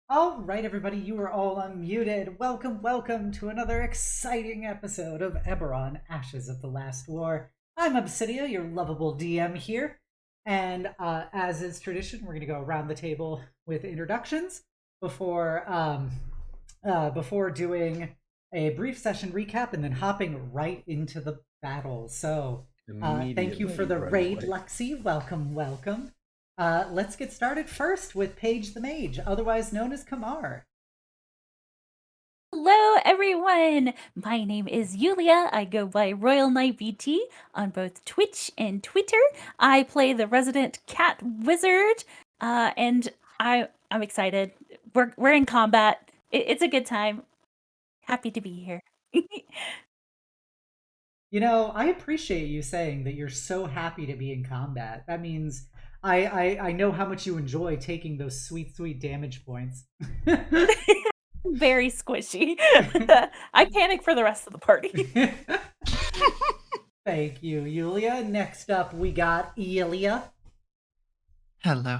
All right, everybody, you are all unmuted. Welcome to another exciting episode of Eberron, Ashes of the Last War. I'm Obsidia, your lovable DM here, and as is tradition, we're going to go around the table with introductions before doing a brief session recap and then hopping right into the battle. So, thank you for Immediately the right raid, away. Lexi. Welcome. Let's get started first with Paige the Mage, otherwise known as Kamar. Hello, everyone! My name is Yulia. I go by Royal Knight BT on both Twitch and Twitter. I play the resident cat wizard, and I'm excited. We're in combat. It's a good time. Happy to be here. You know, I appreciate you saying that you're so happy to be in combat. That means I know how much you enjoy taking those sweet damage points. Very squishy. I panic for the rest of the party. Thank you, Yulia. Next up, we got Elia. Hello.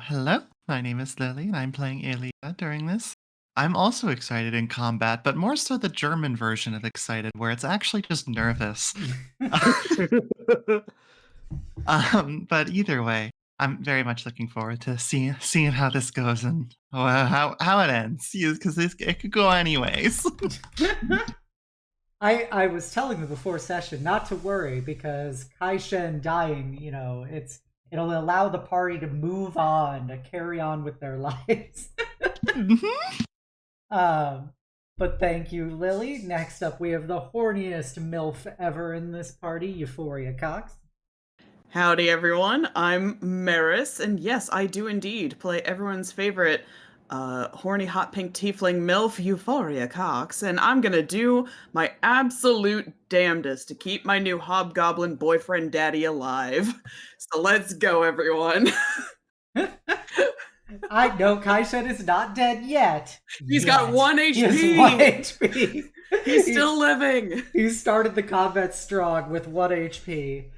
My name is Lily, and I'm playing Ilia during this. I'm also excited in combat, but more so the German version of excited, where it's actually just nervous. But either way, I'm very much looking forward to seeing how this goes and how it ends, because it could go anyways. I was telling them before session not to worry because Kai-shen dying, it'll allow the party to move on, to carry on with their lives. But thank you, Lily. Next up, we have the horniest MILF ever in this party, Euphoria Cox. Howdy, everyone. I'm Maris, and yes, I do indeed play everyone's favorite horny hot pink tiefling MILF, Euphoria Cox, and I'm gonna do my absolute damnedest to keep my new hobgoblin boyfriend daddy alive. So let's go, everyone. I know Kai-shen is not dead yet. He's got 1 HP. He has 1 HP. He's still living. He started the combat strong with 1 HP.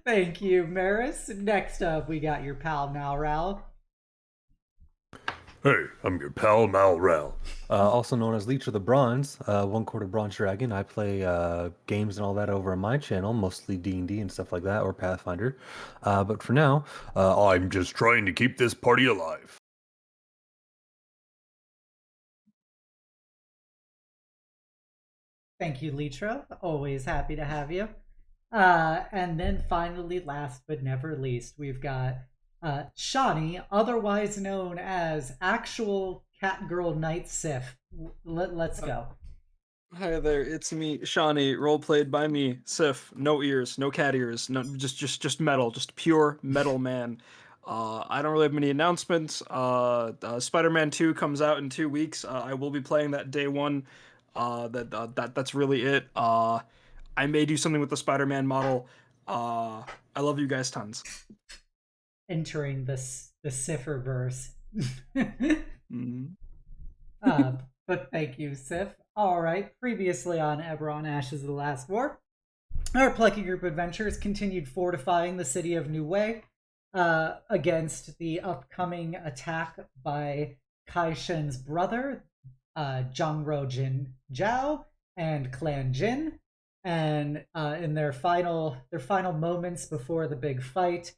Thank you, Maris. Next up, we got your pal Malral. Hey, I'm your pal Malral. Also known as Leech of the Bronze, 1/4 Bronze Dragon. I play games and all that over on my channel, mostly D&D and stuff like that, or Pathfinder. But for now, I'm just trying to keep this party alive. Thank you, Litra. Always happy to have you. And then finally, last but never least, we've got Shawnee, otherwise known as actual Catgirl Knight Sif. Let's go. Hi there, it's me, Shawnee, role played by me, Sif. No ears, no cat ears, no, just metal, just pure metal man. I don't really have many announcements. Spider-Man 2 comes out in 2 weeks. I will be playing that day one. That's really it. I may do something with the Spider-Man model. I love you guys tons. Entering the Sifferverse. Mm-hmm. But thank you, Sif. All right, previously on Eberron, Ashes of the Last War, our plucky group adventurers continued fortifying the city of Nue Hue against the upcoming attack by Kai-shen's brother, Jiang-ro Jin Zhao, and Clan Jin. And in their final moments before the big fight,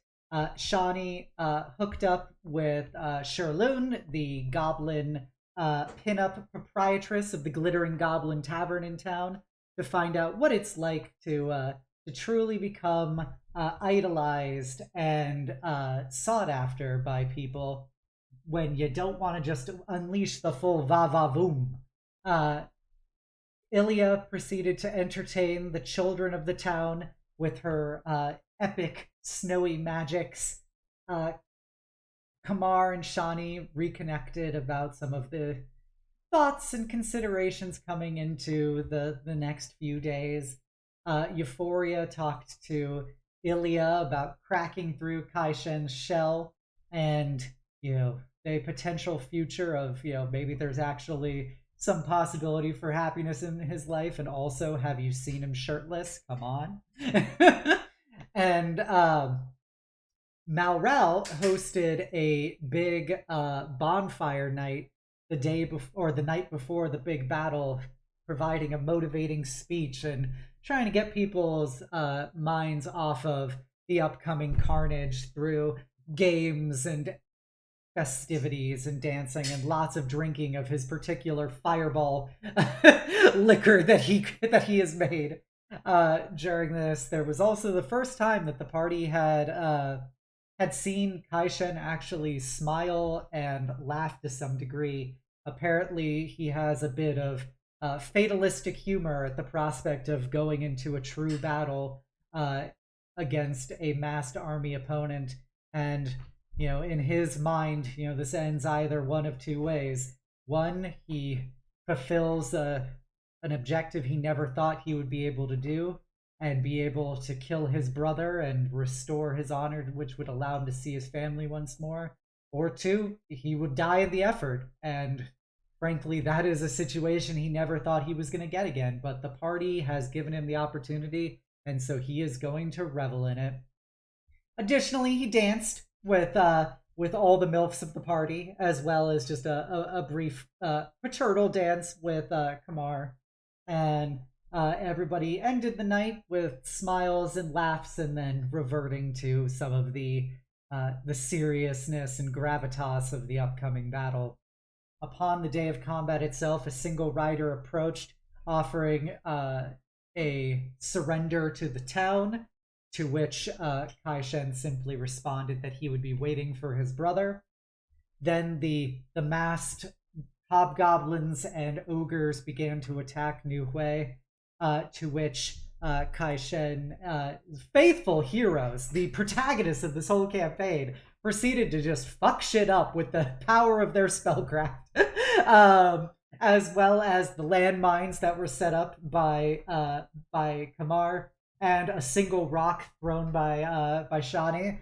Shawnee hooked up with Sherloon, the goblin pin-up proprietress of the Glittering Goblin Tavern in town, to find out what it's like to truly become idolized and sought after by people when you don't want to just unleash the full va-va-voom. Ilia proceeded to entertain the children of the town with her epic snowy magics. Kamar and Shawnee reconnected about some of the thoughts and considerations coming into the next few days. Euphoria talked to Ilia about cracking through Kai-shen's shell and, the potential future of, maybe there's actually some possibility for happiness in his life. And also, have you seen him shirtless? Come on. And Malral hosted a big bonfire night the day before, or the night before the big battle, providing a motivating speech and trying to get people's minds off of the upcoming carnage through games and festivities and dancing and lots of drinking of his particular fireball liquor that he has made. During this, there was also the first time that the party had seen Kai-shen actually smile and laugh to some degree. Apparently, he has a bit of fatalistic humor at the prospect of going into a true battle against a massed army opponent. And, in his mind, this ends either one of two ways. One, he fulfills an objective he never thought he would be able to do, and be able to kill his brother and restore his honor, which would allow him to see his family once more. Or two, he would die in the effort, and frankly, that is a situation he never thought he was going to get again, but the party has given him the opportunity, and so he is going to revel in it. Additionally, he danced with all the MILFs of the party, as well as just a brief fraternal dance with Kamar. And everybody ended the night with smiles and laughs, and then reverting to some of the seriousness and gravitas of the upcoming battle. Upon the day of combat itself, a single rider approached, offering a surrender to the town, to which Kai-shen simply responded that he would be waiting for his brother. Then the masked hobgoblins and ogres began to attack Nue Hue, to which Kai-shen, faithful heroes, the protagonists of this whole campaign, proceeded to just fuck shit up with the power of their spellcraft, as well as the landmines that were set up by Kamar, and a single rock thrown by Shani,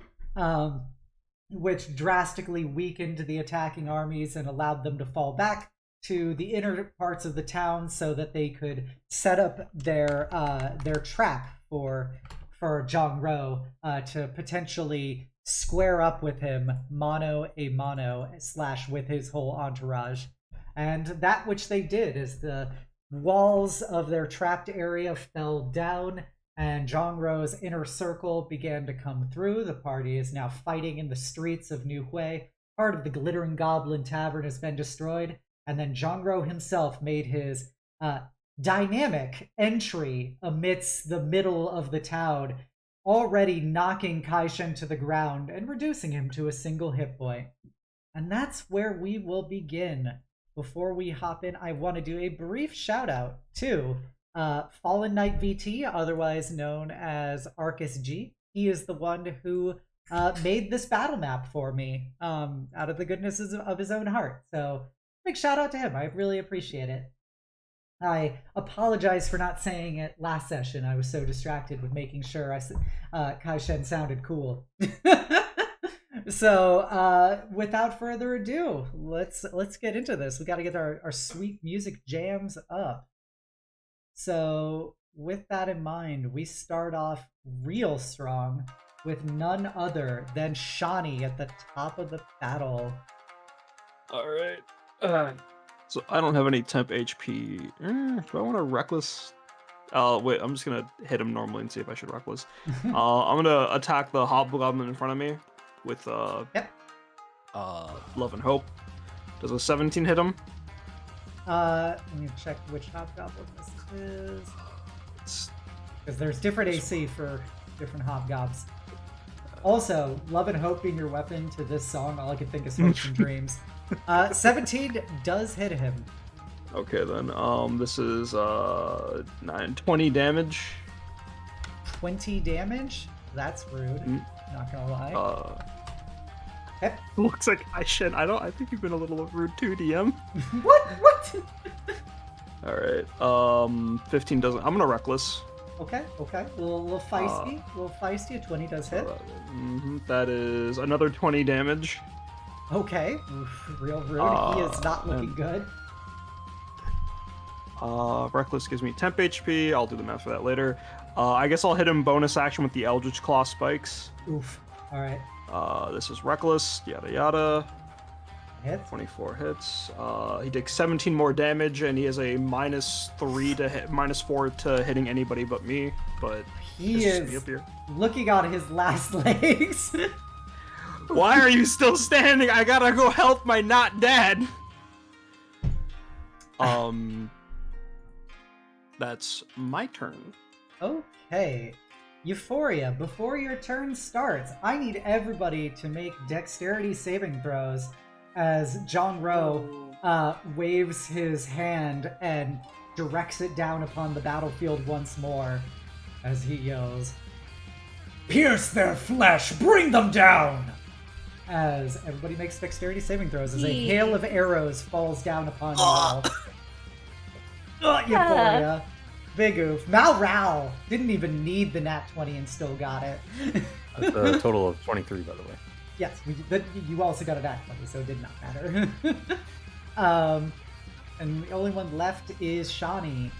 which drastically weakened the attacking armies and allowed them to fall back to the inner parts of the town so that they could set up their trap for Jiang-ro to potentially square up with him mano a mano / with his whole entourage. And that which they did is the walls of their trapped area fell down, and Jiang-ro's inner circle began to come through. The party is now fighting in the streets of Nue Hue. Part of the Glittering Goblin Tavern has been destroyed, and then Jiang-ro himself made his dynamic entry amidst the middle of the town, already knocking Kai-shen to the ground and reducing him to a single hit point. And that's where we will begin. Before we hop in, I want to do a brief shout out to Fallen Knight VT, otherwise known as Arcus G. He is the one who made this battle map for me out of the goodnesses of his own heart. So big shout out to him. I really appreciate it. I apologize for not saying it last session. I was so distracted with making sure Kai-shen sounded cool. So without further ado, let's get into this. We got to get our sweet music jams up. So with that in mind, we start off real strong with none other than Shani at the top of the battle. All right. So I don't have any temp HP. Do I want to reckless? Wait, I'm just gonna hit him normally and see if I should reckless. I'm gonna attack the hobgoblin in front of me with Love and Hope. Does a 17 hit him? Let me check which hobgoblin this is, because there's different AC for different hobgobs. Also, Love and Hope being your weapon to this song, all I could think is Hopes and Dreams. 17 does hit him. Okay then, this is 20 damage. 20 damage? That's rude. Not gonna lie. Yep. Looks like Kai-shen. I think you've been a little rude too, DM. What? Alright, 15 doesn't. I'm gonna reckless. Okay. A little feisty. A little feisty. A 20 does hit. That is another 20 damage. Okay. Real rude. He is not looking good. Reckless gives me temp HP. I'll do the math for that later. I guess I'll hit him bonus action with the Eldritch Claw spikes. Oof. Alright. This is reckless. Yada yada. Hits. 24 hits. He takes 17 more damage, and he has a -3 to hit, -4 to hitting anybody but me. But He it's just is me up here. looking on his last legs. Why are you still standing? I gotta go help my not dad. That's my turn. Okay. Euphoria, before your turn starts, I need everybody to make dexterity saving throws as Jiang-ro waves his hand and directs it down upon the battlefield once more as he yells, "Pierce their flesh! Bring them down!" As everybody makes dexterity saving throws as a hail of arrows falls down upon you all. Euphoria. Big oof. Malral didn't even need the nat 20 and still got it. That's a total of 23, by the way. Yes, you also got a nat 20, so it did not matter. And the only one left is Shawnee.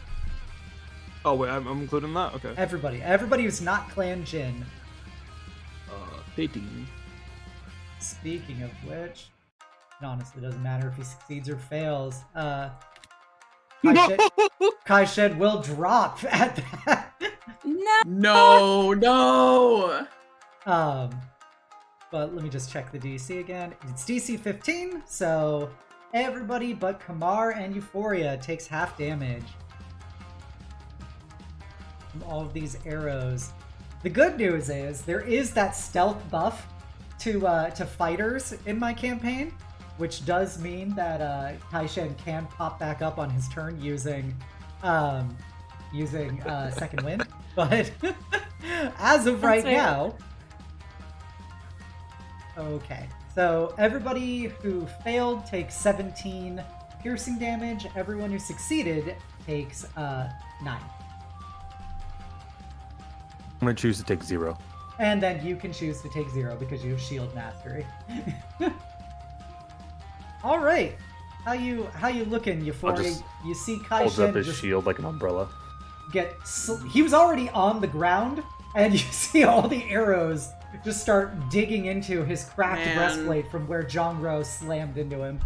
Oh wait, I'm including that. Okay. Everybody who's not Clan Jin. 18. Speaking of which, it honestly doesn't matter if he succeeds or fails. Kai-shen will drop at that. No. But let me just check the DC again. It's DC 15, so everybody but Kamar and Euphoria takes half damage from all of these arrows. The good news is there is that stealth buff to fighters in my campaign, which does mean that Kai-shen can pop back up on his turn using second wind. But as of right now, okay. So everybody who failed takes 17 piercing damage. Everyone who succeeded takes 9. I'm gonna choose to take 0. And then you can choose to take 0 because you have shield mastery. All right, how you looking, Euphoria? You see Holds Kai-shen up his just shield like an umbrella. he was already on the ground, and you see all the arrows just start digging into his cracked breastplate from where Jiang-ro slammed into him.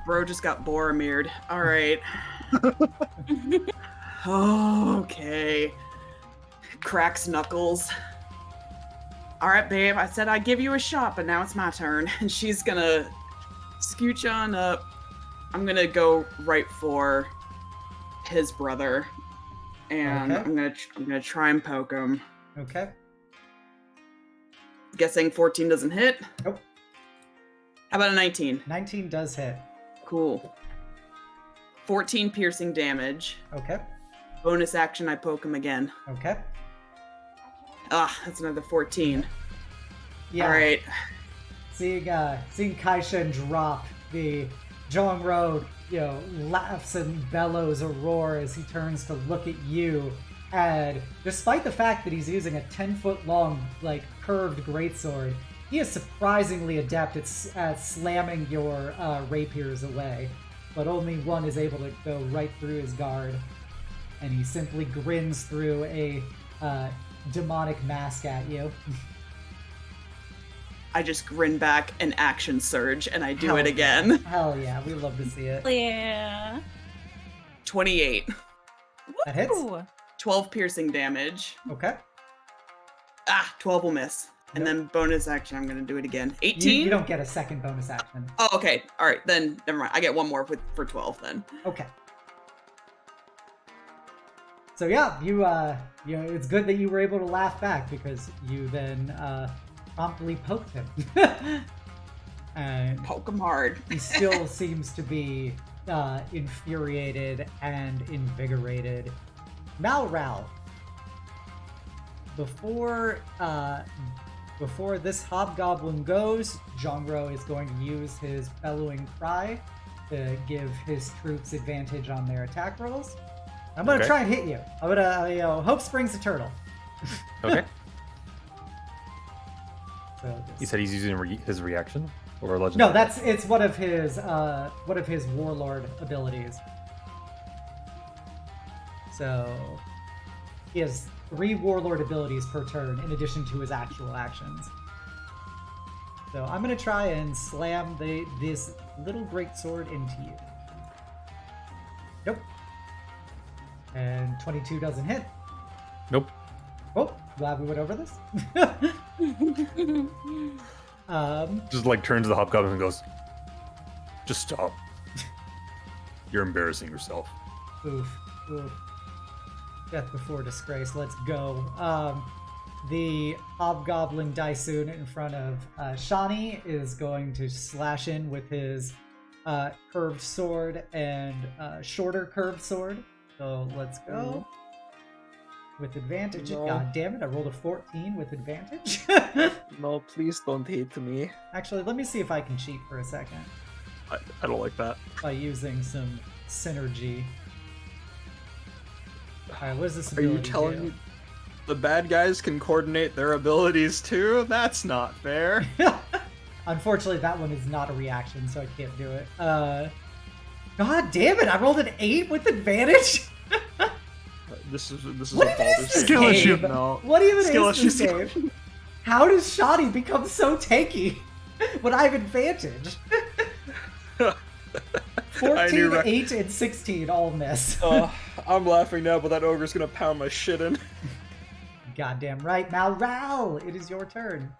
Bro just got Boromired. All right. Okay. Cracks knuckles. All right, babe. I said I'd give you a shot, but now it's my turn. And she's gonna scooch on up. I'm gonna go right for his brother, and Okay. I'm gonna try and poke him. Okay. Guessing 14 doesn't hit. Nope. How about a 19? 19 does hit. Cool. 14 piercing damage. Okay. Bonus action, I poke him again. Okay. That's another 14. Yeah. All right. Seeing Kai-shen drop, the Jiang-ro, laughs and bellows a roar as he turns to look at you. And despite the fact that he's using a 10-foot long, curved greatsword, he is surprisingly adept at slamming your rapiers away. But only one is able to go right through his guard. And he simply grins through a demonic mask at you. I just grin back an action surge, and I do Hell it yeah. again. Hell yeah, we love to see it. Yeah. 28. That hits? Ooh. 12 piercing damage. Okay. 12 will miss. And Nope. then bonus action, I'm going to do it again. You 18? don't get a second bonus action. Oh, okay. All right, then never mind. I get one more for 12 then. Okay. So yeah, you it's good that you were able to laugh back because you then promptly poked him. And Poke him hard. he still seems to be infuriated and invigorated. Malral, before this hobgoblin goes, Jiang-ro is going to use his bellowing cry to give his troops advantage on their attack rolls. I'm gonna Okay. try and hit you. I'm gonna hope springs a turtle. Okay. So You said he's using his reaction or a legend? no, it's one of his warlord abilities. So he has 3 warlord abilities per turn in addition to his actual actions. So I'm gonna try and slam this little greatsword into you. Nope. And 22 doesn't hit. Nope. Oh, glad we went over this. Just like turns to the hobgoblin and goes, "Just stop. You're embarrassing yourself." Oof. Death before disgrace. Let's go. The hobgoblin Daisun in front of Shani is going to slash in with his curved sword and shorter curved sword. So let's go. With advantage. No. God damn it, I rolled a 14 with advantage. No, please don't hate me. Actually, let me see if I can cheat for a second I don't like that. by using some synergy. Alright, what does this Are you ability telling do? me the bad guys can coordinate their abilities too? That's not fair. Unfortunately, that one is not a reaction, so I can't do it. God damn it! I rolled an 8 with advantage. This is What a even is Baldur's this Skill game? issue. No. What even Skill is this issue. game? How does Shani become so tanky when I have advantage? 14, rec- 8, and 16 all miss. I'm laughing now, but that ogre's gonna pound my shit in. Goddamn right, Malral! It is your turn.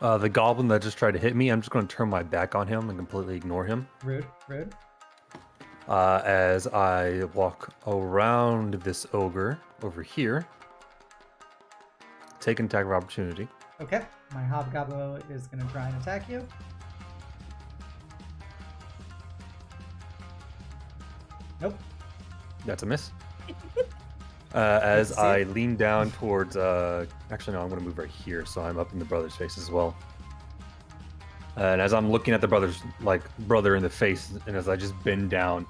The goblin that just tried to hit me, I'm just going to turn my back on him and completely ignore him. Rude. As I walk around this ogre over here, take an attack of opportunity. Okay, my hobgoblin is going to try and attack you. Nope. That's a miss. As Let's see. I lean down towards, actually no, I'm going to move right here, so I'm up in the brother's face as well. And as I'm looking at the brother in the face, and as I just bend down,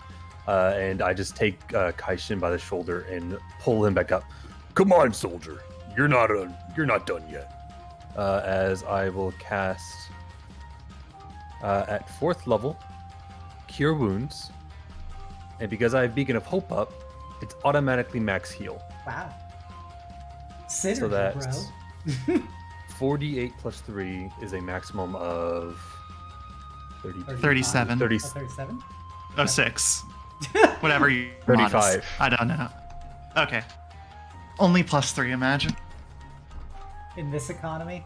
and I just take Kai-shen by the shoulder and pull him back up. Come on, soldier. You're not done yet. As I will cast at 4th level, Cure Wounds, and because I have Beacon of Hope up, it's automatically max heal. Wow. Synergy, So that's bro. 48 plus 3 is a maximum of 37. 30, 37? Oh, 6. Whatever you 35. modest. I don't know. Okay. Only plus 3, imagine. In this economy?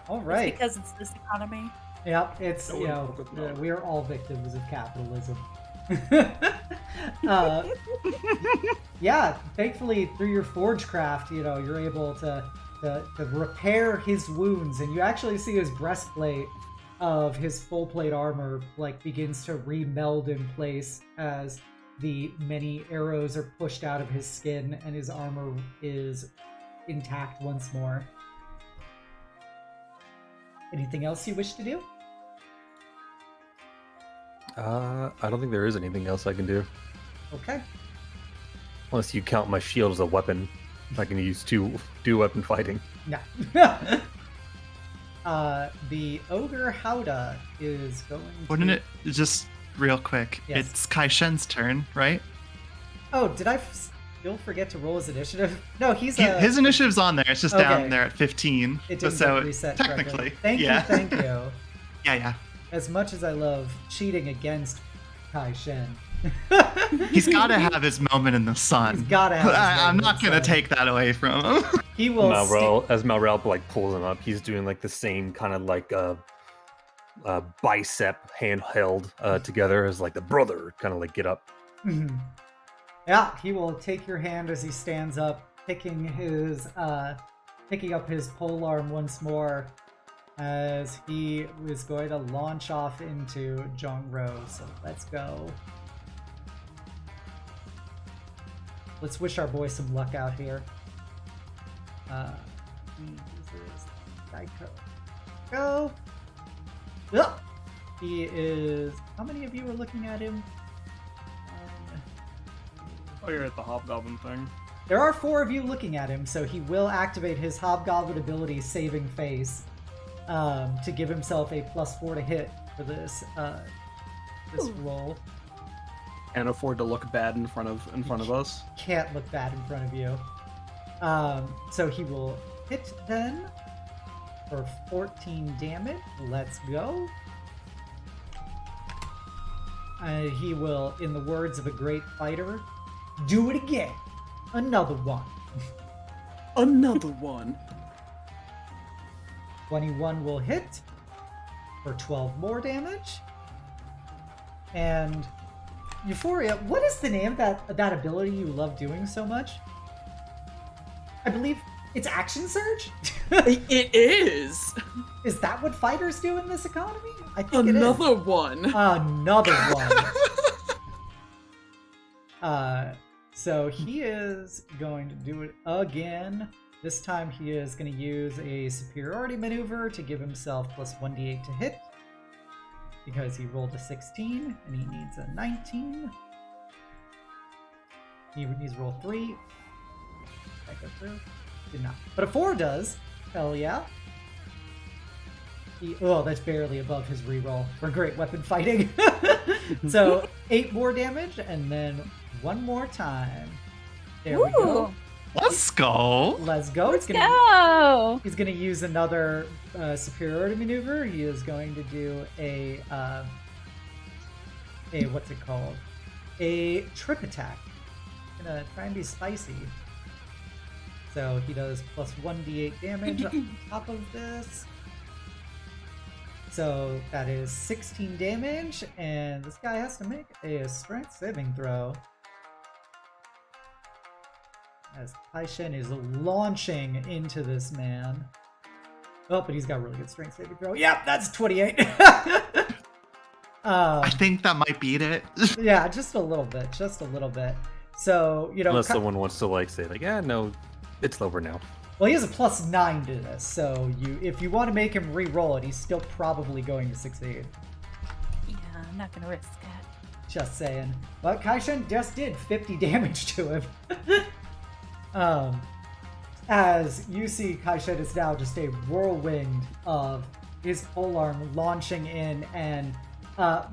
All It's right. because it's this economy. Yep, it's, No you one know, fuck with no. we are all victims of capitalism. Yeah, thankfully through your forgecraft, you know, you're able to repair his wounds, and you actually see his breastplate of his full plate armor like begins to remeld in place as the many arrows are pushed out of his skin and his armor is intact once more. Anything else you wish to do? I don't think there is anything else I can do. Okay. Unless you count my shield as a weapon. I can use do weapon fighting. No. The ogre Howda is going to... Wouldn't it, just real quick, Yes. it's Kai-shen's turn, right? Oh, did I still forget to roll his initiative? No, he's His initiative's on there, it's just Okay. down there at 15. It didn't so get reset technically, correctly. Thank yeah. you, thank you. Yeah. As much as I love cheating against Kai-shen, He's got to have his moment in the sun. He's gotta have his I'm moment not in the going to sun. take that away from him. he will As Malral like pulls him up, he's doing like the same kind of like bicep handheld together as like the brother kind of like get up. Mhm. Yeah, he will take your hand as he stands up, picking up his polearm once more, as he is going to launch off into Jiang-ro. So let's go. Let's wish our boy some luck out here. He uses Geico. Go. Ugh. He is. How many of you are looking at him? Oh, you're at the hobgoblin thing. There are 4 of you looking at him, so he will activate his Hobgoblin ability Saving Face to give himself a +4 to hit for this roll. Can't afford to look bad in front of us. Can't look bad in front of you. So he will hit then. for 14 damage. Let's go. He will, in the words of a great fighter, do it again. Another one. Another one. 21 will hit for 12 more damage. And Euphoria, what is the name of that ability you love doing so much? I believe it's Action Surge? It is. Is that what fighters do in this economy? I think Another one. Another one. So he is going to do it again. This time he is going to use a superiority maneuver to give himself plus 1d8 to hit. Because he rolled a 16 and he needs a 19. He needs to roll 3. Did that go through? Did not. But a 4 does. Hell yeah. Oh, that's barely above his reroll for great weapon fighting. So 8 more damage, and then one more time. There we go. Let's go. Let's go. Let's go. He's gonna use another superiority maneuver. He is going to do a what's it called? A trip attack. Gonna try and be spicy. So he does plus 1d8 damage on top of this. So that is 16 damage, and this guy has to make a strength saving throw. As Kai-shen is launching into this man. Oh, but he's got really good strength saving throw. Yep, that's 28. I think that might beat it. Yeah, just a little bit. So, unless someone wants to like say like, yeah, no, it's over now. Well, he has a plus 9 to this, so if you want to make him re-roll it, he's still probably going to succeed. Yeah, I'm not gonna risk it. Just saying. But Kai-shen just did 50 damage to him. As you see, Kai-shen is now just a whirlwind of his polearm launching in, and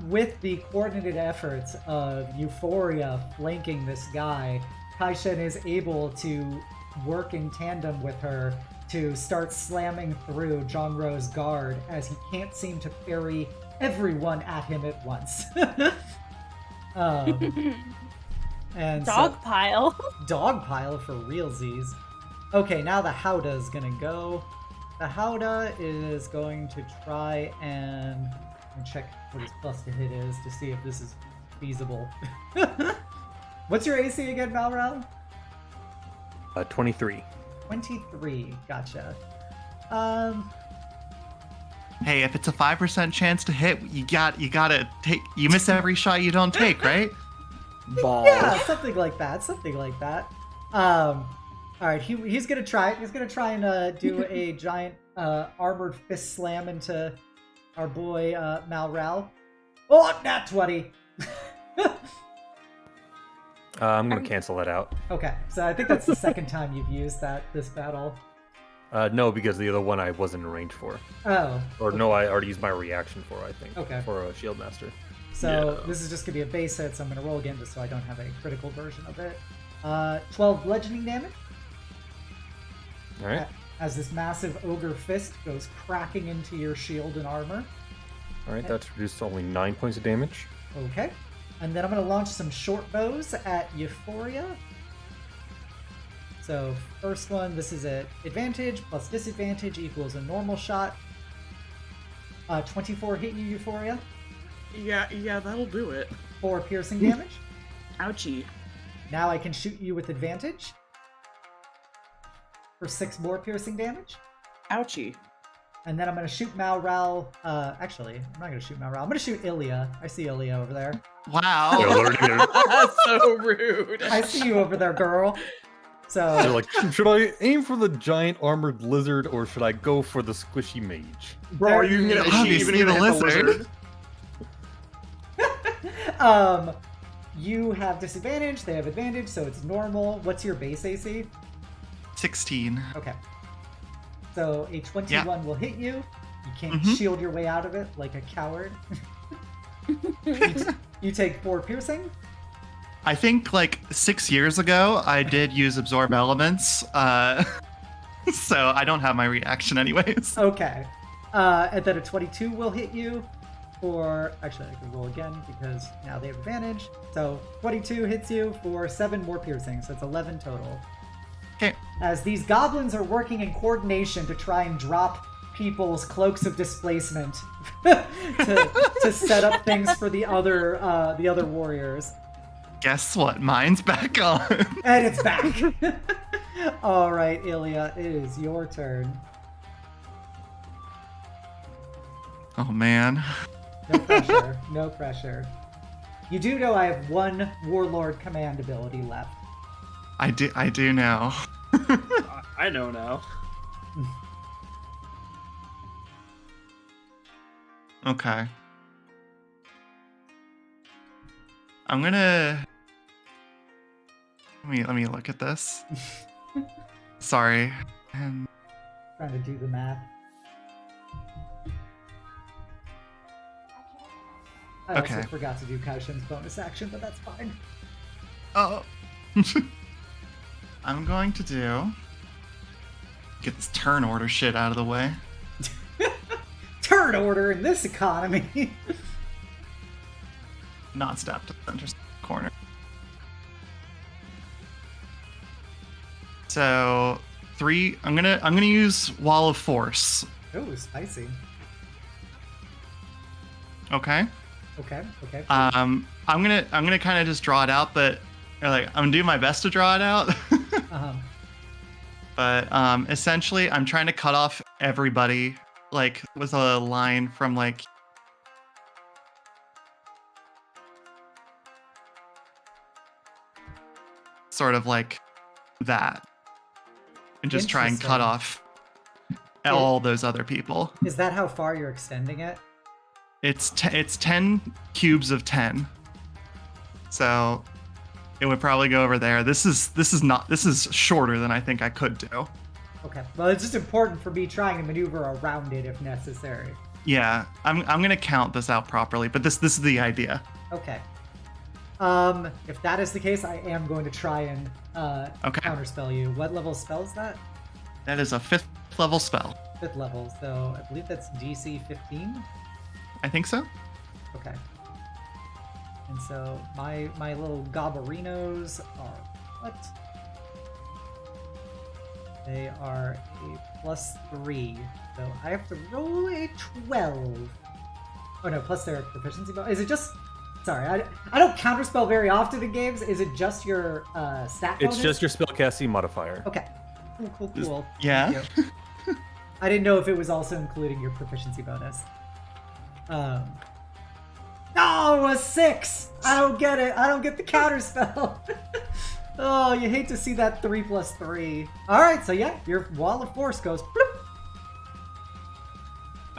with the coordinated efforts of Euphoria flanking this guy, Kai-shen is able to work in tandem with her to start slamming through Jiang-ro's guard, as he can't seem to parry everyone at him at once. And Dogpile. Dogpile for realsies. Okay, now the Howdah is gonna go. The Howdah is going to try and check what his plus to hit is to see if this is feasible. What's your AC again, Malral? 23. 23, gotcha. Hey, if it's a 5% chance to hit, you gotta take. You miss every shot you don't take, right? Ball. Yeah, something like that. All right, he's gonna try. He's gonna try and do a giant armored fist slam into our boy Malral. Oh, nat 20. I'm gonna cancel that out. Okay, so I think that's the second time you've used this battle. No, because the other one I wasn't in range for. Oh. Or no, I already used my reaction for, I think. Okay. For a Shield Master. So this is just gonna be a base hit, so I'm gonna roll again just so I don't have a critical version of it. 12 bludgeoning damage. All right. As this massive ogre fist goes cracking into your shield and armor. All right, that's reduced to only 9 points of damage. Okay. And then I'm going to launch some short bows at Euphoria. So first one, this is at advantage plus disadvantage equals a normal shot. 24 hit you, Euphoria. Yeah, that'll do it. 4 piercing damage. Ouchie. Now I can shoot you with advantage for 6 more piercing damage. Ouchie. And then I'm going to shoot Malral. Actually, I'm not going to shoot Malral. I'm going to shoot Ilya. I see Ilya over there. Wow. That's so rude. I see you over there, girl. So They're like, should I aim for the giant armored lizard or should I go for the squishy mage? Bro, are you gonna, Obviously even gonna the hit lizard. the lizard? You have disadvantage. They have advantage, so it's normal. What's your base AC? 16. Okay. So a 21 will hit you. You can't Mhm. shield your way out of it like a coward. You take 4 piercing. I think like 6 years ago, I did use absorb elements. So I don't have my reaction anyways. Okay. And then a 22 will hit you for... Actually, I can roll again because now they have advantage. So 22 hits you for 7 more piercing, so it's 11 total. Okay. As these goblins are working in coordination to try and drop people's cloaks of displacement to set up things for the other warriors. Guess what? Mine's back on. And it's back. All right, Ilya, it is your turn. Oh man. No pressure. No pressure. You do know I have 1 Warlord command ability left. I do know. I know now. Okay. I'm gonna... Let me look at this. Sorry. Trying to do the math. I also Okay. forgot to do Kai-shen's bonus action, but that's fine. Oh. I'm going to get this turn order shit out of the way. Turn order in this economy. Not step to the center corner. So 3. I'm gonna use Wall of Force. Oh, spicy. Okay. Okay. I'm gonna kind of just draw it out, but I'm gonna do my best to draw it out. Uh-huh. But essentially, I'm trying to cut off everybody, like with a line from like. Sort of like that. And just try and cut off all those other people. Is that how far you're extending it? It's 10 cubes of 10. So it would probably go over there. This is shorter than I think I could do. Okay. Well, it's just important for me trying to maneuver around it if necessary. Yeah, I'm gonna count this out properly, but this is the idea. Okay. If that is the case, I am going to try and counterspell you. What level spell is that? That is a 5th level spell. 5th level, so I believe that's DC 15. I think so. Okay. And so my little goblinoids are what? They are a +3. So I have to roll a 12. Oh no, plus their proficiency bonus. Is it just... Sorry, I don't counterspell very often in games. Is it just your stat bonus? It's just your spellcasting modifier. Okay. Cool. Yeah. Thank you. I didn't know if it was also including your proficiency bonus. Oh, a 6! I don't get it. I don't get the counterspell. Oh, you hate to see that 3 + 3. All right, so yeah, your Wall of Force goes. Bloop.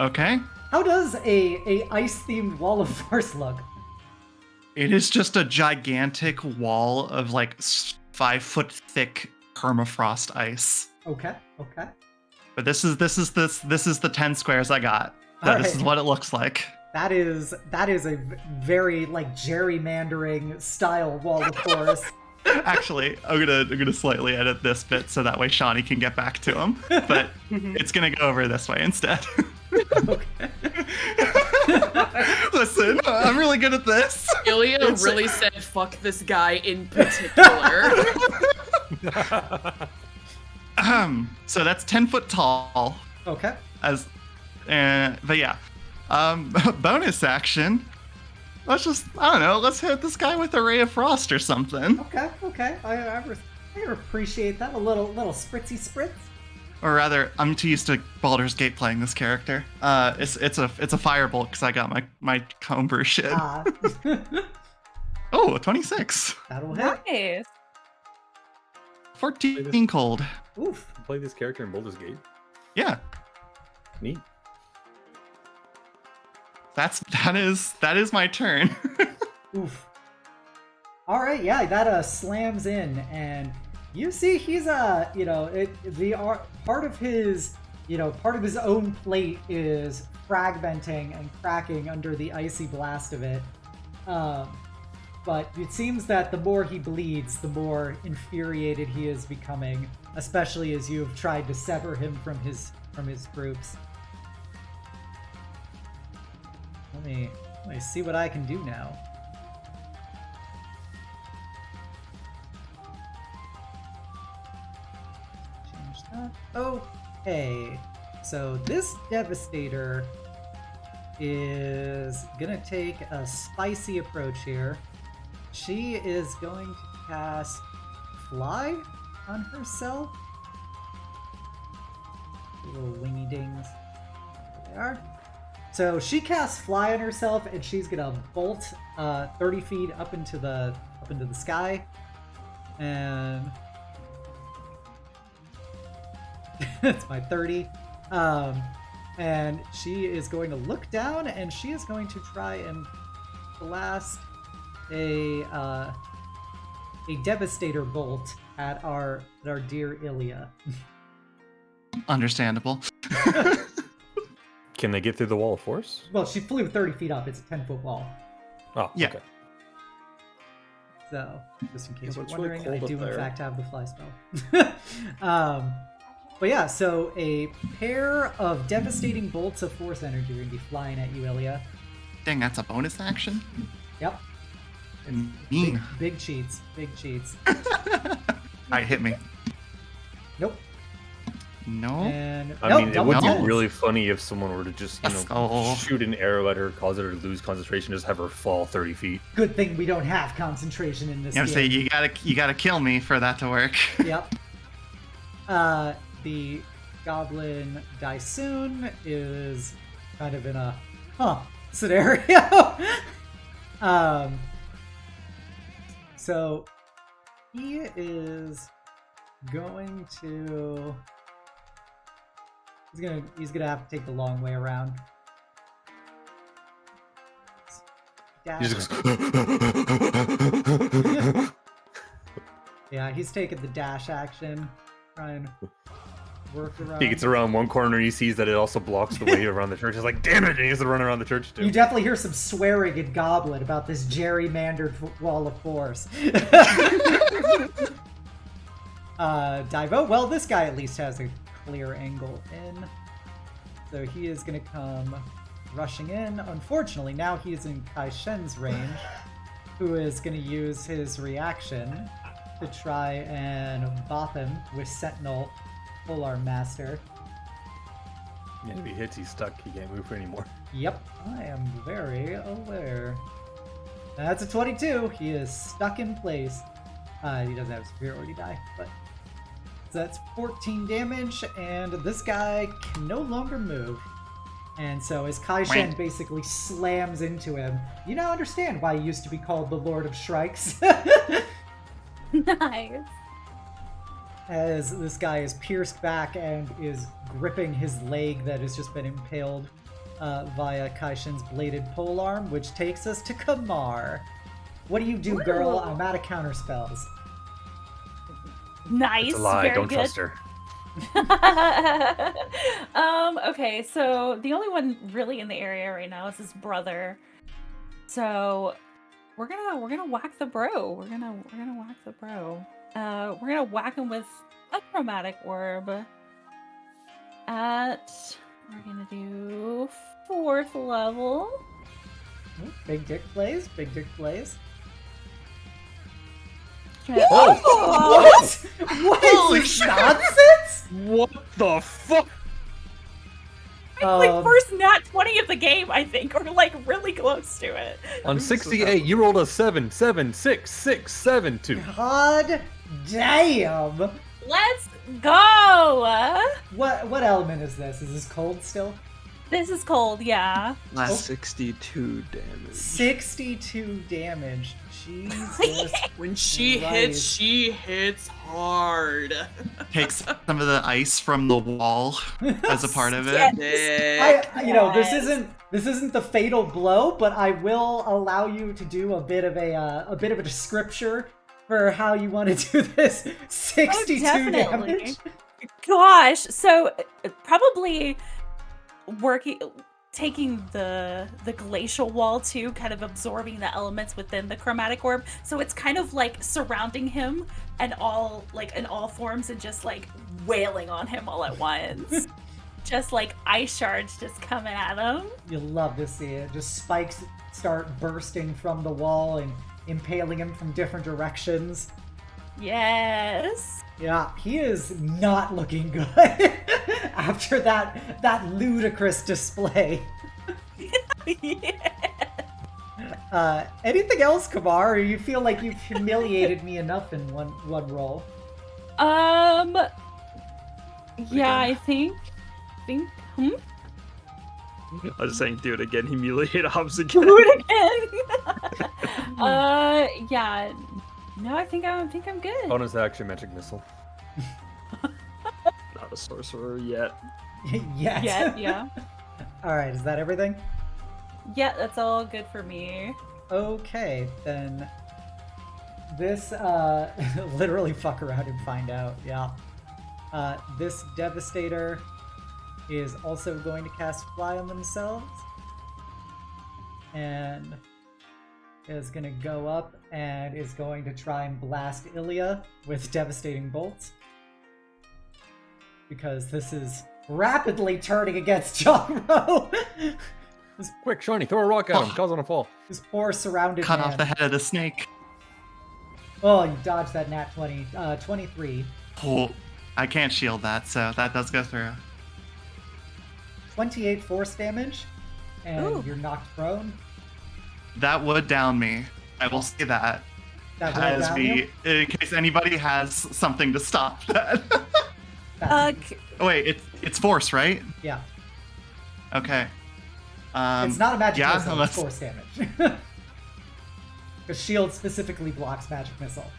Okay. How does a ice-themed Wall of Force look? It is just a gigantic wall of like 5 foot thick permafrost ice. Okay. But this is the 10 squares I got. All This right. is what it looks like. That is a very like gerrymandering style Wall of Force. Actually, I'm gonna slightly edit this bit so that way Shawnee can get back to him. But it's gonna go over this way instead. Listen, I'm really good at this. Ilya really said fuck this guy in particular. So that's 10 foot tall. Okay. But yeah. Bonus action. Let's hit this guy with a ray of frost or something. Okay. I appreciate that. A little spritzy spritz. Or rather, I'm too used to Baldur's Gate playing this character. It's a firebolt because I got my comber shit. Oh, a 26. That'll hit. Nice. 14 cold. Oof. Play this character in Baldur's Gate. Yeah. Neat. That is my turn. Oof. All right, yeah, that slams in, and you see he's part of his own plate is fragmenting and cracking under the icy blast of it. but it seems that the more he bleeds, the more infuriated he is becoming, especially as you have tried to sever him from his groups. Let me see what I can do now. Change that. Okay. So this Devastator is gonna take a spicy approach here. She is going to cast Fly on herself. Little wingy dings. There they are. So she casts Fly on herself, and she's gonna bolt 30 feet up into the sky, and that's my 30. And she is going to look down, and she is going to try and blast a Devastator bolt at our dear Ilya. Understandable. Can they get through the wall of force? Well, she flew 30 feet up. It's a 10-foot wall. Oh, Yeah. okay. So, just in case Yeah, you're but it's really wondering, cold I up do in there. fact have the fly spell. But yeah, so a pair of devastating bolts of force energy are going to be flying at you, Ilya. Dang, that's a bonus action? Yep. Mean. Big cheats. Big cheats. Alright, hit me. Nope. No? And I nope, mean, it double would be tens. really funny if someone were to just, Let's go. shoot an arrow at her, cause her to lose concentration, just have her fall 30 feet. Good thing we don't have concentration in this I'm saying game. you gotta kill me for that to work. Yep. The Goblin Daisun is kind of in a scenario. So he is going to he's gonna have to take the long way around. He Dash. just goes, Yeah, he's taking the dash action. Try and work around. he gets around one corner, he sees that it also blocks the way around the church. He's like, damn it, and he has to run around the church too. You definitely hear some swearing in Goblin about this gerrymandered wall of force. Divo, well, this guy at least has a clear angle in. So he is going to come rushing in. Unfortunately, now he is in Kai-shen's range, who is going to use his reaction to try and bop him with Sentinel Polearm Master. Yeah, if he hits, he's stuck. He can't move anymore. Yep, I am very aware. That's a 22. He is stuck in place. He doesn't have superiority die, but so that's 14 damage, and this guy can no longer move. And so as Kai-shen Right. basically slams into him, you now understand why he used to be called the Lord of Shrikes. Nice. As this guy is pierced back and is gripping his leg that has just been impaled via Kai-shen's bladed polearm, which takes us to Kamar. What do you do, girl? Ooh. I'm out of counter spells. Nice. It's a lie. Very Don't good. trust her. Okay, so the only one really in the area right now is his brother. So we're gonna whack the bro. We're gonna whack the bro. We're gonna whack him with a chromatic orb. We're gonna do 4th level. Big dick plays. Big dick plays. Oh! What? What Holy is this shit. nonsense? What the fuck? Like first nat 20 of the game, I think, or like really close to it. On 68, you rolled a 7, 7, 6, 6, 7, 2. God damn! Let's go! What element is this? Is this cold still? This is cold, yeah. Last 62 damage. 62 damage. Jesus. When she Right. hits, she hits hard. takes some of the ice from the wall as a part of it. Yes. This isn't the fatal blow, but I will allow you to do a bit of a description for how you want to do this. 62 definitely. damage. Gosh, so probably working taking the glacial wall too, kind of absorbing the elements within the chromatic orb. So it's kind of like surrounding him and all like in all forms and just like wailing on him all at once. Just like ice shards just coming at him. You'll love to see it. Just spikes start bursting from the wall and impaling him from different directions. Yes. Yeah, he is not looking good after that ludicrous display. Yeah. Anything else, Kamar? Or you feel like you've humiliated me enough in one roll? Yeah, I think. I was just saying, do it again. Humiliate Hobbs again. Do it again. Yeah. No, I think I'm good. Bonus action magic missile. Not a sorcerer yet. Yes. Yeah. All right, is that everything? Yeah, that's all good for me. Okay, then this literally fuck around and find out. Yeah. This Devastator is also going to cast Fly on themselves and is going to go up and is going to try and blast Ilya with devastating bolts because this is rapidly turning against Jiang-ro. Quick, Shawnee, throw a rock at him. Cause him to fall. This poor surrounded Cut man. off the head of the snake. Oh, you dodged that nat 20. 23. Oh, I can't shield that, so that does go through. 28 force damage, and Ooh. you're knocked prone. That would down me. I will say that. That will As down we, you. in case anybody has something to stop that. That's- Oh, wait, it's force, right? yeah. Okay. It's not a magic yeah, missile, unless- it's force damage. Because shield specifically blocks magic missile.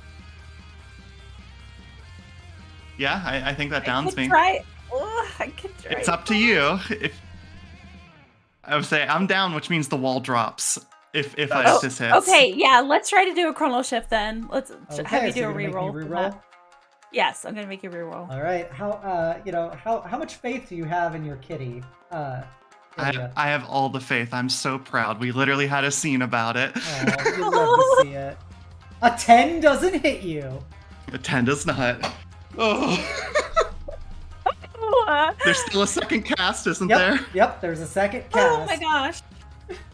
Yeah, I think that downs me. Try. Oh, I could try. It's up to you. If I would say I'm down, which means the wall drops. If this hits. Okay, yeah, let's try to do a chrono shift then. Let's have Okay, you so do you're a gonna make me reroll. for reroll? that. Yes, I'm gonna make you reroll. All right. How much faith do you have in your kitty? Ilya? I have all the faith. I'm so proud. We literally had a scene about it. Oh, you'd love to see it. A 10 doesn't hit you. A 10 does not. Oh, there's still a second cast, isn't there? Yep, there's a second cast. Oh my gosh.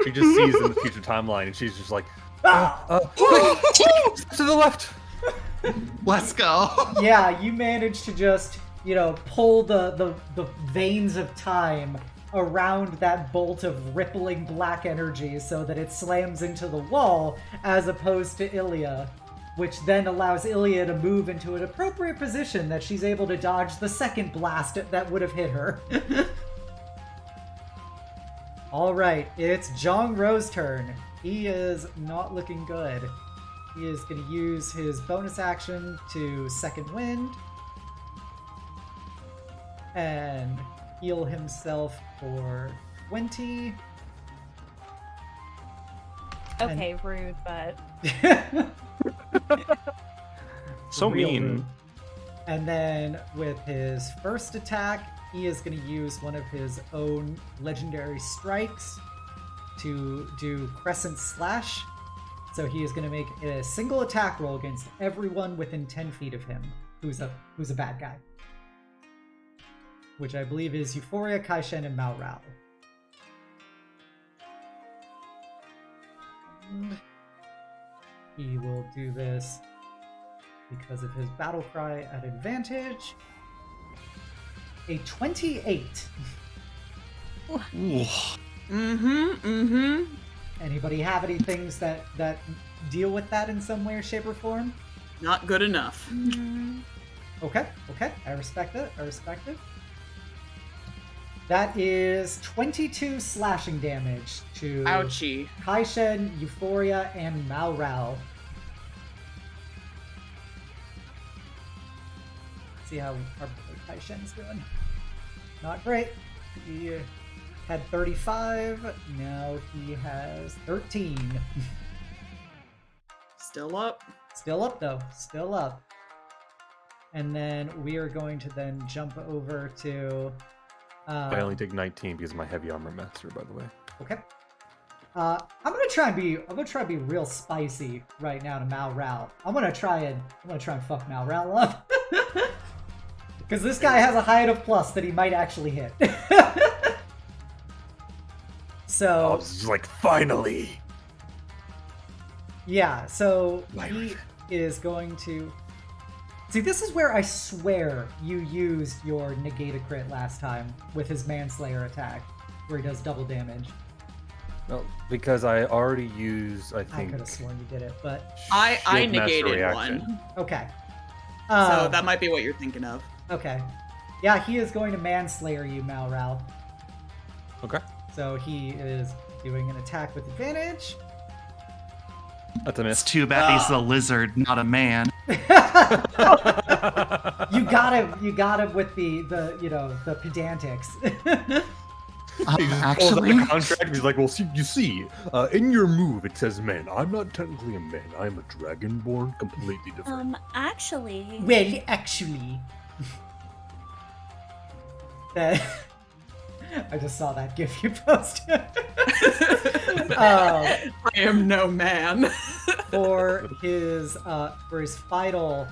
She just sees in the future timeline, and she's just like, Ah! quick, to the left. Let's go. Yeah, you managed to just, pull the veins of time around that bolt of rippling black energy so that it slams into the wall as opposed to Ilya, which then allows Ilya to move into an appropriate position that she's able to dodge the second blast that would have hit her. All right, it's Jiang-ro's turn. He is not looking good. He is going to use his bonus action to second wind and heal himself for 20. Okay, rude, but So Real mean. rude. And then with his first attack, he is going to use one of his own legendary strikes to do Crescent Slash. So he is going to make a single attack roll against everyone within 10 feet of him who's a bad guy. Which I believe is Euphoria, Kai-shen, and Malral. And he will do this because of his battle cry at advantage. A 28. Ooh. Anybody have any things that deal with that in some way or shape or form? Not good enough. Okay. I respect it. That is 22 slashing damage to Ouchie. Kai-shen, Euphoria, and Malral. See how our boy Kai-shen's doing. Not great. He had 35. Now he has 13. Still up. Still up though. Still up. And then we are going to then jump over to I only take 19 because of my heavy armor master, by the way. Okay. I'm gonna try and be real spicy right now to Malral. I'm gonna try and fuck Malral up. Because this guy has a high enough plus that he might actually hit. So It's just like, finally. yeah, so My he revenge. is going to see. This is where I swear you used your negate a crit last time with his manslayer attack, where he does double damage. No, because I already used, I I think. could have sworn you did it, but I Shield Master negated reaction. one. okay. So that might be what you're thinking of. Okay. Yeah, he is going to manslayer you, Malral. Okay. So he is doing an attack with advantage. That's a It's miss. too bad he's a lizard, not a man. You got him with the the pedantics. He just pulls out Actually, the contract. He's like, well, see, you see, in your move it says man. I'm not technically a man. I'm a dragonborn, completely different. Actually, Well, actually, that I just saw that GIF you posted. I am no man. For his final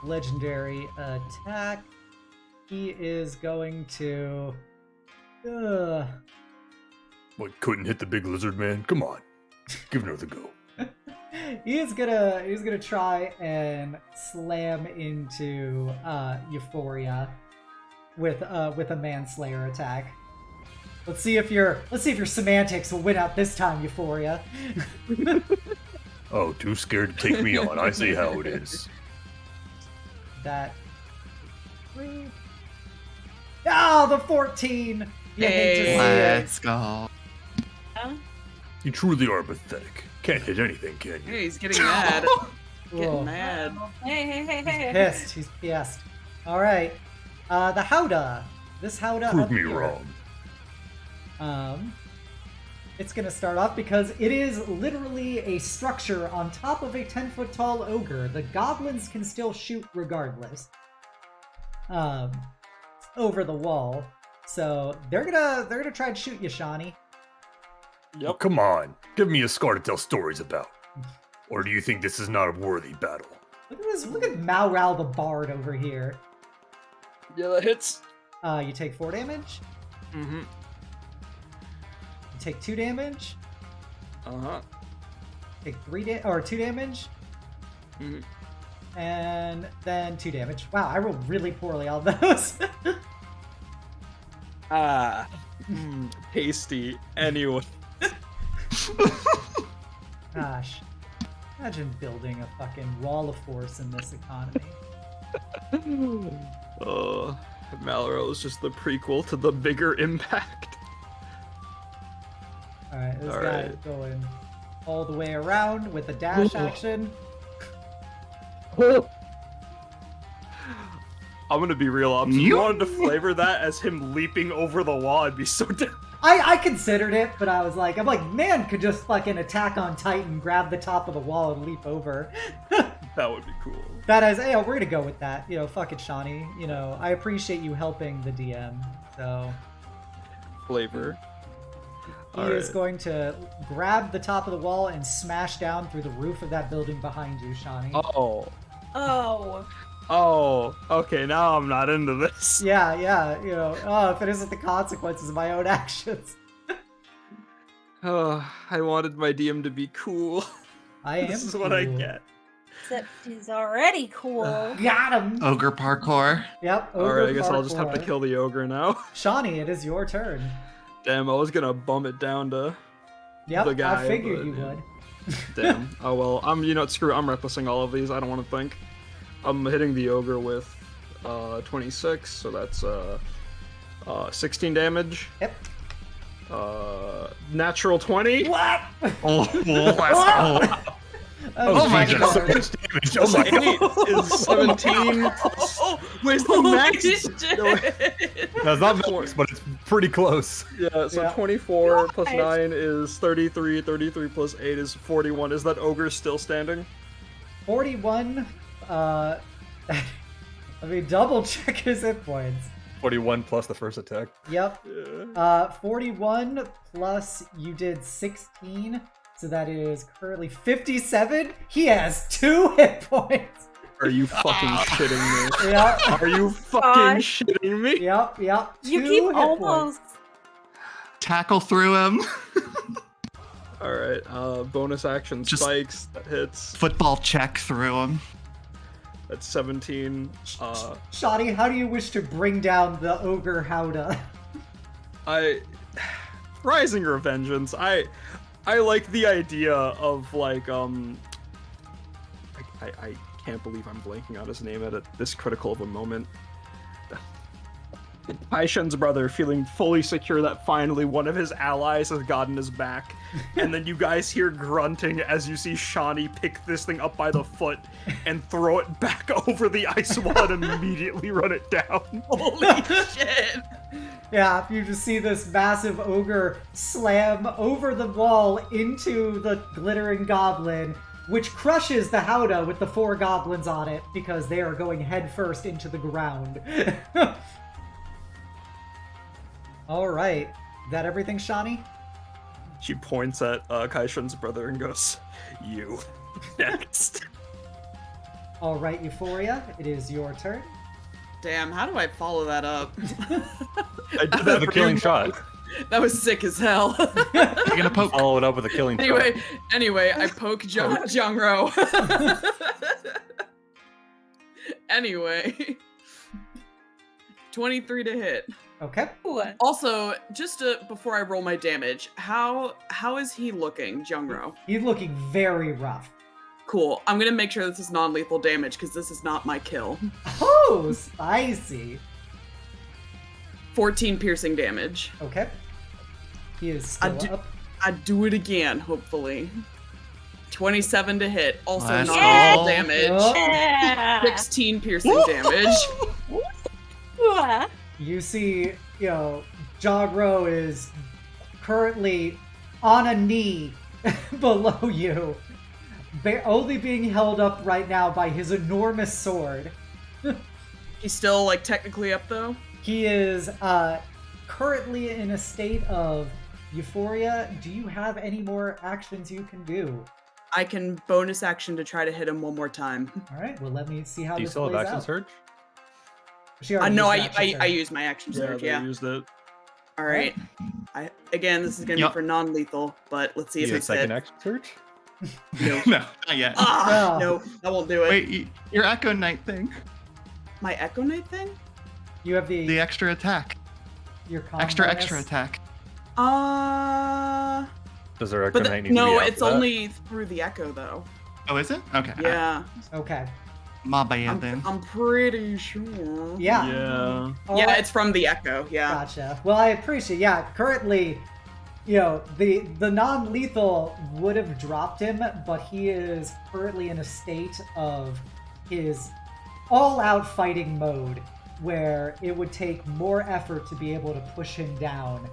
legendary attack, he is going to. What, couldn't hit the big lizard man? Come on, give it another go. He's gonna try and slam into Euphoria with a manslayer attack. Let's see if your semantics will win out this time, Euphoria. Oh, too scared to take me on. I see how it is. That. Oh, the 14. You hate to see it. let's go. You truly are pathetic. Can't hit anything, can you? Hey, he's getting mad. Whoa. Getting mad. hey. Pissed. He's pissed. All right. The Howdah. This Howdah Prove up me here. wrong. It's gonna start off because it is literally a structure on top of a 10-foot tall ogre. The goblins can still shoot regardless. Over the wall. So they're gonna try and shoot you, Shawnee. Oh, come on, give me a scar to tell stories about. Or do you think this is not a worthy battle? Look at this. Look at Malral the Bard over here. Yeah, that hits. You take 4 damage. Mm-hmm. You take 2 damage. Uh-huh. Take 2 damage. Mhm. And then 2 damage. Wow, I rolled really poorly on those. Tasty. Anyone. Gosh. Imagine building a fucking wall of force in this economy. Malral is just the prequel to the bigger impact. Alright, this All guy right. is going all the way around with a dash action. I'm gonna be real. If You- you wanted to flavor that as him leaping over the wall, I'd be so down. I considered it, but I'm like, man could just fucking attack on Titan, grab the top of the wall, and leap over. That would be cool. That is, we're gonna go with that. Fuck it, Shawnee. I appreciate you helping the DM. So Flavor. he All is right. going to grab the top of the wall and smash down through the roof of that building behind you, Shawnee. Oh. Oh. Oh. Okay, now I'm not into this. Yeah. If it isn't the consequences of my own actions. I wanted my DM to be cool. I am. This is what I cool. get. Except he's already cool. Got him. Ogre parkour. Yep. Alright, I guess I'll just have to parkour. kill the ogre now. Shawnee, it is your turn. Damn, I was gonna bump it down to Yep. The guy, I figured but, you yeah. would. damn. Oh well, screw it, I'm recklessing all of these, I don't wanna think. I'm hitting the ogre with 26, so that's 16 damage. Yep. Natural 20. What? Oh, let's go. Oh my Jesus, God. so much damage. Oh my god. Is 17 Where's the max? That's not max, but it's pretty close. Yeah, so Yeah. 24 plus Nice. 9 is 33, 33 plus 8 is 41. Is that ogre still standing? 41. Let me double check his hit points. 41 plus the first attack. Yep. Yeah. 41 plus you did 16, so that is currently 57. He has 2 hit points. Are you fucking shitting me? Yep. Are you fucking shitting me? Yep. You 2 keep hit almost. points. Tackle through him. All right. Bonus action Just- spikes. That hits. Football check through him. That's 17. Shoddy, how do you wish to bring down the ogre Howda? Rising Revengeance. I like the idea of like I can't believe I'm blanking on his name at this critical of a moment. Kai-shen's brother feeling fully secure that finally one of his allies has gotten his back, and then you guys hear grunting as you see Shawnee pick this thing up by the foot and throw it back over the ice wall and immediately run it down. Holy shit! Yeah, you just see this massive ogre slam over the wall into the glittering goblin, which crushes the Howda with the 4 goblins on it because they are going headfirst into the ground. All right. Is that everything, Shawnee? She points at Kai-shen's brother and goes, "You next." All right, Euphoria, it is your turn. Damn, how do I follow that up? I did That's that a for killing you. shot. That was sick as hell. You're gonna poke. Follow it up with a killing shot. Anyway, I poke Jiang-ro. Anyway. 23 to hit. Okay. Also, just before I roll my damage, how is he looking, Jiang-ro? He's looking very rough. Cool. I'm gonna make sure this is non-lethal damage because this is not my kill. Oh, spicy. 14 piercing damage. Okay. He is still up. I'd do it again, hopefully. 27 to hit. Also Let's non-lethal go. damage. Oh. Yeah. 16 piercing damage. You see, Jiang-ro is currently on a knee below you, only being held up right now by his enormous sword. He's still, like, technically up, though? He is currently in a state of euphoria. Do you have any more actions you can do? I can bonus action to try to hit him one more time. All right, well, let me see how Do you this still have plays action out. surge? She already No, used action I surge. used my action Yeah, surge, they yeah. used it. All right. Again, this is going to Yup. be for non-lethal, but let's see You if need a it's second hit. action surge? No. No, not yet. Ah, No. no, that won't do it. Wait, your Echo Knight thing. My Echo Knight thing? You have The extra attack. your con Extra bonus. attack. Does our But Echo Knight need to be no, out it's for that? only through the Echo, though. Oh, is it? Okay. Yeah, Okay. My bad then. I'm pretty sure. Yeah. Yeah. All Yeah, right. it's from the Echo, yeah. Gotcha. Well, I appreciate. Yeah, currently, the non-lethal would have dropped him, but he is currently in a state of his all-out fighting mode, where it would take more effort to be able to push him down,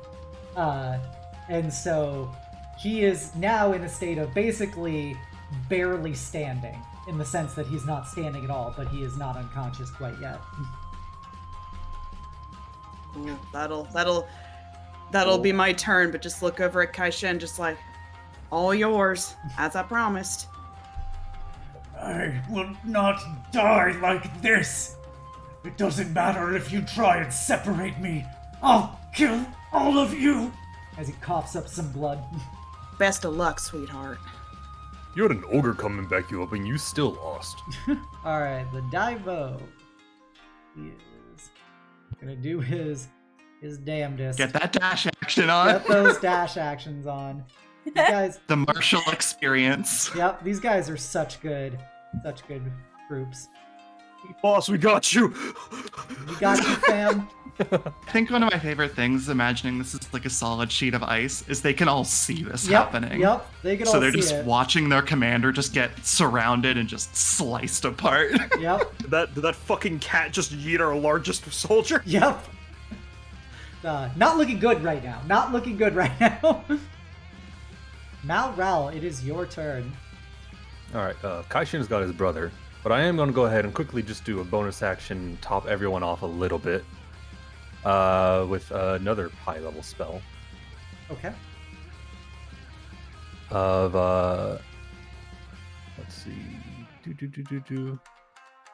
and so he is now in a state of basically barely standing, in the sense that he's not standing at all, but he is not unconscious quite yet. Ooh, that'll be my turn, but just look over at Kai-shen, just like, all yours, as I promised. I will not die like this. It doesn't matter if you try and separate me. I'll kill all of you. As he coughs up some blood. Best of luck, sweetheart. You had an ogre coming back you up and you still lost. Alright, the Daivo. He is gonna do his damnedest. Get that dash action on. Get those dash actions on. These guys, The martial experience. yep, these guys are such good groups. Boss, we got you. We got you, fam. I think one of my favorite things, imagining this is like a solid sheet of ice, is they can all see this Yep, happening. yep, they can So all they're see just it. watching their commander just get surrounded and just sliced apart. Yep, Did that fucking cat just yeet our largest soldier? yep. Not looking good right now. Not looking good right now. Malral, it is your turn. Alright, Kai-shen's got his brother, but I am going to go ahead and quickly just do a bonus action, top everyone off a little bit. with another high level spell Okay. of let's see.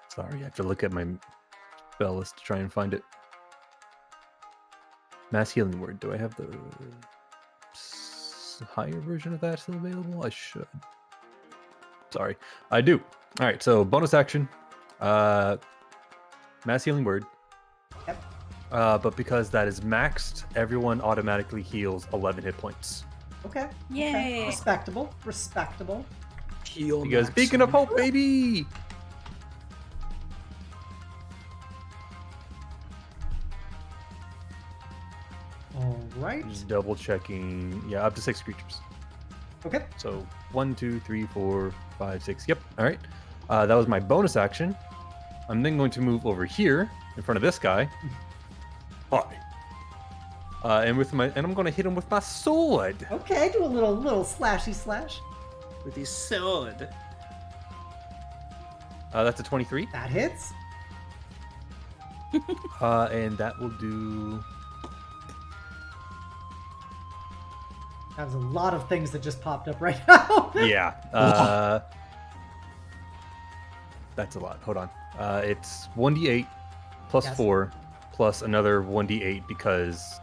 Sorry, I have to look at my spell list to try and find it. Mass healing word. Do I have the higher version of that still available? I should. Sorry, I do. All right, so bonus action, mass healing word. Yep. But because that is maxed, everyone automatically heals 11 hit points. Okay. Yay. Okay. Respectable. Respectable. Heal Because max. beacon of hope, baby. All right. Just double checking. Yeah, up to 6 creatures. Okay. So 1, 2, 3, 4, 5, 6. Yep. All right. That was my bonus action. I'm then going to move over here in front of this guy. Hi. And I'm going to hit him with my sword. Okay. Do a little slashy slash. With his sword. That's a 23. That hits. And that will do. That was a lot of things that just popped up right now. Yeah. That's a lot. Hold on. It's 1d8 plus Yes. 4 plus another 1d8 because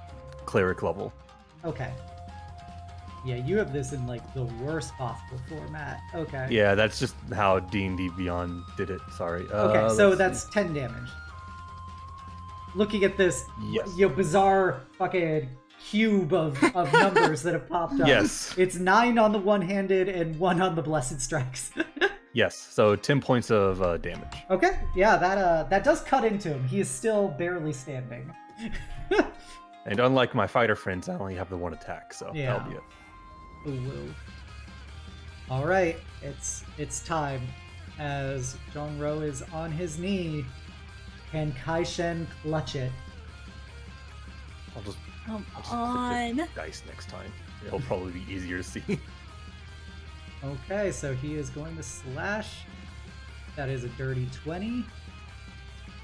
cleric level. Okay. Yeah, you have this in like the worst possible format. Okay. Yeah, that's just how D&D Beyond did it. Sorry. Okay, so let's that's see. 10 damage. Looking at this, Yes. bizarre fucking cube of numbers that have popped up. Yes. It's 9 on the one-handed and 1 on the blessed strikes. Yes. So 10 points of damage. Okay, yeah, that does cut into him. He is still barely standing. And unlike my fighter friends, I only have the one attack, so Yeah. that'll be it. Ooh. All right, it's time. As Jiang-ro is on his knee, can Kai-shen clutch it? I'll just Come put the on. dice next time. It'll probably be easier to see. Okay, so he is going to slash. That is a dirty 20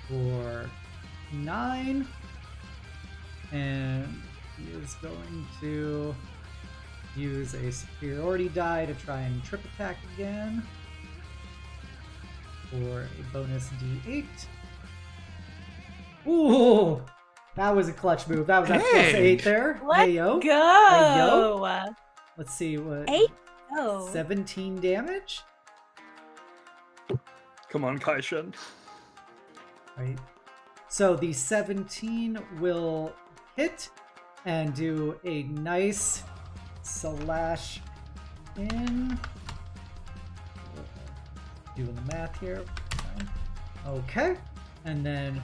for 9. And he is going to use a superiority die to try and trip attack again for a bonus d8. Ooh! That was a clutch move. That was a plus Hey! 8 there. Let's Hey-yo. go. Let's see what. 8. Oh. 17 damage? Come on, Kai-shen. Right. So the 17 will hit and do a nice slash in. Doing the math here. Okay. And then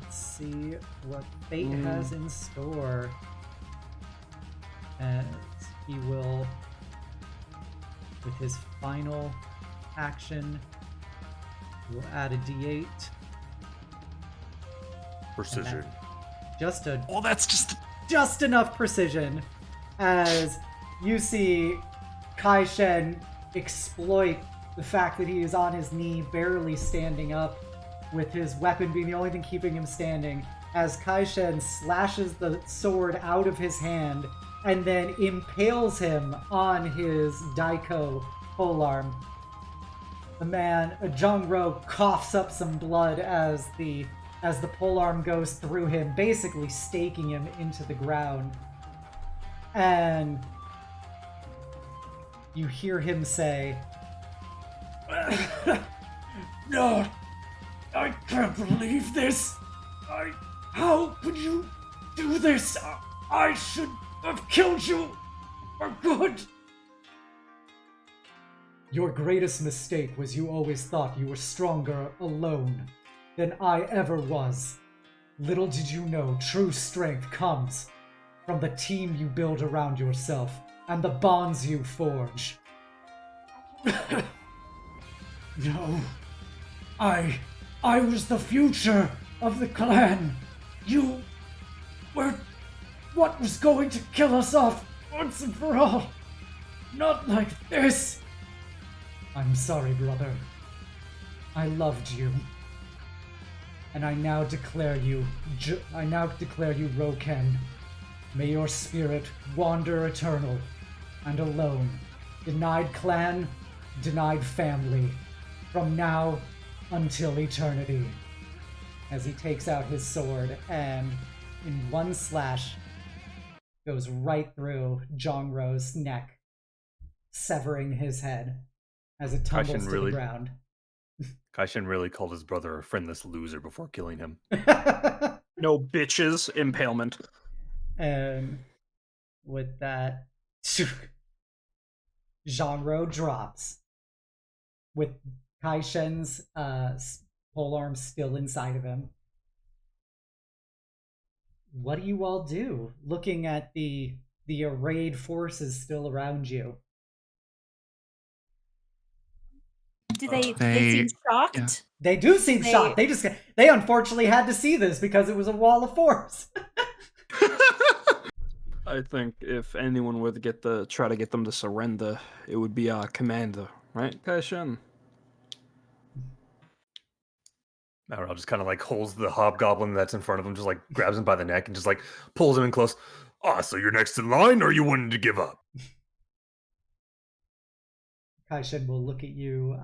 let's see what fate has in store. And he will, with his final action, he will add a d8. Precision. Oh, that's Just enough precision as you see Kai-shen exploit the fact that he is on his knee, barely standing up, with his weapon being the only thing keeping him standing, as Kai-shen slashes the sword out of his hand and then impales him on his Daiko polearm. The man, Jiang-ro, coughs up some blood as the polearm goes through him, basically staking him into the ground. And you hear him say, No, I can't believe this. How could you do this? I should have killed you for good. "Your greatest mistake was you always thought you were stronger alone than I ever was. Little did you know true strength comes from the team you build around yourself and the bonds you forge." No, I was the future of the clan. You were what was going to kill us off once and for all. Not like this. "I'm sorry, brother. I loved you. and I now declare you Roken. May your spirit wander eternal and alone, denied clan, denied family, from now until eternity. As he takes out his sword and, in one slash, goes right through Jiang-ro's neck, severing his head as it tumbles to the ground. Kai-shen really called his brother a friendless loser before killing him. No bitches, impalement. And with that, Jiang-ro drops with Kai-shen's polearm still inside of him. What do you all do, looking at the arrayed forces still around you? Do they seem shocked? Yeah. They do seem shocked. They unfortunately had to see this because it was a wall of force. I think if anyone were to try to get them to surrender, it would be our commander, right, Kai-shen? Malral just kind of like holds the hobgoblin that's in front of him, just like grabs him by the neck and just like pulls him in close. So you're next in line, or you wanted to give up? Kai-shen will look at you,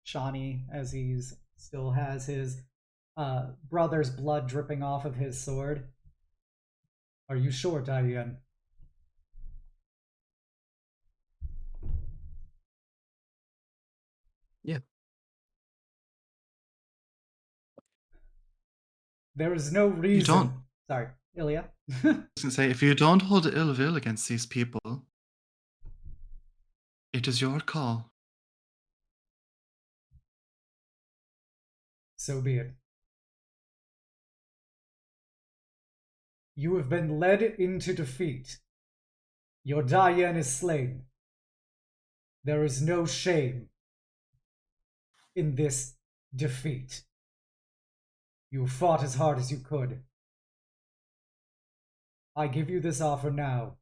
Shawnee, as he still has his brother's blood dripping off of his sword. Are you sure, Diane? Yeah. There is no reason. Sorry, Ilya. I was gonna say, if you don't hold ill will against these people, it is your call. So be it. You have been led into defeat. Your Diane is slain. There is no shame in this defeat. You fought as hard as you could. I give you this offer now.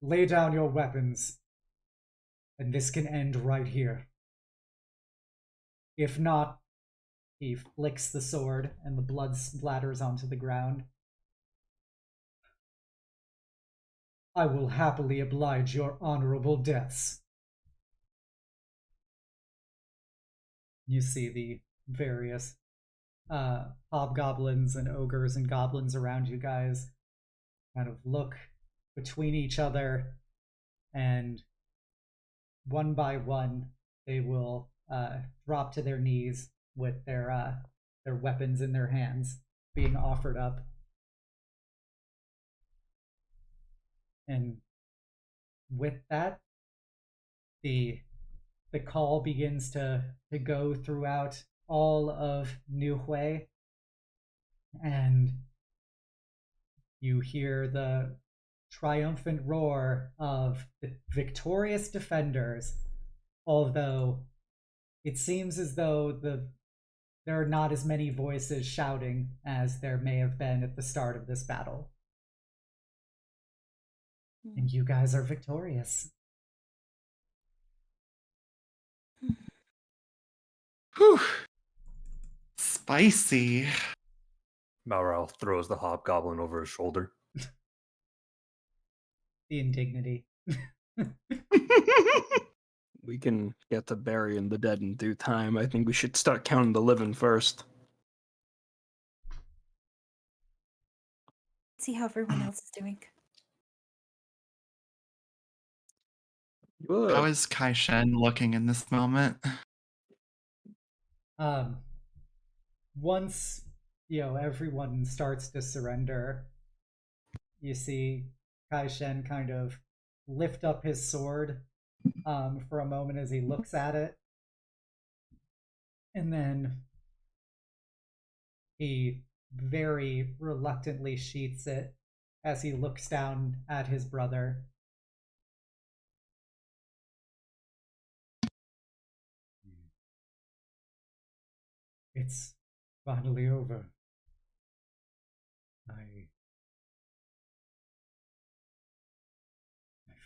Lay down your weapons, and this can end right here. If not, he flicks the sword and the blood splatters onto the ground. I will happily oblige your honorable deaths. You see the various hobgoblins and ogres and goblins around you guys kind of look between each other, and one by one they will drop to their knees with their weapons in their hands being offered up. And with that, the call begins to go throughout all of Nue Hue, and you hear the triumphant roar of the victorious defenders, although it seems as though there are not as many voices shouting as there may have been at the start of this battle. And you guys are victorious. Whew. Spicy. Malral throws the hobgoblin over his shoulder. The indignity. We can get to burying the dead in due time. I think we should start counting the living first. See how everyone else is doing. How is Kai-shen looking in this moment? Once everyone starts to surrender, you see Kai-shen kind of lift up his sword for a moment as he looks at it, and then he very reluctantly sheaths it as he looks down at his brother. It's finally over. I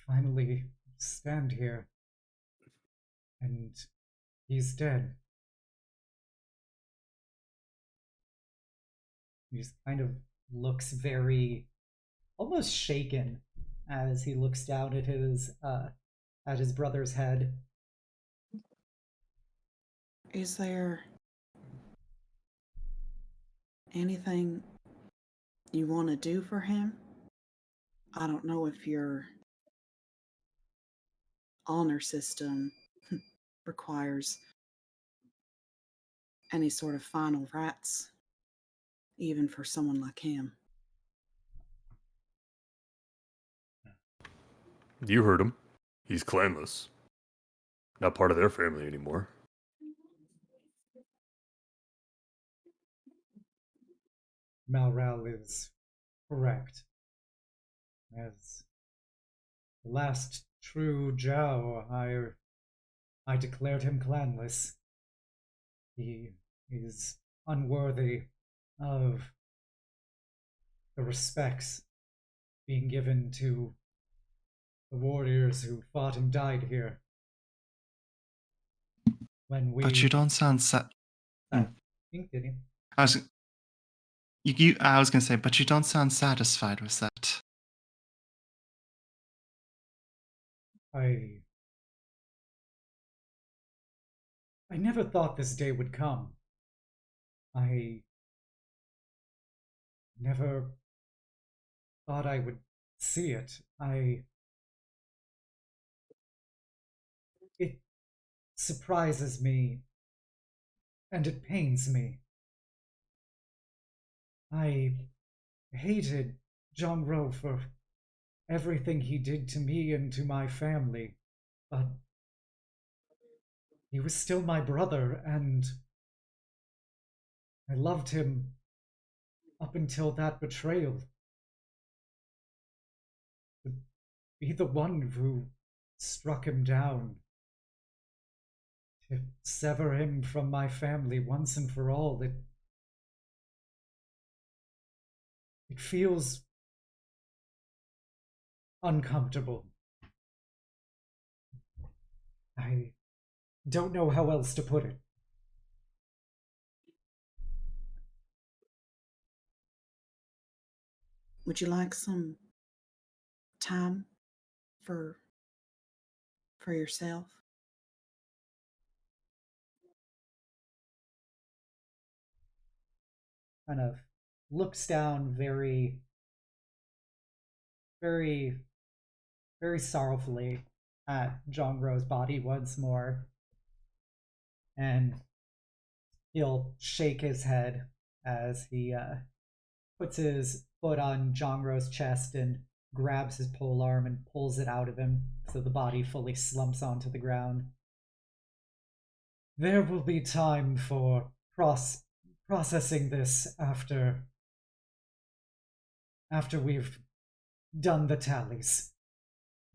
finally stand here, and he's dead. He just kind of looks very, almost shaken as he looks down at his brother's head. Is there anything you want to do for him? I don't know if your honor system requires any sort of final rites, even for someone like him. You heard him. He's clanless. Not part of their family anymore. Malral is correct. As the last true Zhao, I declared him clanless. He is unworthy of the respects being given to the warriors who fought and died here. When we... But you don't sound Continue. I was gonna say, but you don't sound satisfied with that. I never thought this day would come. I never thought I would see it. It surprises me, and it pains me. I hated Jiang-ro for everything he did to me and to my family, but he was still my brother, and I loved him up until that betrayal. To be the one who struck him down, to sever him from my family once and for all, it feels uncomfortable. I don't know how else to put it. Would you like some time for yourself? Kind of looks down very, very, very sorrowfully at Jiang-ro's body once more. And he'll shake his head as he puts his foot on Jiang-ro's chest and grabs his polearm and pulls it out of him so the body fully slumps onto the ground. There will be time for processing this after we've done the tallies.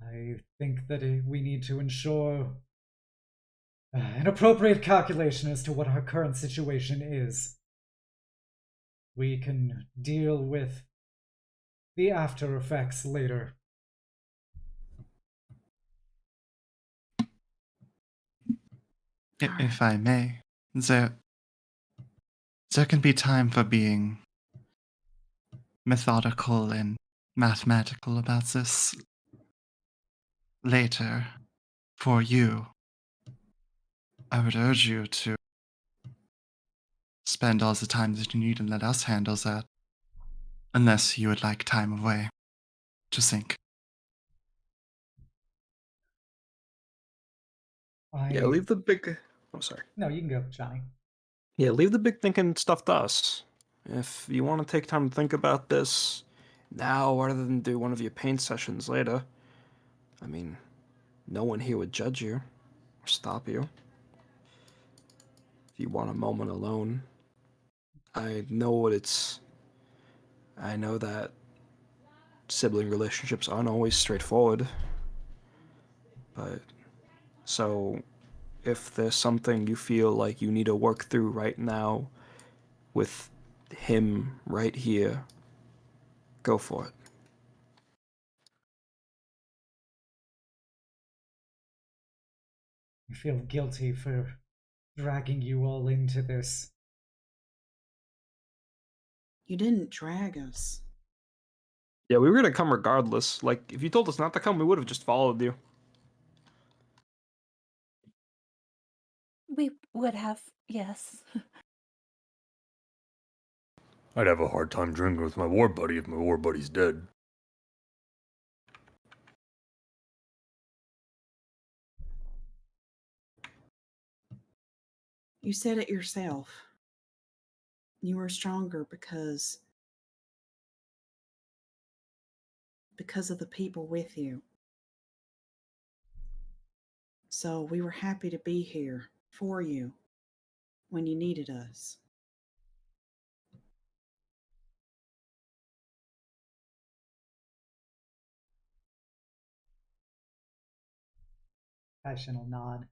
I think that we need to ensure an appropriate calculation as to what our current situation is. We can deal with the after effects later. If I may, there can be time for being methodical and mathematical about this later. For you, I would urge you to spend all the time that you need and let us handle that, unless you would like time away to think. Yeah, leave the big... Oh, sorry. No, you can go, Johnny. Yeah, leave the big thinking stuff to us. If you want to take time to think about this now rather than do one of your paint sessions later, I mean, no one here would judge you or stop you. If you want a moment alone, I know that sibling relationships aren't always straightforward, but so if there's something you feel like you need to work through right now with him right here, go for it. I feel guilty for dragging you all into this. You didn't drag us. Yeah, we were gonna come regardless. Like, if you told us not to come, we would have just followed you. We would have, yes. I'd have a hard time drinking with my war buddy if my war buddy's dead. You said it yourself. You were stronger because of the people with you. So we were happy to be here for you when you needed us. Kai-shen will nod.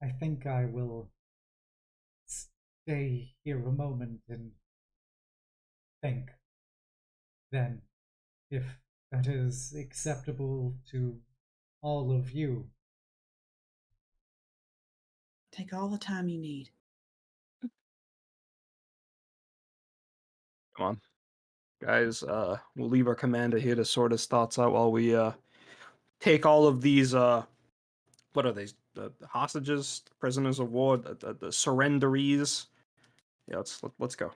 I think I will stay here a moment and think. Then, if that is acceptable to all of you. Take all the time you need. Come on. Guys, we'll leave our commander here to sort his thoughts out while we take all of these what are these? The hostages, prisoners of war, the surrenderies. Yeah, let's go.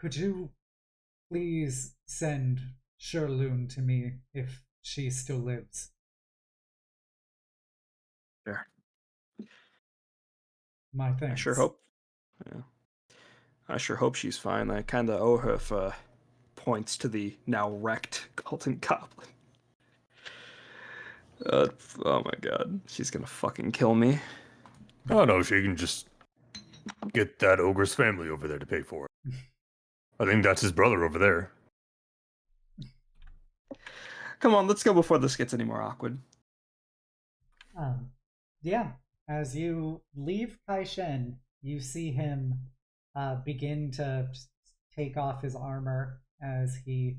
Could you please send Sherloon to me if she still lives? Sure. My thanks. I sure hope. Yeah. I sure hope she's fine. I kind of owe her for points to the now wrecked Golden Goblin. Oh my god, she's gonna fucking kill me. Oh no, she can just get that ogre's family over there to pay for it. I think that's his brother over there. Come on, let's go before this gets any more awkward. Yeah, as you leave Kai-shen, you see him begin to take off his armor as he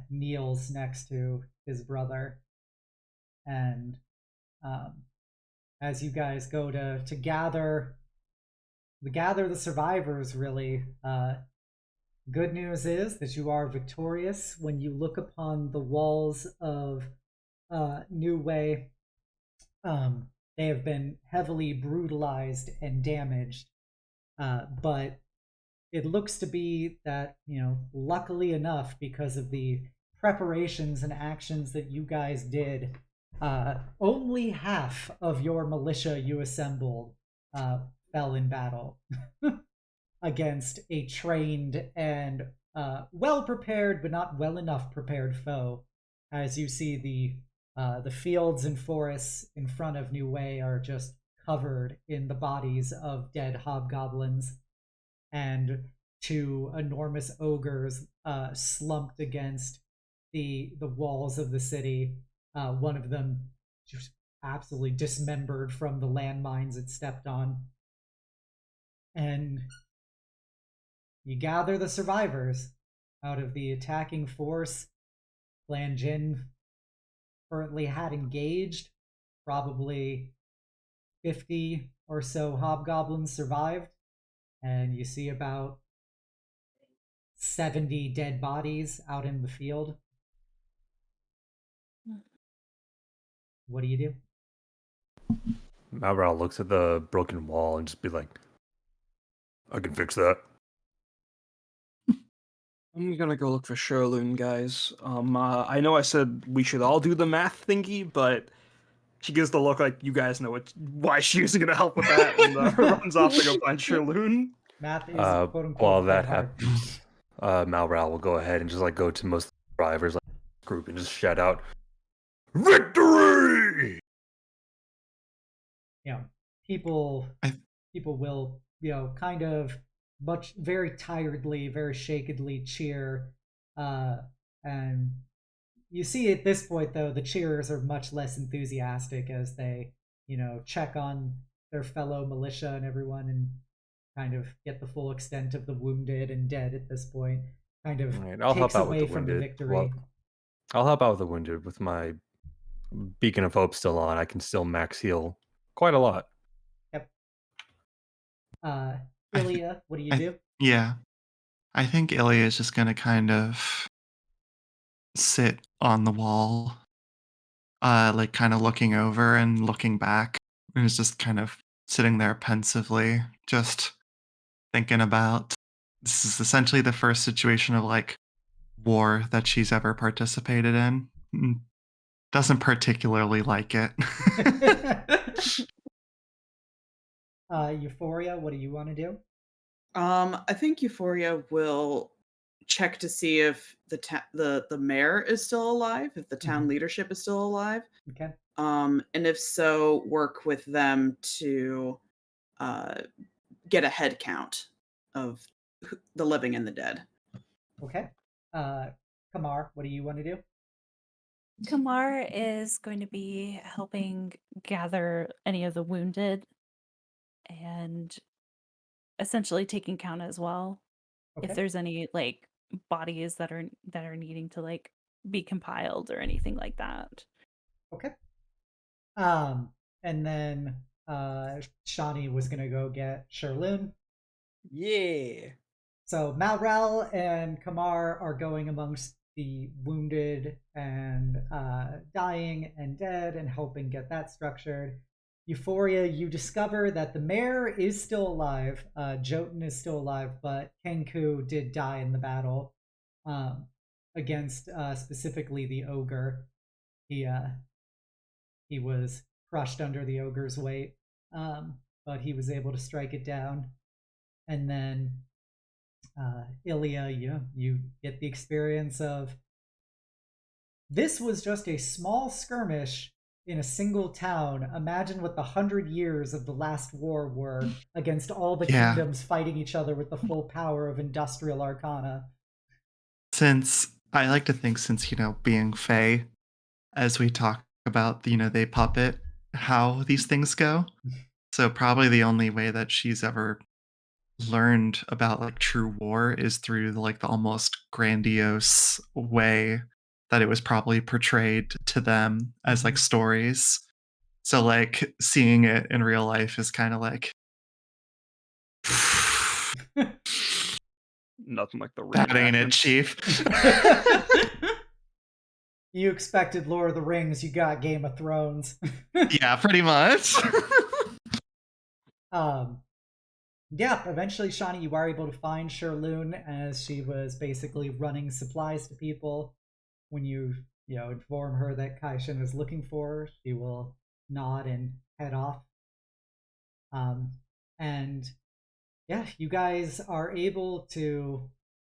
kneels next to his brother. And as you guys go to gather the survivors, really, good news is that you are victorious. When you look upon the walls of Nue Hue, they have been heavily brutalized and damaged, but it looks to be that, luckily enough, because of the preparations and actions that you guys did, only half of your militia you assembled fell in battle against a trained and well-prepared, but not well enough prepared foe. As you see, the fields and forests in front of Nue Hue are just covered in the bodies of dead hobgoblins, and two enormous ogres slumped against the walls of the city. One of them just absolutely dismembered from the landmines it stepped on. And you gather the survivors out of the attacking force. Clan Jin currently had engaged. Probably 50 or so hobgoblins survived. And you see about 70 dead bodies out in the field. What do you do? Malral looks at the broken wall and just be like, I can fix that. I'm gonna go look for Sherloon, guys. I know I said we should all do the math thingy, but she gives the look like you guys know why she isn't gonna help with that, and runs off to go find Sherloon. Math is quote unquote while that hard. happens, Malral will go ahead and just go to most of the drivers group and just shout out, "Victory!" People will, kind of very tiredly, very shakedly cheer. And you see at this point, though, the cheerers are much less enthusiastic as they, check on their fellow militia and everyone and kind of get the full extent of the wounded and dead at this point. Kind of I'll takes help out away with the from the wounded. victory. Well, I'll help out with the wounded with my beacon of hope still on. I can still max heal quite a lot. Yep. Ilya, what do you do? Yeah. I think Ilya is just going to kind of sit on the wall, like kind of looking over and looking back. And is just kind of sitting there pensively, just thinking about this is essentially the first situation of like war that she's ever participated in. Doesn't particularly like it. Euphoria, what do you want to do? I think Euphoria will check to see if the mayor is still alive, if the town leadership is still alive. Okay. And if so, work with them to get a head count of the living and the dead. Okay. Kamar, what do you want to do? Kamar is going to be helping gather any of the wounded and essentially taking count as well. Okay. If there's any like bodies that are needing to like be compiled or anything like that. Okay. And then Shawnee was gonna go get Sherloon. Yeah. So Malral and Kamar are going amongst the wounded and dying and dead and helping get that structured. Euphoria, you discover that the mayor is still alive. Jotun is still alive, but Kenku did die in the battle against specifically the ogre. He was crushed under the ogre's weight, but he was able to strike it down. And then Ilya, you get the experience of this was just a small skirmish in a single town. Imagine what the 100 years of the last war were against all the kingdoms fighting each other with the full power of industrial arcana. Since I like to think, being Fae, as we talk about, they puppet how these things go. So probably the only way that she's ever learned about like true war is through the almost grandiose way that it was probably portrayed to them as like stories. So like seeing it in real life is kind of like Nothing like the that ain't it, reenactments. Chief. You expected Lord of the Rings, you got Game of Thrones. Yeah, pretty much. Yeah, eventually, Shawnee, you are able to find Sherloon as she was basically running supplies to people. When you inform her that Kai-shen is looking for her, she will nod and head off. And yeah, you guys are able to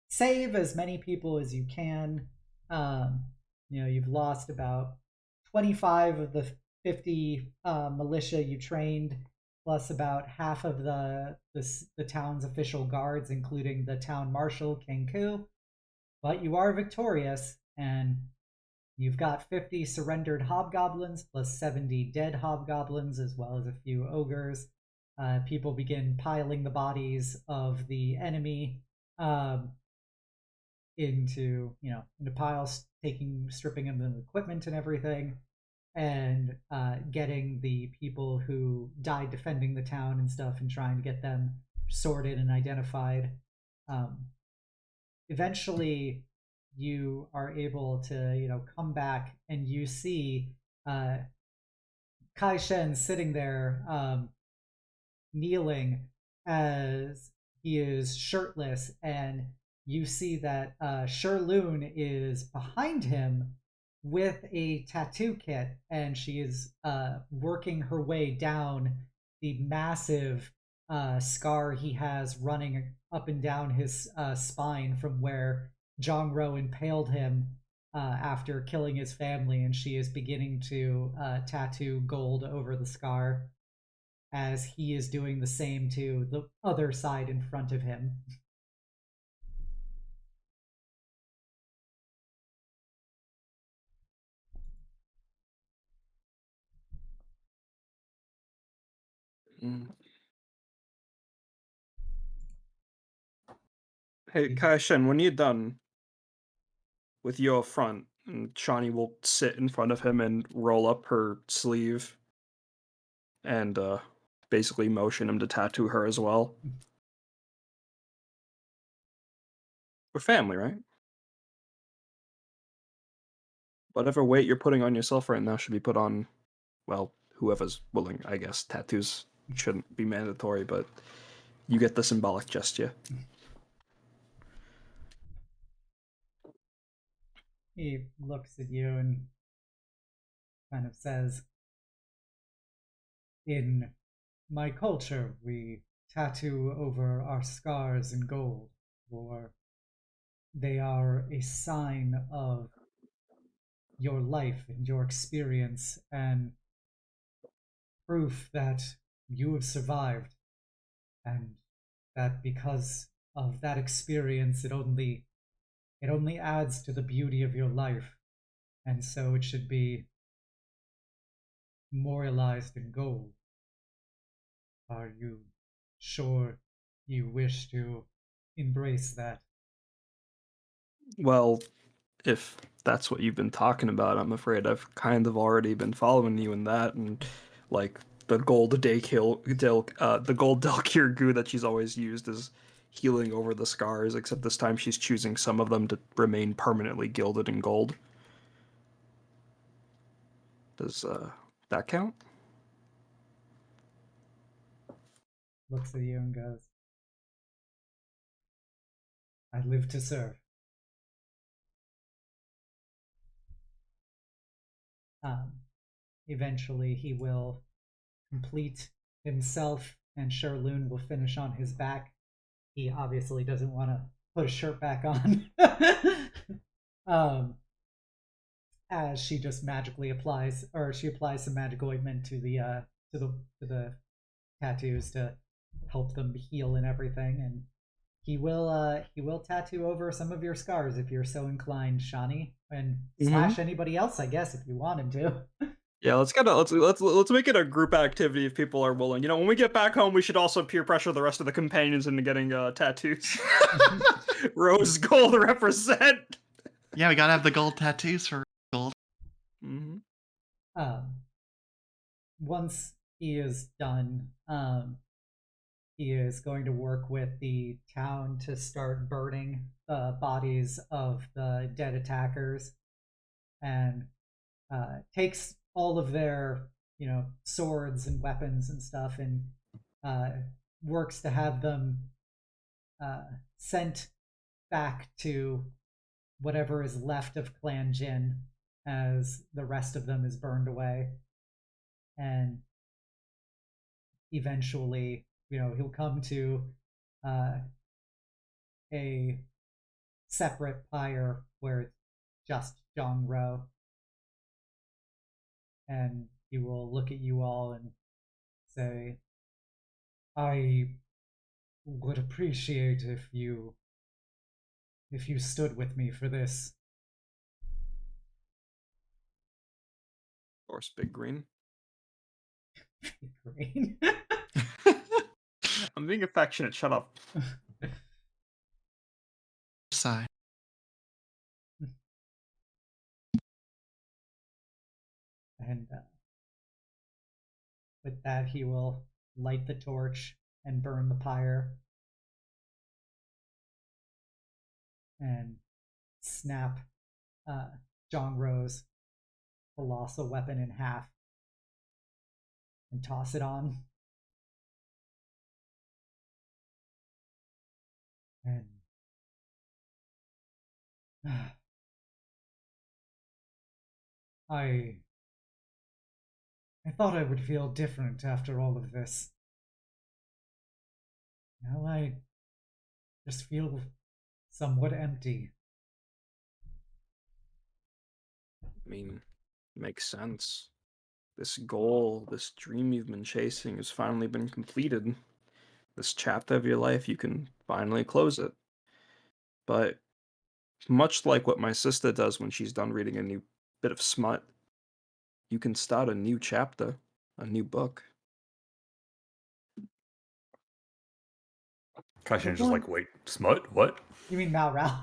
save as many people as you can. You've lost about 25 of the 50 militia you trained, plus about half of the town's official guards, including the town marshal, Kenku. But you are victorious, and you've got 50 surrendered hobgoblins, plus 70 dead hobgoblins, as well as a few ogres. People begin piling the bodies of the enemy into piles, stripping them of equipment and everything, and getting the people who died defending the town and stuff and trying to get them sorted and identified. Eventually, you are able to come back, and you see Kai-shen sitting there kneeling as he is shirtless, and you see that Sherloon is behind him with a tattoo kit, and she is working her way down the massive scar he has running up and down his spine from where Jiang-ro impaled him after killing his family, and she is beginning to tattoo gold over the scar as he is doing the same to the other side in front of him. Hey, Kai-shen, when you're done with your front, and Shawnee will sit in front of him and roll up her sleeve and basically motion him to tattoo her as well. We're family, right? Whatever weight you're putting on yourself right now should be put on, well, whoever's willing, I guess. Tattoos shouldn't be mandatory, but you get the symbolic gesture. He looks at you and kind of says, in my culture, we tattoo over our scars in gold, for they are a sign of your life and your experience and proof that you have survived, and that because of that experience it only adds to the beauty of your life, and so it should be memorialized in gold. Are you sure you wish to embrace that? Well, if that's what you've been talking about, I'm afraid I've kind of already been following you in that, and like the gold the gold Delcure goo that she's always used is healing over the scars, except this time she's choosing some of them to remain permanently gilded in gold. Does that count? Looks at you and goes, I live to serve. Eventually he will complete himself, and Sherloon will finish on his back. He obviously doesn't want to put a shirt back on. As she just magically applies some magic ointment to the tattoos to help them heal and everything, and he will tattoo over some of your scars if you're so inclined, Shani, and slash anybody else, I guess, if you want him to. Yeah, let's make it a group activity if people are willing. You know, when we get back home, we should also peer pressure the rest of the companions into getting tattoos. Rose gold represent. Yeah, we gotta have the gold tattoos for gold. Once he is done, he is going to work with the town to start burning the bodies of the dead attackers, and takes all of their, swords and weapons and stuff, and works to have them sent back to whatever is left of Clan Jin, as the rest of them is burned away. And eventually, he'll come to a separate pyre where it's just Jiang-ro, and he will look at you all and say, I would appreciate if you stood with me for this. Of course, Big Green. Green. I'm being affectionate, shut up. Sigh. And with that, he will light the torch and burn the pyre, and snap Jiang-ro's colossal weapon in half and toss it on. And I thought I would feel different after all of this. Now I just feel somewhat empty. I mean, makes sense. This goal, this dream you've been chasing has finally been completed. This chapter of your life, you can finally close it. But much like what my sister does when she's done reading a new bit of smut, you can start a new chapter, a new book. Kai-shen's just like, wait, smut? What? You mean Malral?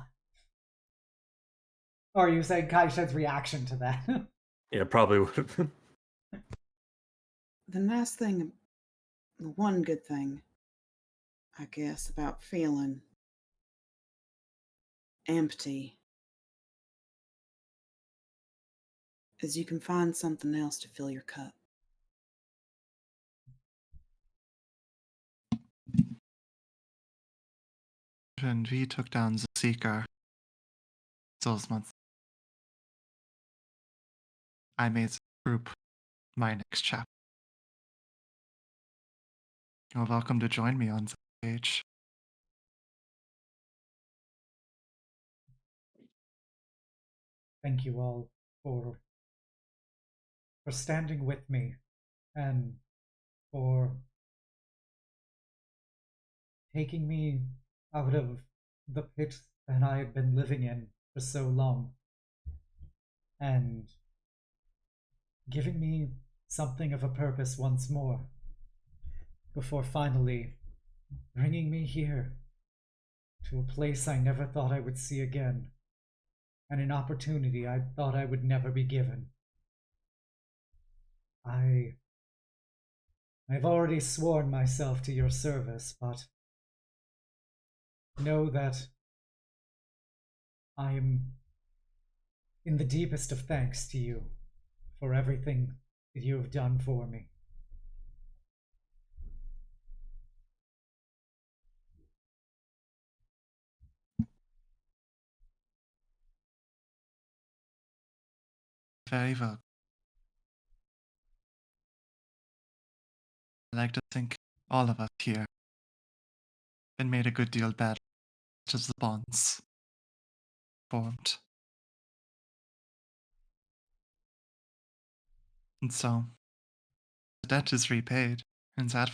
Or are you saying Kai-shen's reaction to that? Yeah, probably would have been. the nice thing, the one good thing, I guess, about feeling empty is you can find something else to fill your cup. When we took down the Seeker those months, I made the group my next chapter. You're welcome to join me on the stage. Thank you all for standing with me and for taking me out of the pit that I had been living in for so long and giving me something of a purpose once more before finally bringing me here to a place I never thought I would see again and an opportunity I thought I would never be given. I've already sworn myself to your service, but know that I am in the deepest of thanks to you for everything that you have done for me. Very well. I like to think all of us here been made a good deal better, just the bonds formed. And so, the debt is repaid, and that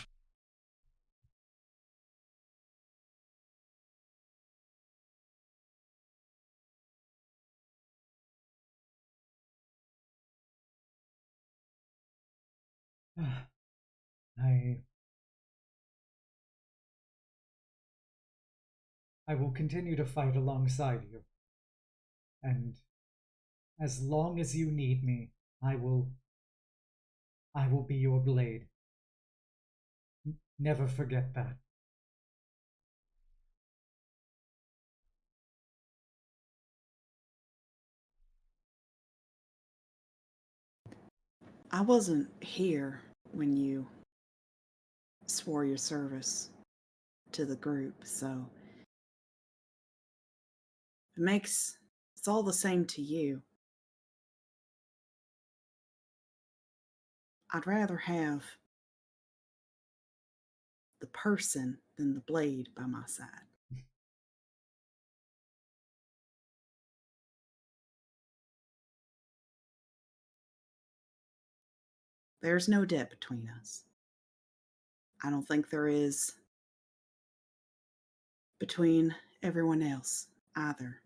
I will continue to fight alongside you. And as long as you need me, I will be your blade. Never forget that. I wasn't here when you swore your service to the group, so it's all the same to you. I'd rather have the person than the blade by my side. There's no debt between us. I don't think there is between everyone else either.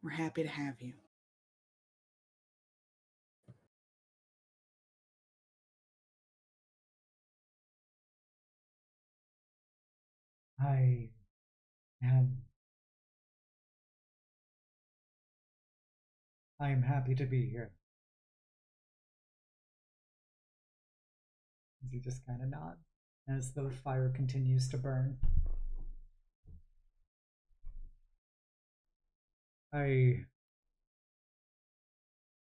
We're happy to have you. I am happy to be here. As you just kind of nod as the fire continues to burn. I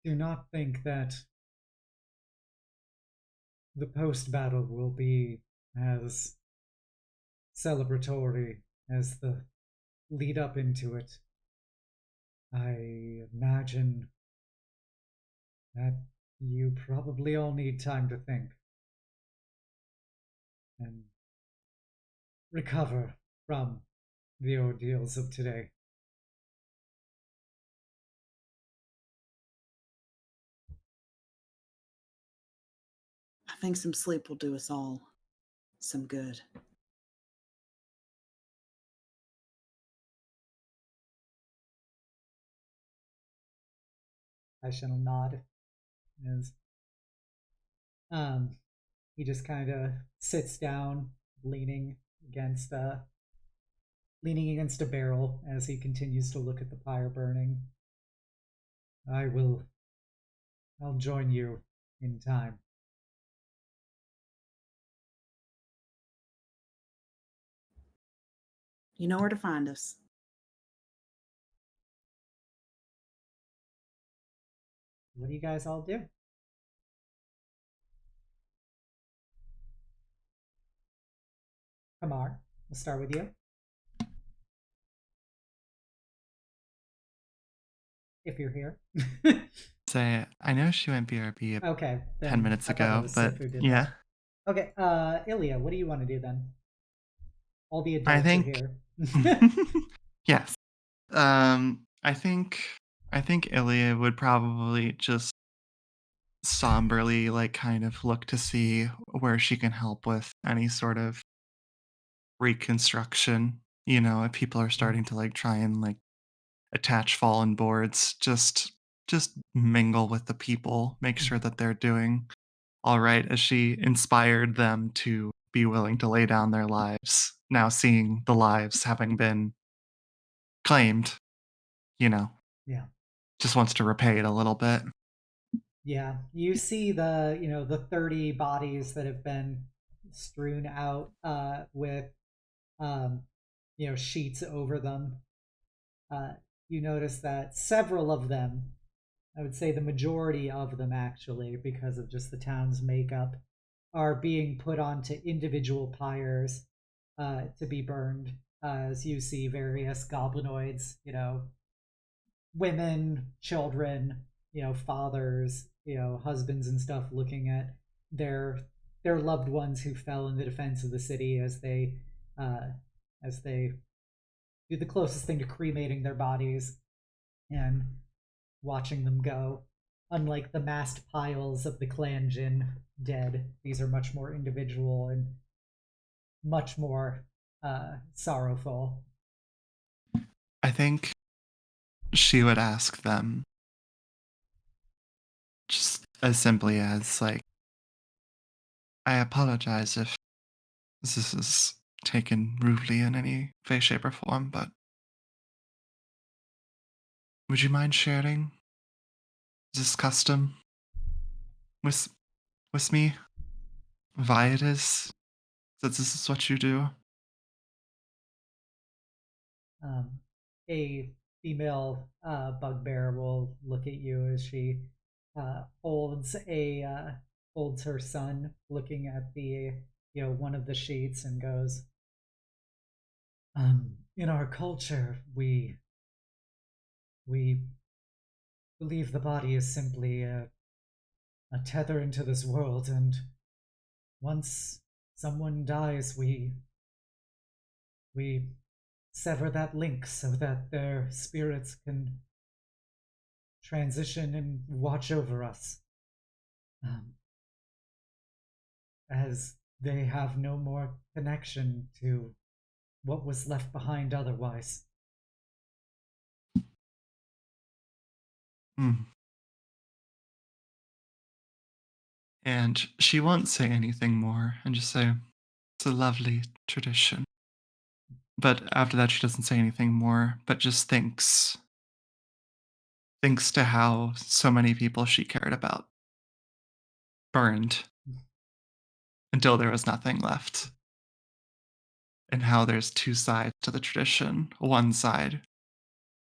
do not think that the post-battle will be as celebratory as the lead up into it. I imagine that you probably all need time to think and recover from the ordeals of today. I think some sleep will do us all some good. Kai-shen will nod as he just kind of sits down, leaning against a barrel as he continues to look at the pyre burning. I will I'll join you in time. You know where to find us. What do you guys all do? Kamar, we'll start with you. If you're here. Say, I know she went BRB Okay. 10 minutes I thought that ago, was but Sif who did yeah. that. Okay, Ilya, what do you want to do then? All the I adults think are here. yes. I think Ilya would probably just somberly like kind of look to see where she can help with any sort of reconstruction. You know, if people are starting to like try and like attach fallen boards, just mingle with the people, make sure that they're doing all right, as she inspired them to be willing to lay down their lives. Now seeing the lives having been claimed, you know, Yeah. just wants to repay it a little bit. Yeah. You see the 30 bodies that have been strewn out with sheets over them. You notice that several of them, I would say the majority of them actually, because of just the town's makeup, are being put onto individual pyres to be burned. As you see various goblinoids, women, children, fathers, husbands and stuff, looking at their loved ones who fell in the defense of the city uh, as they do the closest thing to cremating their bodies and watching them go. Unlike the massed piles of the Clan Jin dead, these are much more individual and much more sorrowful. I think she would ask them just as simply as like, I apologize if this is taken rudely in any way, shape, or form, but would you mind sharing this custom with me? Why it is that this is what you do? A female bugbear will look at you as she holds her son, looking at the one of the sheets, and goes, in our culture, we believe the body is simply a tether into this world, and once someone dies, we sever that link so that their spirits can transition and watch over us, as they have no more connection to what was left behind otherwise. Hmm. And she won't say anything more and just say, it's a lovely tradition. But after that, she doesn't say anything more, but just thinks to how so many people she cared about burned until there was nothing left. And how there's two sides to the tradition. One side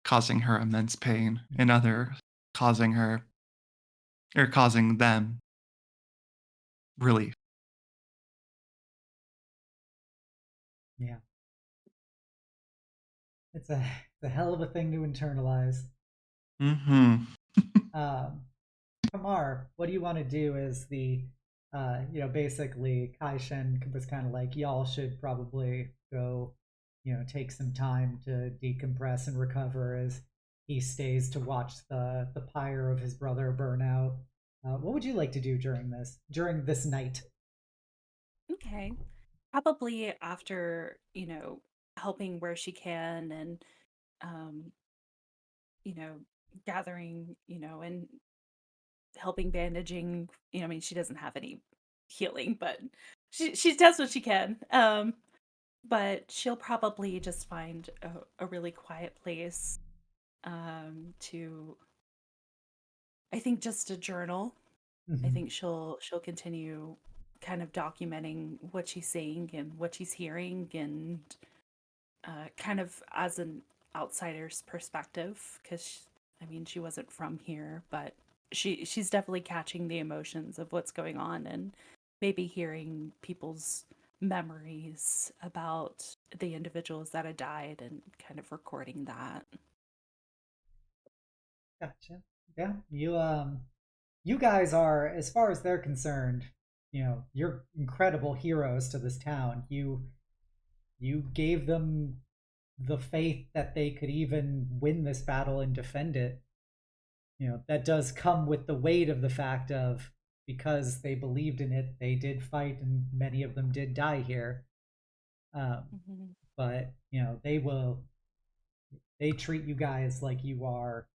causing her immense pain, another causing them relief. Yeah. It's a hell of a thing to internalize. Mm-hmm. Kamar, what do you want to do as basically Kai-shen was kind of like, y'all should probably go, take some time to decompress and recover as he stays to watch the pyre of his brother burn out. What would you like to do during this night? Okay. Probably after, helping where she can and, um, you know, gathering, and helping bandaging, I mean, she doesn't have any healing, but she does what she can. But she'll probably just find a really quiet place to I think just a journal. I Mhm. think she'll continue kind of documenting what she's seeing and what she's hearing, and kind of as an outsider's perspective, because I mean she wasn't from here, but she's definitely catching the emotions of what's going on, and maybe hearing people's memories about the individuals that had died and kind of recording that. Gotcha. Yeah, you guys are, as far as they're concerned, you're incredible heroes to this town. You gave them the faith that they could even win this battle and defend it. That does come with the weight of the fact of, because they believed in it, they did fight, and many of them did die here. Mhm. But they treat you guys like you are,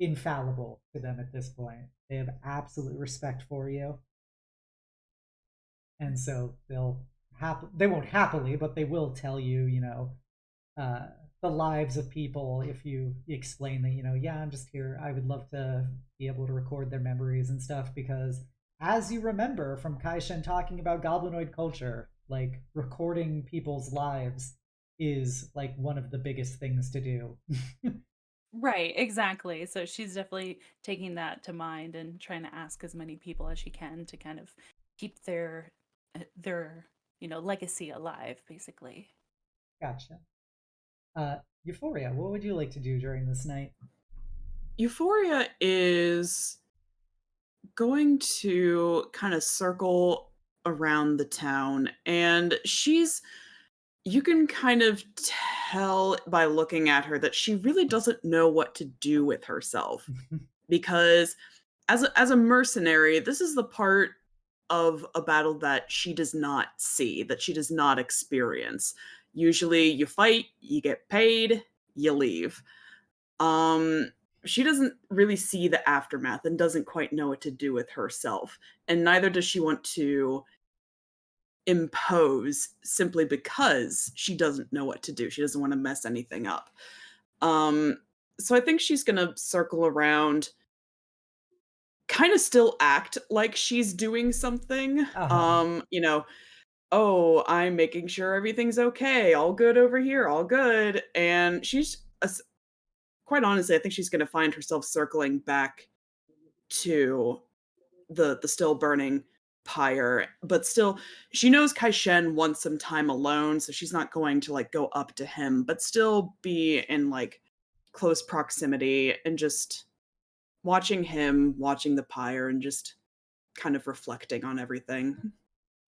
infallible to them at this point. They have absolute respect for you, and so they won't happily, but they will tell you, uh, the lives of people if you explain that, yeah, I'm just here. I would love to be able to record their memories and stuff, because as you remember from Kai-shen talking about goblinoid culture, like recording people's lives is like one of the biggest things to do. Right, exactly. So she's definitely taking that to mind and trying to ask as many people as she can to kind of keep their legacy alive, basically. Gotcha. Euphoria, what would you like to do during this night? Euphoria is going to kind of circle around the town, and you can kind of tell by looking at her that she really doesn't know what to do with herself, because as a mercenary, this is the part of a battle that she does not see, that she does not experience. Usually you fight, you get paid, you leave. Um, she doesn't really see the aftermath and doesn't quite know what to do with herself. And neither does she want to impose simply because she doesn't know what to do. She doesn't want to mess anything up. Um, so I think she's going to circle around, kind of still act like she's doing something. Uh-huh. Oh, I'm making sure everything's okay. All good over here, all good. And quite honestly, I think she's going to find herself circling back to the still burning pyre, but still she knows Kai-shen wants some time alone, so she's not going to like go up to him, but still be in like close proximity and just watching him, watching the pyre, and just kind of reflecting on everything.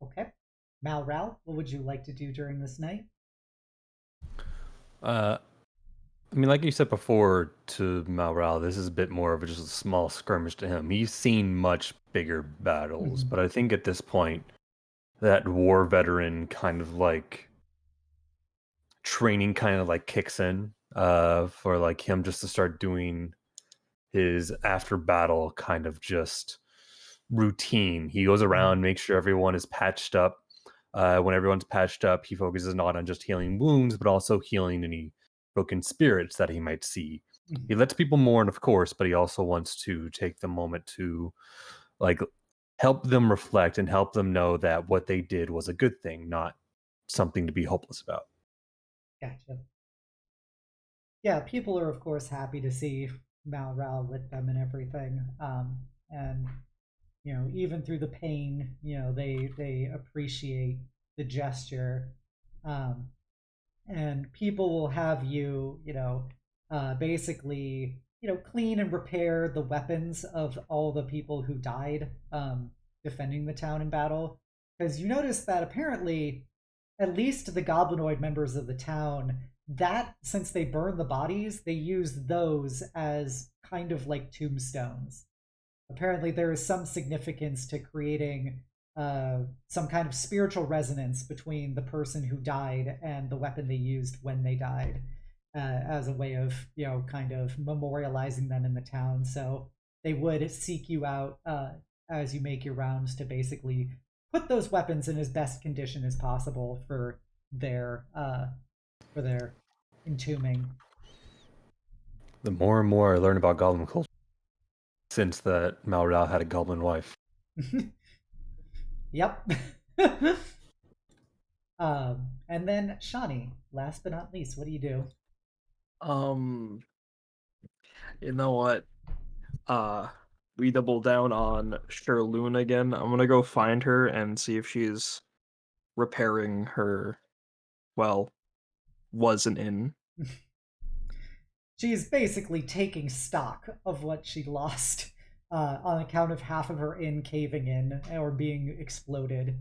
Okay. Malral, what would you like to do during this night? I mean, like you said before to Malral, this is a bit more of just a small skirmish to him. He's seen much bigger battles, Mhm. but I think at this point, that war veteran kind of like training kind of like kicks in for like him just to start doing his after battle kind of just routine. He goes Mhm. around, makes sure everyone is patched up. When everyone's patched up, he focuses not on just healing wounds, but also healing any broken spirits that he might see. He Mhm. lets people mourn, of course, but he also wants to take the moment to like help them reflect and help them know that what they did was a good thing, not something to be hopeless about. Gotcha. Yeah, people are of course happy to see Malral with them and everything. And even through the pain, they appreciate the gesture. Um, and people will have you, basically, clean and repair the weapons of all the people who died, defending the town in battle. Because you notice that apparently, at least the goblinoid members of the town, that since they burn the bodies, they use those as kind of like tombstones. Apparently, there is some significance to creating some kind of spiritual resonance between the person who died and the weapon they used when they died, as a way of kind of memorializing them in the town. So they would seek you out as you make your rounds to basically put those weapons in as best condition as possible for their entombing. The more and more I learn about Goblin culture, since that Malral had a goblin wife. Yep. And then Shawnee, last but not least, what do you do? You know what? We double down on Sherloon again. I'm gonna go find her and see if she's repairing her, well, was an inn. She's basically taking stock of what she lost on account of half of her inn caving in or being exploded.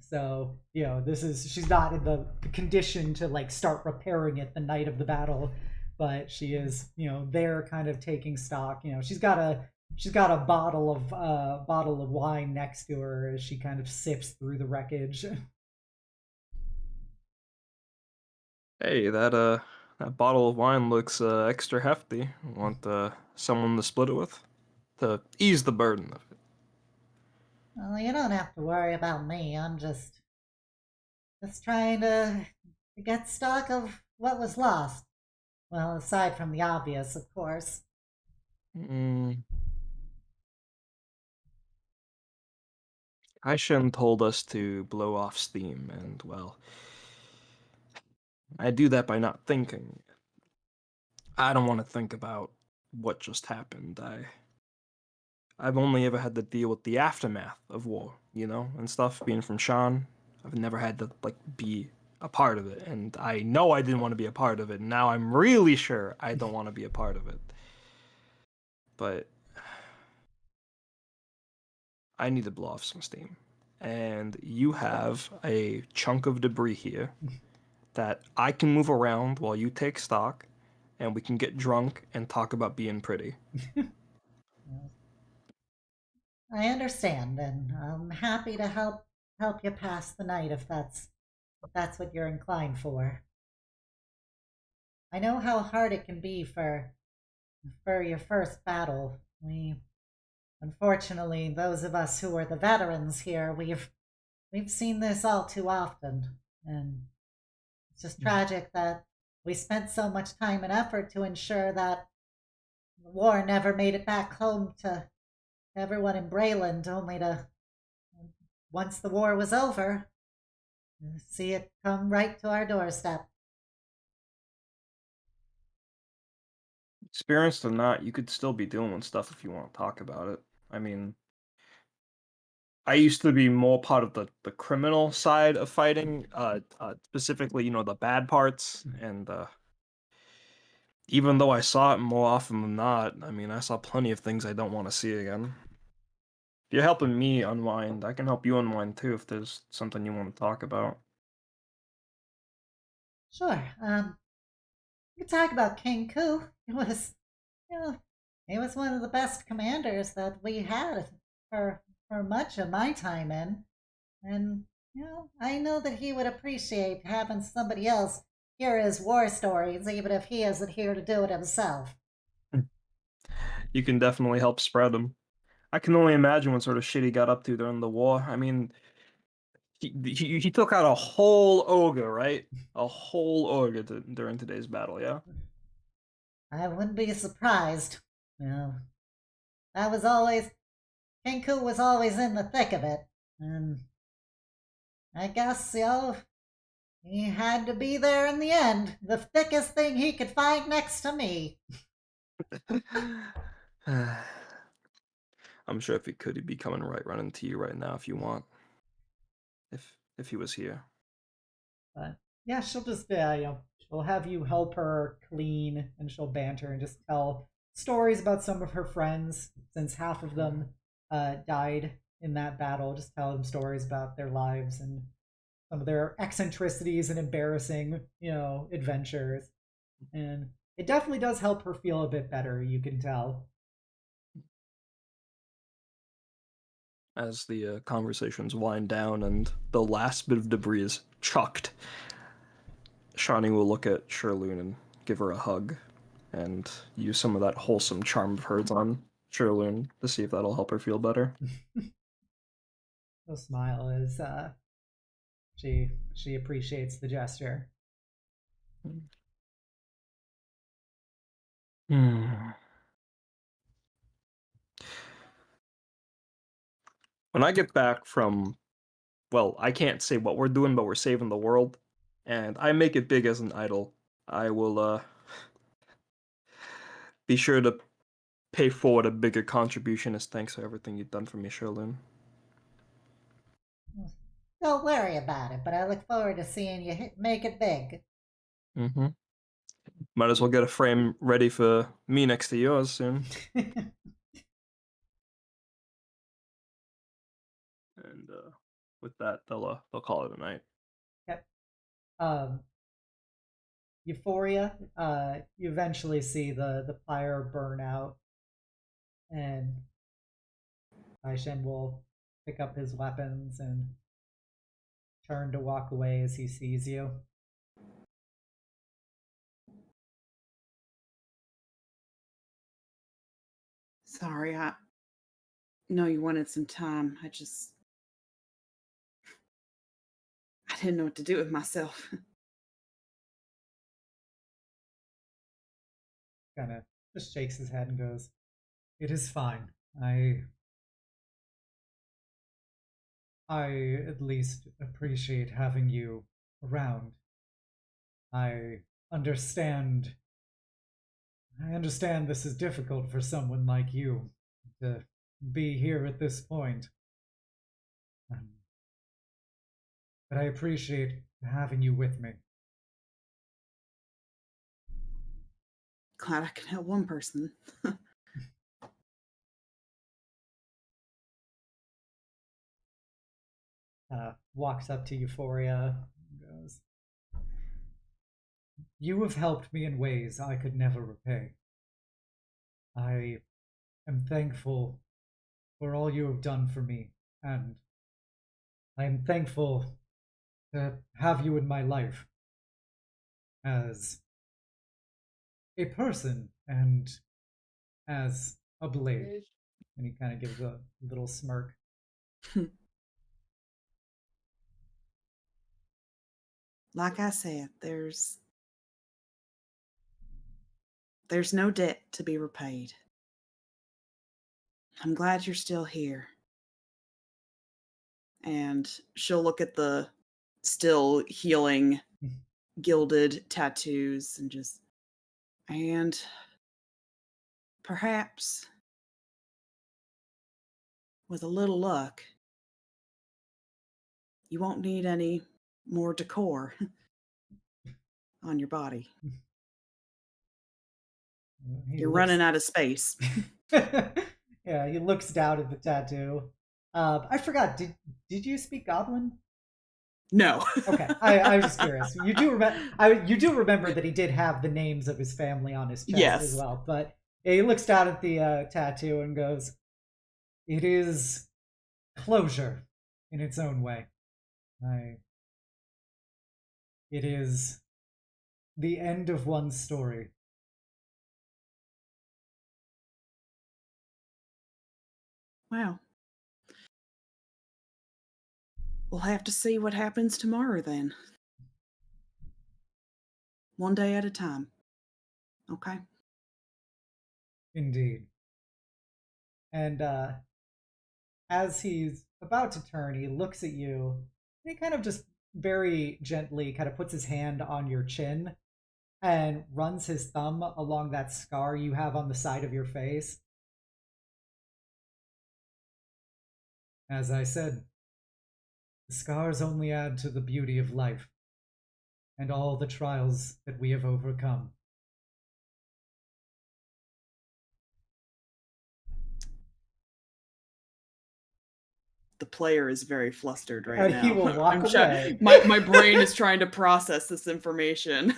So, she's not in the condition to like start repairing it the night of the battle, but she is, there kind of taking stock. She's got a bottle of wine next to her as she kind of sifts through the wreckage. Hey, that bottle of wine looks extra hefty. Want someone to split it with? To ease the burden of it. Well, you don't have to worry about me. I'm just trying to get stock of what was lost. Well, aside from the obvious, of course. Kai-shen told us to blow off steam, and well, I do that by not thinking. I don't want to think about what just happened. I've only ever had to deal with the aftermath of war, and stuff. Being from Shan, I've never had to be a part of it, and I know I didn't want to be a part of it. And now I'm really sure I don't want to be a part of it. But I need to blow off some steam, and you have a chunk of debris here that I can move around while you take stock, and we can get drunk and talk about being pretty. I understand, and I'm happy to help you pass the night if that's what you're inclined for. I know how hard it can be for your first battle. Unfortunately, those of us who are the veterans here, we've seen this all too often, and it's just tragic that we spent so much time and effort to ensure that the war never made it back home to everyone in Brayland, only to, once the war was over, see it come right to our doorstep. Experienced or not, you could still be dealing with stuff if you want to talk about it. I mean, I used to be more part of the criminal side of fighting, specifically, the bad parts, and even though I saw it more often than not, I mean, I saw plenty of things I don't want to see again. If you're helping me unwind, I can help you unwind too if there's something you want to talk about. Sure. We could talk about King Ku. It was, he was one of the best commanders that we had for much of my time in, and I know that he would appreciate having somebody else hear his war stories, even if he isn't here to do it himself. You can definitely help spread them. I can only imagine what sort of shit he got up to during the war. I mean, he took out a whole ogre, right? A whole ogre during today's battle, yeah? I wouldn't be surprised. That was always, King Ku was always in the thick of it, and I guess, he had to be there in the end. The thickest thing he could find next to me. I'm sure if he could, he'd be coming right running to you right now if you want. If he was here. But yeah, she'll just she'll have you help her clean, and she'll banter and just tell stories about some of her friends, since half of them died in that battle. Just tell them stories about their lives and some of their eccentricities and embarrassing, adventures. And it definitely does help her feel a bit better, you can tell. As the conversations wind down and the last bit of debris is chucked, Shawnee will look at Sherloon and give her a hug and use some of that wholesome charm of hers on Sherloon to see if that'll help her feel better. She'll smile as she appreciates the gesture. When I get back from, well, I can't say what we're doing, but we're saving the world, and I make it big as an idol, I will be sure to pay forward a bigger contribution as thanks for everything you've done for me, Sherlyn. Don't worry about it, but I look forward to seeing you make it big. Mm-hmm. Might as well get a frame ready for me next to yours soon. And with that, they'll call it a night. Yep. Euphoria. You eventually see the fire burn out, and Kai-shen will pick up his weapons and turn to walk away as he sees you. Sorry, I know you wanted some time. I didn't know what to do with myself. Kind of just shakes his head and goes, "It is fine. I at least appreciate having you around. I understand this is difficult for someone like you to be here at this point. But I appreciate having you with me." Glad I can help one person. Walks up to Euphoria and goes, "You have helped me in ways I could never repay. I am thankful for all you have done for me, and I am thankful to have you in my life as a person and as a blade." And he kind of gives a little smirk. Like I said, there's no debt to be repaid. I'm glad you're still here. And she'll look at the still healing gilded tattoos and perhaps with a little luck, you won't need any more decor on your body. You're running out of space. Yeah, he looks down at the tattoo. I forgot. Did you speak Goblin? No. Okay, I was just curious. You do remember that he did have the names of his family on his chest as well. But yeah, he looks down at the tattoo and goes, "It is closure in its own way. It is the end of one story." Wow. We'll have to see what happens tomorrow then. One day at a time. Okay? Indeed. And as he's about to turn, he looks at you, and he kind of just very gently kind of puts his hand on your chin and runs his thumb along that scar you have on the side of your face. "As I said, the scars only add to the beauty of life and all the trials that we have overcome." The player is very flustered right now. He will walk away. My brain is trying to process this information.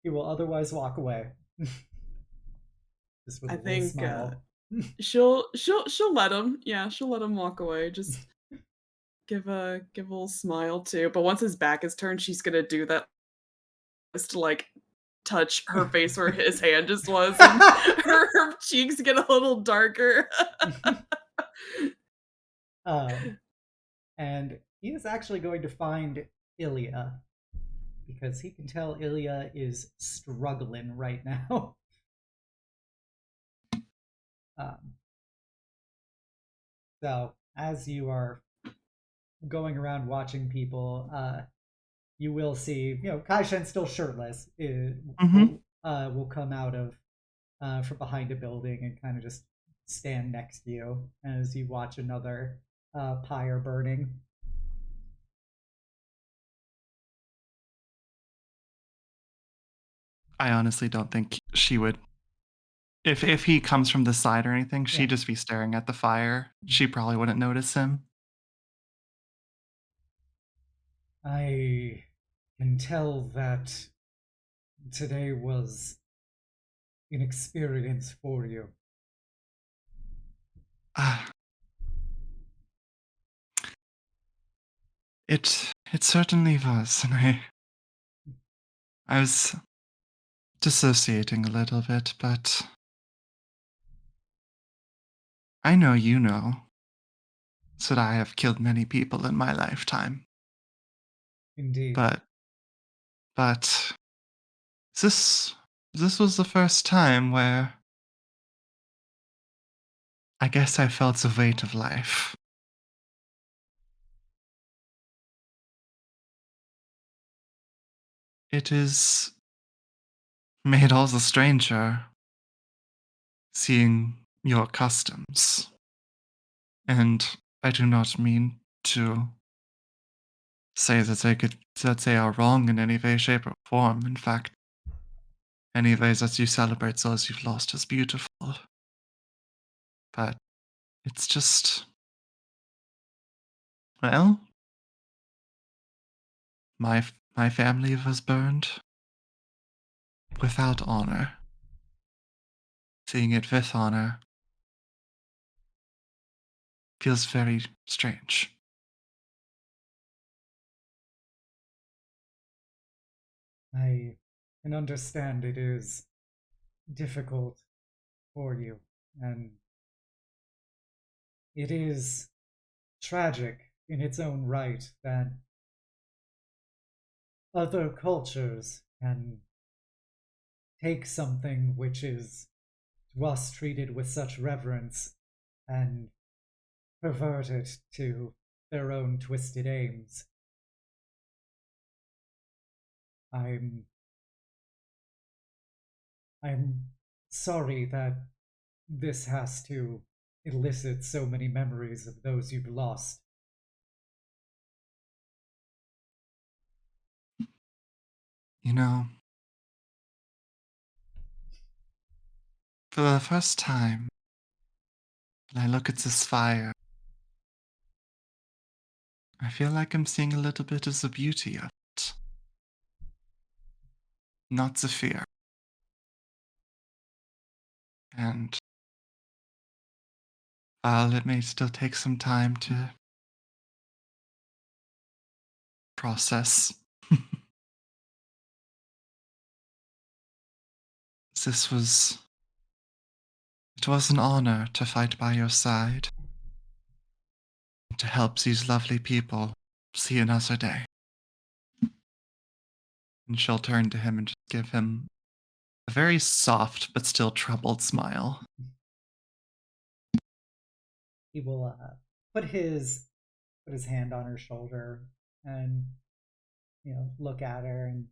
He will otherwise walk away. Just with I a little think smile. she'll let him. Yeah, she'll let him walk away. Just give a little smile too. But once his back is turned, she's gonna do that just to like touch her face where his hand just was, and her cheeks get a little darker. And he is actually going to find Ilya, because he can tell Ilya is struggling right now. Um, so as you are going around watching people, you will see, Kai-shen still shirtless, Mm-hmm. will come out of from behind a building and kind of just stand next to you as you watch another pyre burning. I honestly don't think she would. If he comes from the side or anything, she'd Yeah. just be staring at the fire. She probably wouldn't notice him. I can tell that today was an experience for you. Ah, it certainly was, and I was dissociating a little bit, but I know you know that I have killed many people in my lifetime. Indeed. But this was the first time where I guess I felt the weight of life. It is made all the stranger seeing your customs. And I do not mean to say that they are wrong in any way, shape, or form. In fact, any ways that you celebrate those you've lost is beautiful. But it's just, well, my family was burned without honor. Seeing it with honor feels very strange. I can understand it is difficult for you, and it is tragic in its own right that other cultures can take something which is to us treated with such reverence and pervert it to their own twisted aims. I'm sorry that this has to elicit so many memories of those you've lost. You know, for the first time, when I look at this fire, I feel like I'm seeing a little bit of the beauty of it. Not the fear. And while it may still take some time to process, it was an honor to fight by your side, to help these lovely people see another day. And she'll turn to him and just give him a very soft but still troubled smile. He will put his hand on her shoulder and look at her and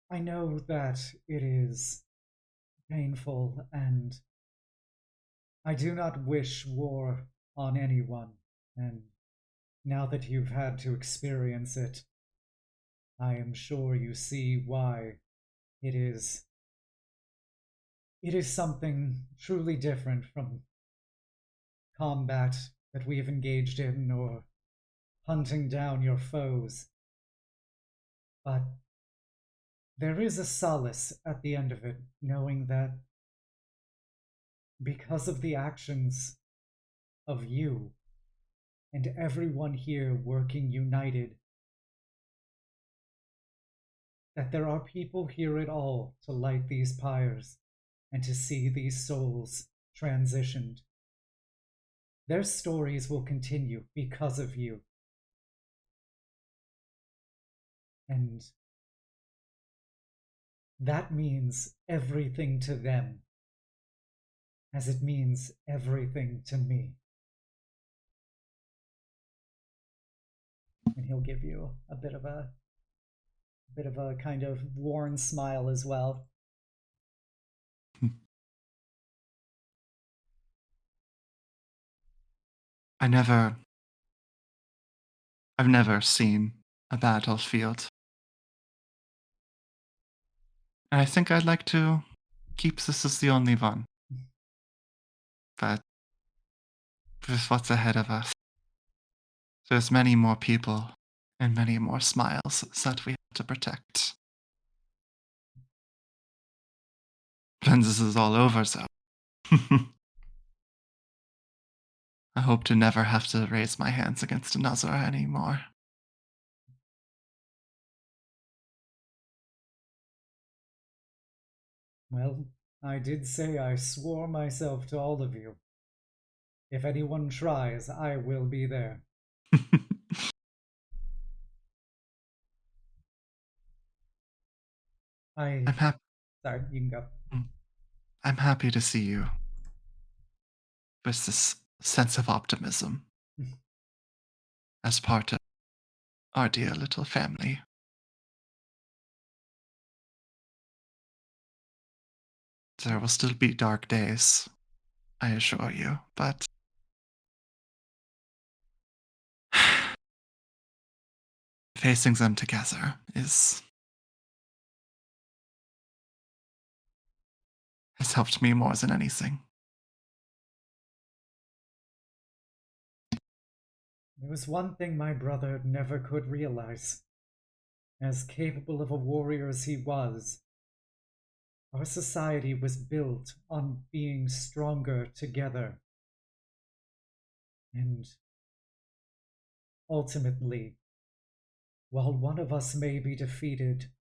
I know that it is painful, and I do not wish war on anyone, and now that you've had to experience it, I am sure you see why it is something truly different from combat that we have engaged in or hunting down your foes. But there is a solace at the end of it, knowing that because of the actions of you and everyone here working united, that there are people here at all to light these pyres and to see these souls transitioned. Their stories will continue because of you. And that means everything to them, as it means everything to me. And he'll give you a bit of a kind of worn smile as well. I've never seen a battlefield. And I think I'd like to keep this as the only one. But with what's ahead of us, there's many more people and many more smiles that we have to protect. When this is all over, so I hope to never have to raise my hands against another anymore. Well, I did say I swore myself to all of you. If anyone tries, I will be there. I'm happy. Sorry, you can go. I'm happy to see you with this sense of optimism as part of our dear little family. There will still be dark days, I assure you, but facing them together has helped me more than anything. There was one thing my brother never could realize. As capable of a warrior as he was, our society was built on being stronger together. And ultimately, while one of us may be defeated,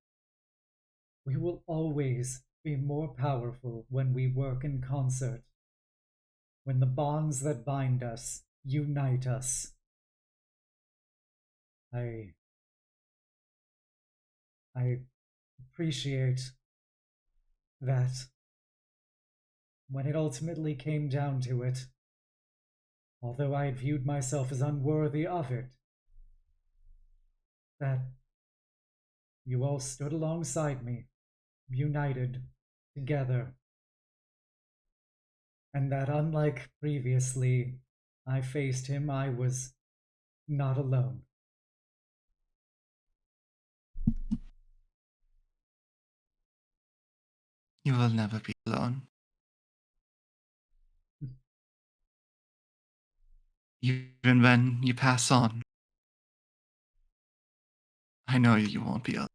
we will always be more powerful when we work in concert, when the bonds that bind us unite us. I appreciate that when it ultimately came down to it, although I had viewed myself as unworthy of it, that you all stood alongside me, united together, and that unlike previously I faced him, I was not alone. You will never be alone. Even when you pass on, I know you won't be alone.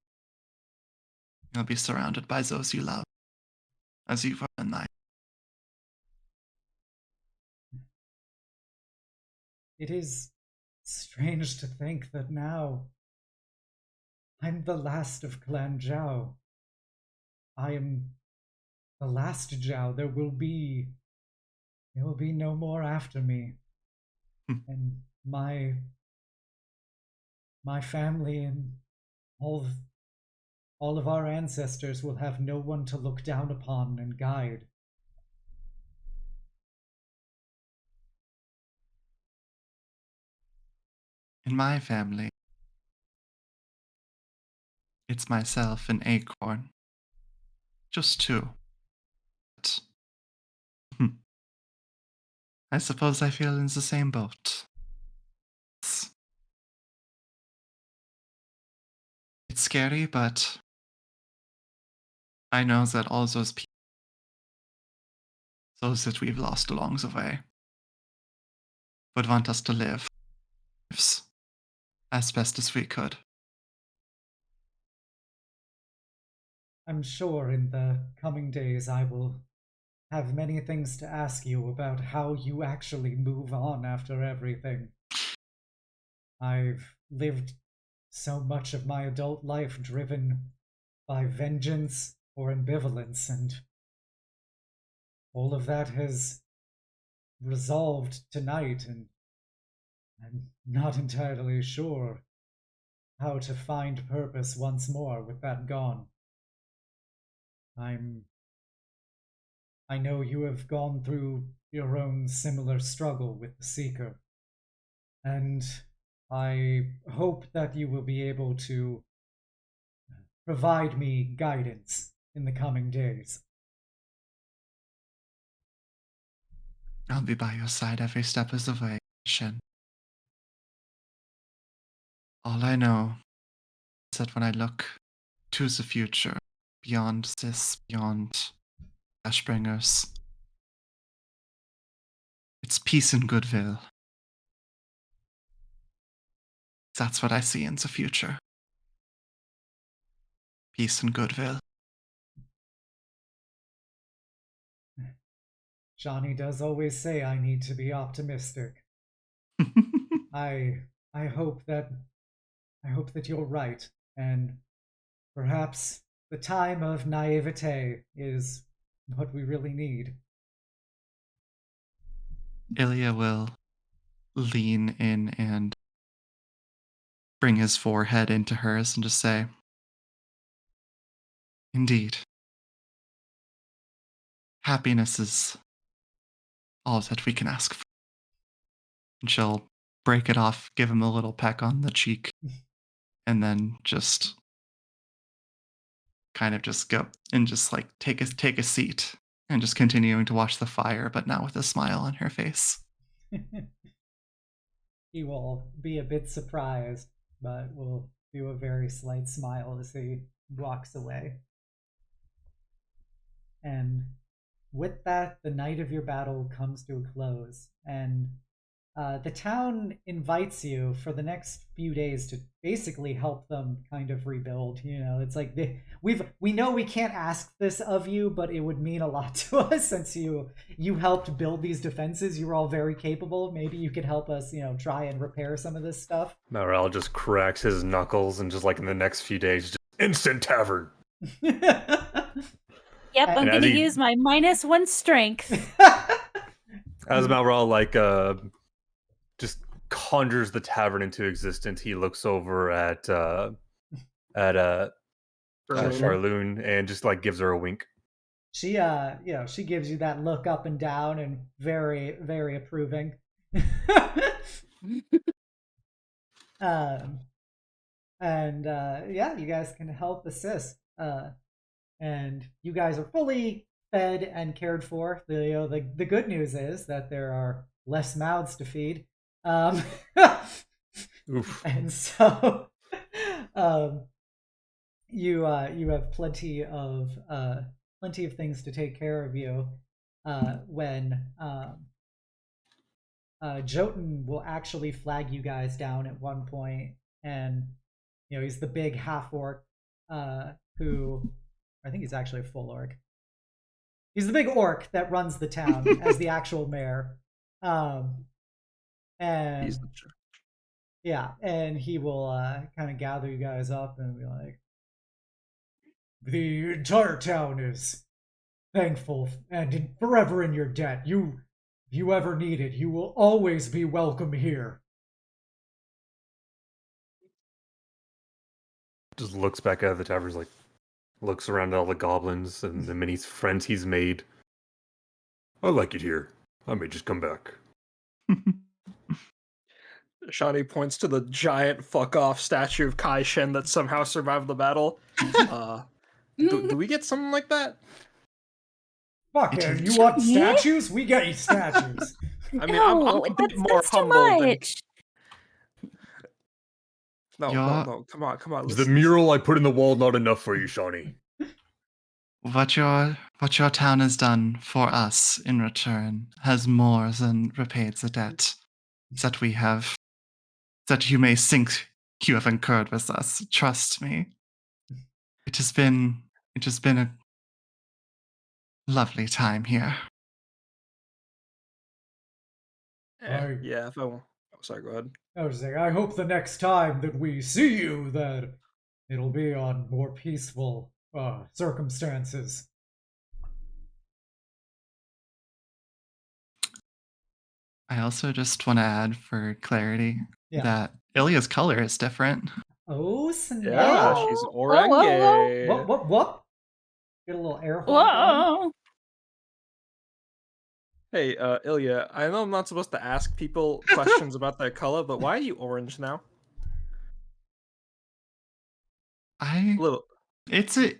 You'll be surrounded by those you love, as you were in life. It is strange to think that now I'm the last of Clan Zhao. I am the last Zhao. There will be no more after me. And my family and all of our ancestors will have no one to look down upon and guide. In my family, it's myself and Acorn. Just two. But, I suppose I feel in the same boat. It's scary, but I know that all those people, those that we've lost along the way, would want us to live as best as we could. I'm sure in the coming days I will have many things to ask you about how you actually move on after everything. I've lived so much of my adult life driven by vengeance or ambivalence, and all of that has resolved tonight, and I'm not entirely sure how to find purpose once more with that gone. I know you have gone through your own similar struggle with the Seeker, and I hope that you will be able to provide me guidance in the coming days. I'll be by your side every step of the way, Shen. All I know is that when I look to the future, beyond this, beyond Ashbringers, it's peace and goodwill. That's what I see in the future. Peace and goodwill. Johnny does always say I need to be optimistic. I hope that you're right, and perhaps the time of naivete is what we really need. Ilya will lean in and bring his forehead into hers and just say, indeed. Happiness is all that we can ask for. And she'll break it off, give him a little peck on the cheek, and then just kind of just go and just like take a seat and just continuing to watch the fire, but now with a smile on her face. He will be a bit surprised, but will do a very slight smile as he walks away. And with that, the night of your battle comes to a close, and the town invites you for the next few days to basically help them kind of rebuild. You know, it's like we know we can't ask this of you, but it would mean a lot to us since you helped build these defenses. You were all very capable. Maybe you could help us, try and repair some of this stuff. Malral just cracks his knuckles and just like in the next few days, just instant tavern. Yep, I'm And gonna as he- use my -1 strength. As Malral just conjures the tavern into existence, he looks over at Charloon and just like gives her a wink. She she gives you that look up and down and very, very approving. You guys can help assist. And you guys are fully fed and cared for. The good news is that there are less mouths to feed. Oof. And so you have plenty of things to take care of you when Jotun will actually flag you guys down at one point, and he's the big half orc who I think he's actually a full orc. He's the big orc that runs the town as the actual mayor. And He's the jerk. yeah, and he will kind of gather you guys up and be like, the entire town is thankful and forever in your debt. If you ever need it, you will always be welcome here. Just looks back at the tavern, like looks around at all the goblins and the many friends he's made. I like it here. I may just come back. Shawnee points to the giant fuck off statue of Kai-shen that somehow survived the battle. Do we get something like that? Fuck it, you want statues? We get you statues. I mean, No, I'm a bit that's more too humble than... much. No, come on. Is the mural I put in the wall not enough for you, Shawnee? What your town has done for us in return has more than repaid the debt that you may think you have incurred with us. Trust me. It has been a lovely time here. Yeah, if I want... Oh, sorry, go ahead. I was saying, I hope the next time that we see you that it'll be on more peaceful circumstances. I also just want to add for clarity Yeah. that Ilya's color is different. Oh, snap. Yeah, she's whoa, orange. whoa. What? Get a little air horn going. Whoa! Hey, Ilya, I know I'm not supposed to ask people questions about their color, but why are you orange now? Little. It's a,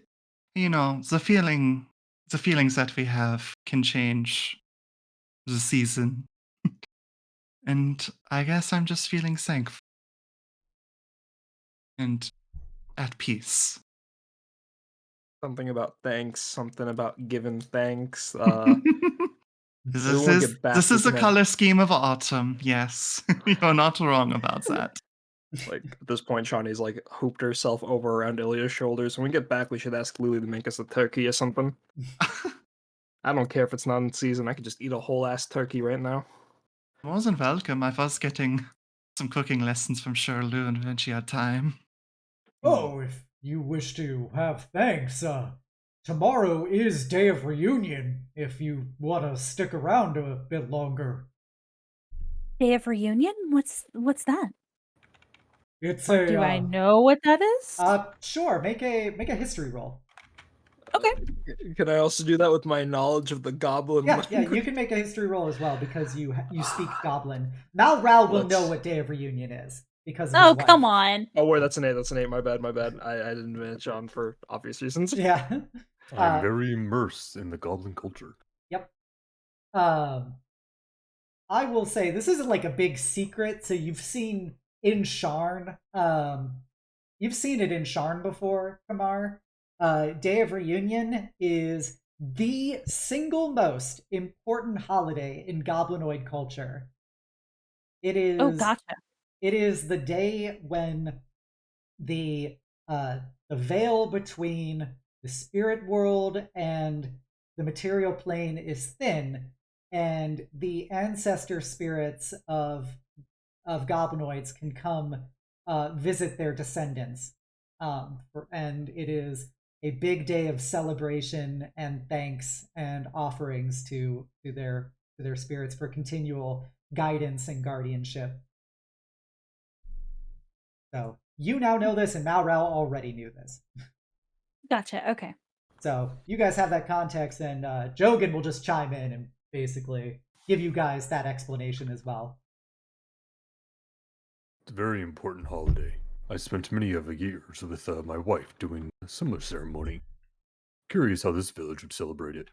the feelings that we have can change the season. And I guess I'm just feeling thankful and at peace. Something about thanks, something about giving thanks. This we won't get back. is We the can have- color scheme of autumn. Yes, you're not wrong about that. Like at this point, Shawnee's like hooped herself over around Ilya's shoulders. When we get back, we should ask Lily to make us a turkey or something. I don't care if it's not in season. I could just eat a whole ass turkey right now. More than welcome. I was getting some cooking lessons from Sherloon when she had time. Oh, if you wish to have thanks, tomorrow is Day of Reunion, if you want to stick around a bit longer. Day of reunion? What's that? It's a, Do I know what that is? Sure. Make a history roll. Okay. Can I also do that with my knowledge of the goblin? Yeah, you can make a history roll as well because you speak Goblin. Malral will know what Day of Reunion is because of Oh, his wife. come on. Oh, wait, that's an 8. That's an 8. My bad. I didn't manage on for obvious reasons. Yeah. I'm very immersed in the goblin culture. Yep. I will say this isn't like a big secret. So you've seen in Sharn. You've seen it in Sharn before, Kamar. Day of Reunion is the single most important holiday in goblinoid culture. It is. Oh, gotcha. It is the day when the veil between the spirit world and the material plane is thin, and the ancestor spirits of goblinoids can come visit their descendants. And it is a big day of celebration and thanks and offerings to their spirits for continual guidance and guardianship. So you now know this, and Malral already knew this. Gotcha. Okay. So you guys have that context, and Jogan will just chime in and basically give you guys that explanation as well. It's a very important holiday. I spent many of the years with my wife doing a similar ceremony. Curious how this village would celebrate it.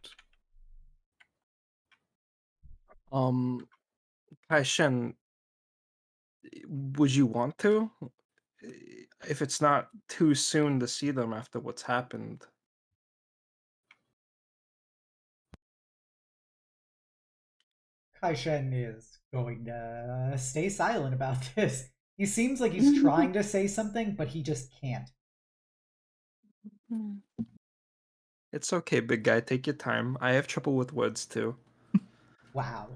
Kai-shen, would you want to? If it's not too soon to see them after what's happened. Kai-shen is going to stay silent about this. He seems like he's trying to say something, but he just can't. It's okay, big guy. Take your time. I have trouble with words too. Wow.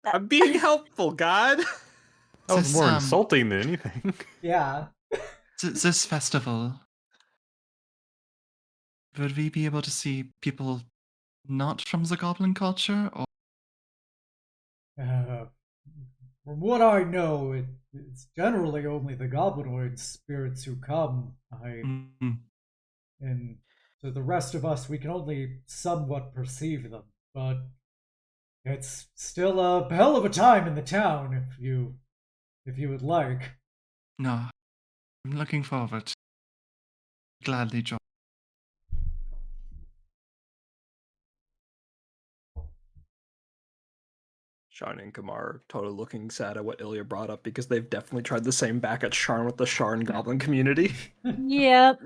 I'm being helpful, God. That was more insulting than anything. Yeah. This festival, would we be able to see people not from the goblin culture? Or From what I know, it's generally only the goblinoid spirits who come. And to the rest of us, we can only somewhat perceive them. But it's still a hell of a time in the town, if you would like. No, I'm looking forward. Gladly join. Sharn and Kamar are totally looking sad at what Ilya brought up because they've definitely tried the same back at Sharn with the Sharn goblin community. Yep.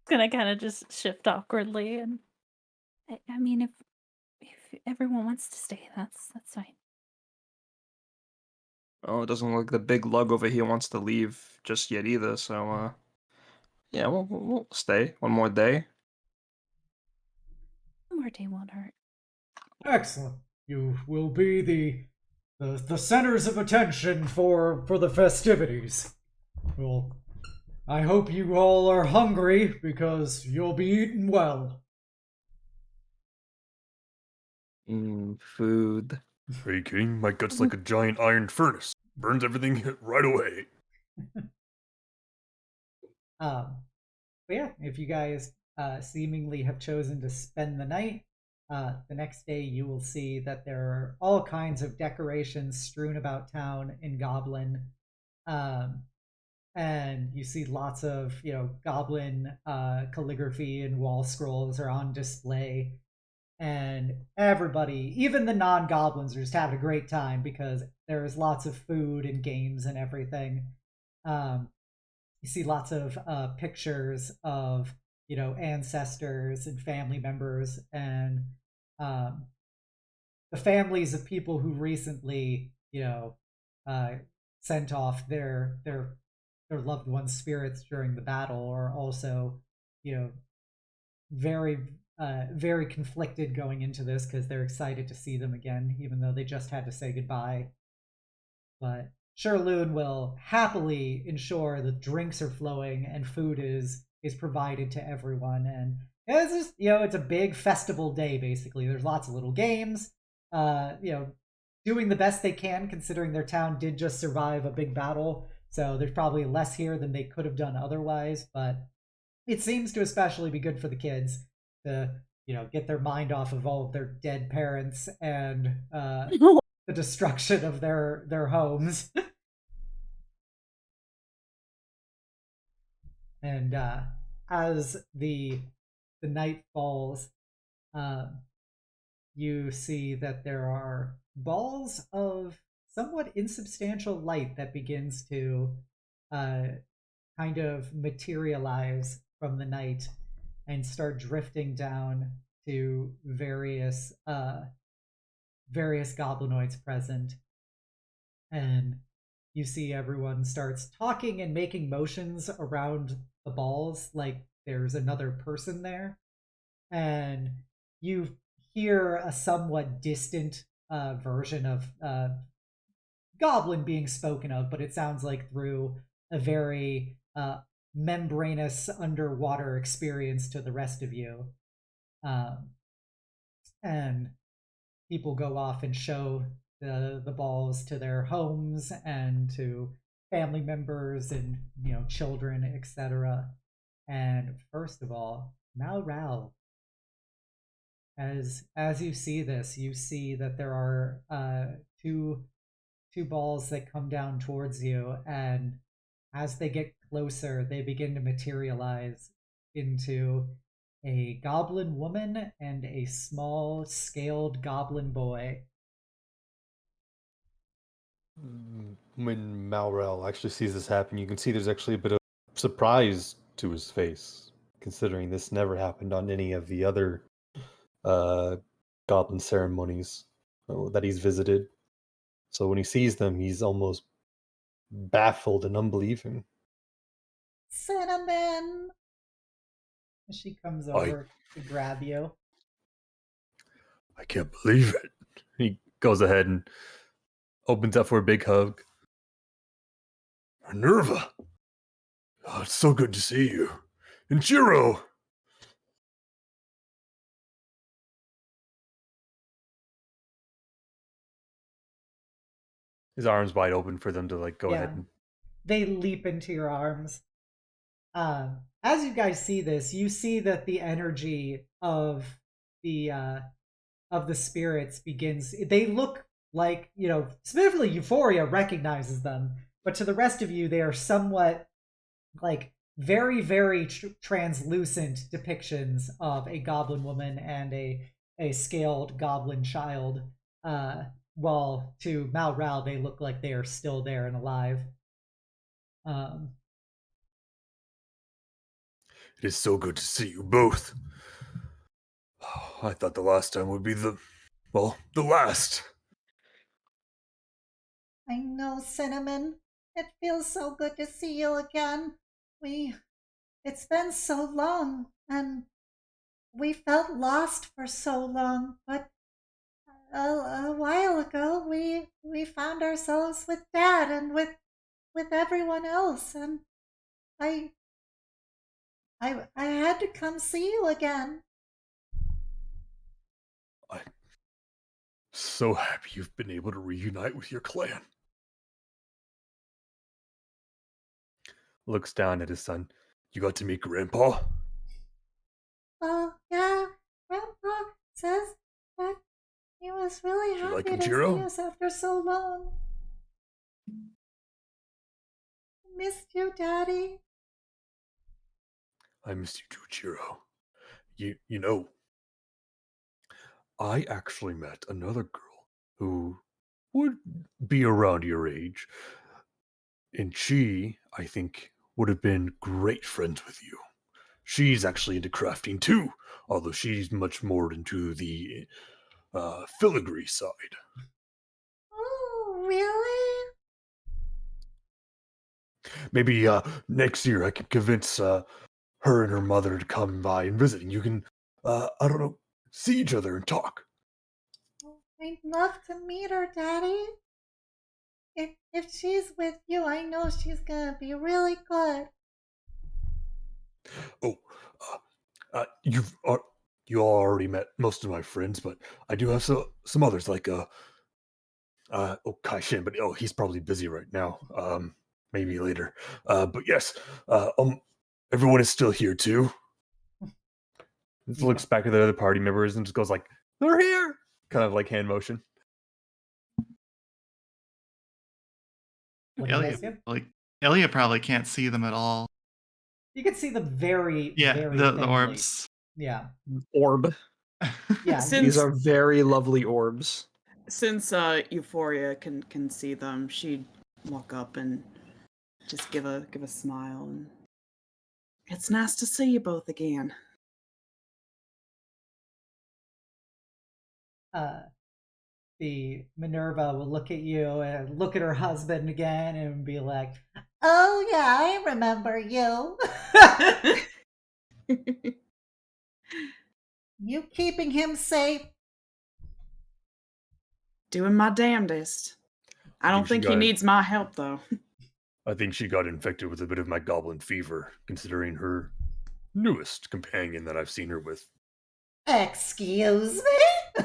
Gonna kind of just shift awkwardly, and I mean, if everyone wants to stay, that's fine. Oh, it doesn't look like the big lug over here wants to leave just yet either. So, yeah, we'll stay one more day. One more day won't hurt. Excellent. You will be the centers of attention for the festivities. Well, I hope you all are hungry because you'll be eating well. Food. Are you kidding? My gut's like a giant iron furnace. Burns everything right away. But yeah, if you guys seemingly have chosen to spend the night, the next day you will see that there are all kinds of decorations strewn about town in Goblin. And you see lots of, goblin calligraphy and wall scrolls are on display. And everybody, even the non-goblins, are just having a great time because there's lots of food and games and everything. You see lots of pictures of ancestors and family members, and the families of people who recently sent off their loved ones' spirits during the battle are also very very conflicted going into this because they're excited to see them again, even though they just had to say goodbye. But Sherloon will happily ensure that drinks are flowing and food is provided to everyone. And it's just, it's a big festival day, basically. There's lots of little games, doing the best they can considering their town did just survive a big battle. So there's probably less here than they could have done otherwise, but it seems to especially be good for the kids to, get their mind off of all of their dead parents and the destruction of their homes. And as the night falls, you see that there are balls of somewhat insubstantial light that begins to kind of materialize from the night and start drifting down to various goblinoids present. And you see everyone starts talking and making motions around the balls like there's another person there. And you hear a somewhat distant version of goblin being spoken of, but it sounds like through a very membranous underwater experience to the rest of you. And people go off and show the balls to their homes and to family members and children, etc. And first of all, Malral, as you see this, you see that there are two balls that come down towards you, and as they get closer, they begin to materialize into a goblin woman and a small scaled goblin boy. When Malral actually sees this happen, you can see there's actually a bit of surprise to his face, considering this never happened on any of the other goblin ceremonies that he's visited. So when he sees them, he's almost baffled and unbelieving. Cinnamon! She comes over to grab you. I can't believe it. He goes ahead and opens up for a big hug. Minerva! Oh, it's so good to see you. And Jiro! His arms wide open for them to go ahead and they leap into your arms. As you guys see this, you see that the energy of the spirits begins. They look like, specifically Euphoria recognizes them, but to the rest of you, they are somewhat like very, very translucent depictions of a goblin woman and a scaled goblin child. While to Malral, they look like they are still there and alive. It is so good to see you both. Oh, I thought the last time would be the last. I know, Cinnamon. It feels so good to see you again. It's been so long, and we felt lost for so long, but a while ago we found ourselves with Dad and with everyone else, and I had to come see you again. I'm so happy you've been able to reunite with your clan. looks down at his son. You got to meet Grandpa? Oh, yeah. Grandpa says that he was really You like happy him, to Jiro? see us after so long. Missed you, Daddy. I missed you too, Jiro. You know, I actually met another girl who would be around your age, and she, I think, would have been great friends with you. She's actually into crafting too, although she's much more into the filigree side. Oh, really? Maybe next year I can convince her and her mother to come by and visit, and you can, I don't know, see each other and talk. I'd love to meet her, Daddy. If she's with you, I know she's gonna be really good. Oh, you all already met most of my friends, but I do have some others like Kai-shen, but he's probably busy right now. Maybe later. But yes, everyone is still here too. Just looks back at the other party members and just goes like, "They're here!" Kind of like hand motion. What do you guys do? Elliot probably can't see them at all. You can see them very, Yeah, very the thinly. orbs. Yeah. Orb. Yeah. These are very lovely orbs. Since Euphoria can see them, she'd walk up and just give a smile, and it's nice to see you both again. The Minerva will look at you and look at her husband again and be like, "Oh yeah, I remember you." You keeping him safe? Doing my damnedest. I don't think he needs my help though. I think she got infected with a bit of my goblin fever, considering her newest companion that I've seen her with. Excuse me?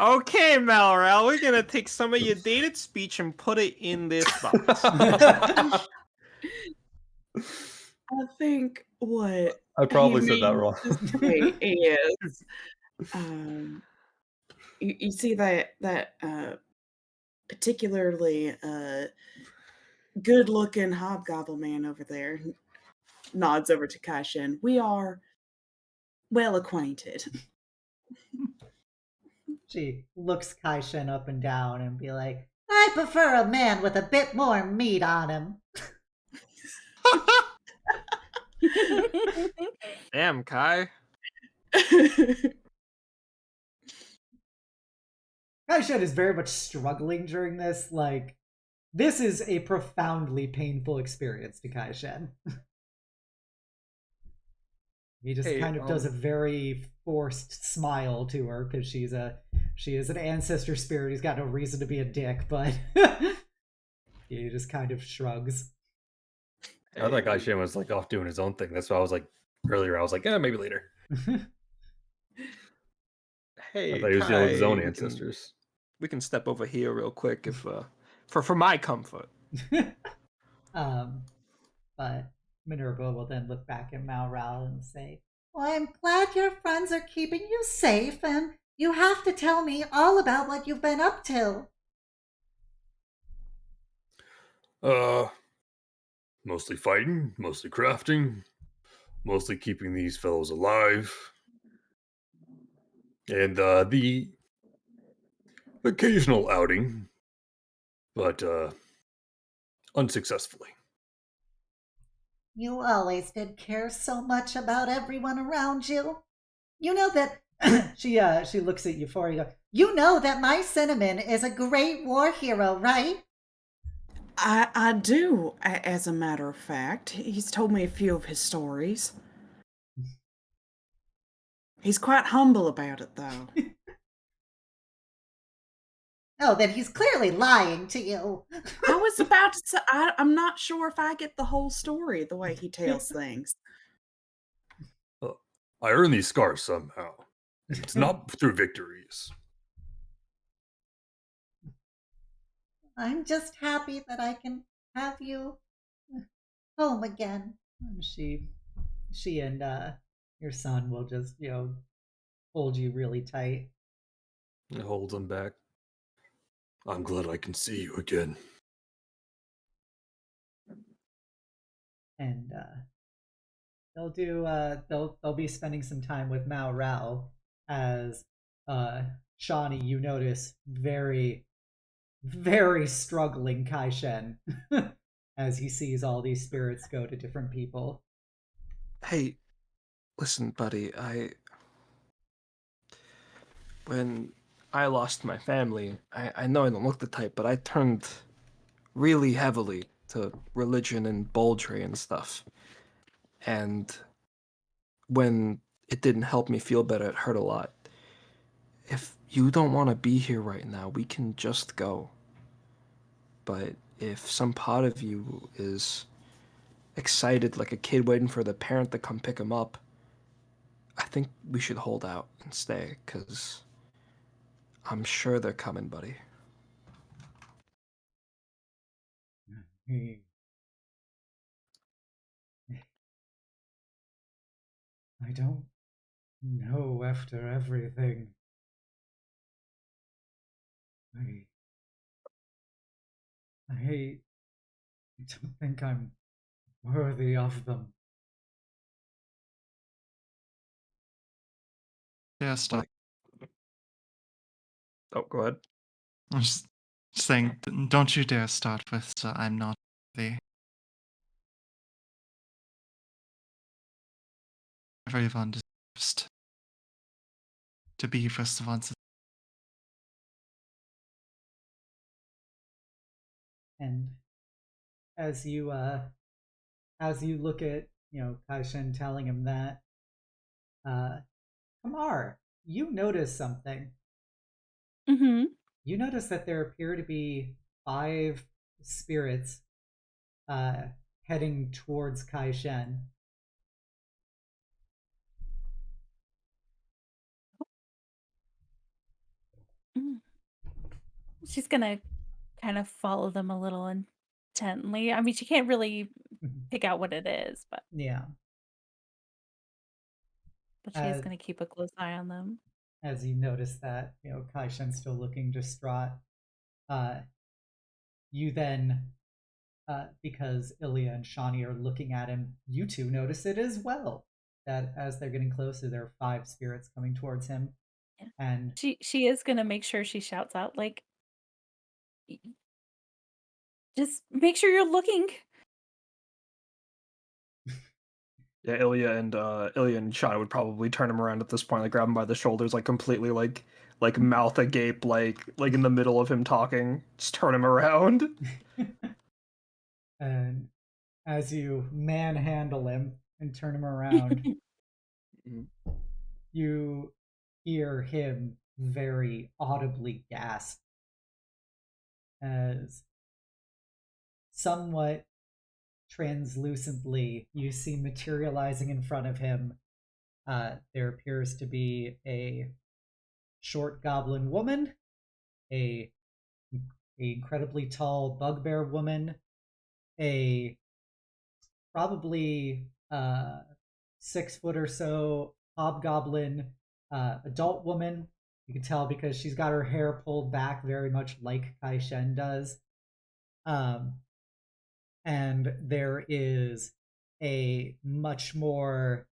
Okay, Malral, we're gonna take some of your dated speech and put it in this box. I think what I probably he said that means wrong. to say is, you see that particularly good-looking hobgoblin man over there, nods over to Kai-shen. We are well acquainted. She looks Kai-shen up and down and be like, "I prefer a man with a bit more meat on him." Damn, Kai. Kai-shen is very much struggling during this. Like, this is a profoundly painful experience to Kai-shen. He just kind of does a very forced smile to her because she is an ancestor spirit. He's got no reason to be a dick, but he just kind of shrugs. I thought Kai-shen was like off doing his own thing. That's why I was like earlier. I was like, maybe later. Hey, I thought he was dealing with his Kai, own ancestors. We can step over here real quick if for my comfort. But Minerva will then look back at Malral and say, "Well, I'm glad your friends are keeping you safe, and you have to tell me all about what you've been up to." Mostly fighting, mostly crafting, mostly keeping these fellows alive, and the occasional outing, but unsuccessfully. You always did care so much about everyone around you. You know that she looks at Euphoria. you know that my Cinnamon is a great war hero, right? I do, as a matter of fact. He's told me a few of his stories. He's quite humble about it, though. Oh, then he's clearly lying to you. I was about to say, I'm not sure if I get the whole story the way he tells things. I earn these scars somehow. It's not through victories. I'm just happy that I can have you home again. And she and your son will just, hold you really tight. It holds him back. I'm glad I can see you again. And they'll be spending some time with Malral as Shawnee, you notice very, very struggling Kai-shen as he sees all these spirits go to different people. Hey, listen, buddy, when I lost my family, I know I don't look the type, but I turned really heavily to religion and boldry and stuff. And when it didn't help me feel better, it hurt a lot. If you don't want to be here right now, we can just go. But if some part of you is excited like a kid waiting for the parent to come pick him up, I think we should hold out and stay, because I'm sure they're coming, buddy. I don't know after everything. I don't think I'm worthy of them. Yeah, stop. Oh, go ahead. I'm just saying, don't you dare start with I'm not worthy. Everyone deserves to be first ones. And as you look at, Kai-shen telling him that, Kamar, you notice something. Mm-hmm. You notice that there appear to be 5 spirits heading towards Kai-shen. She's gonna kind of follow them a little intently. I mean, she can't really pick out what it is, but Yeah. she is gonna keep a close eye on them. As you notice that, Kai-shen's still looking distraught, you then, because Ilya and Shawnee are looking at him, you two notice it as well. That as they're getting closer, there are 5 spirits coming towards him. Yeah. And She is gonna make sure she shouts out, like, just make sure you're looking. Yeah, Ilya and Shawnee would probably turn him around at this point, like grab him by the shoulders, like completely like mouth agape, like in the middle of him talking, just turn him around. and as you manhandle him and turn him around, you hear him very audibly gasp as somewhat translucently you see materializing in front of him. There appears to be a short goblin woman, a incredibly tall bugbear woman, a probably 6 foot or so hobgoblin adult woman. You can tell because she's got her hair pulled back very much like Kai-shen does. And there is a much more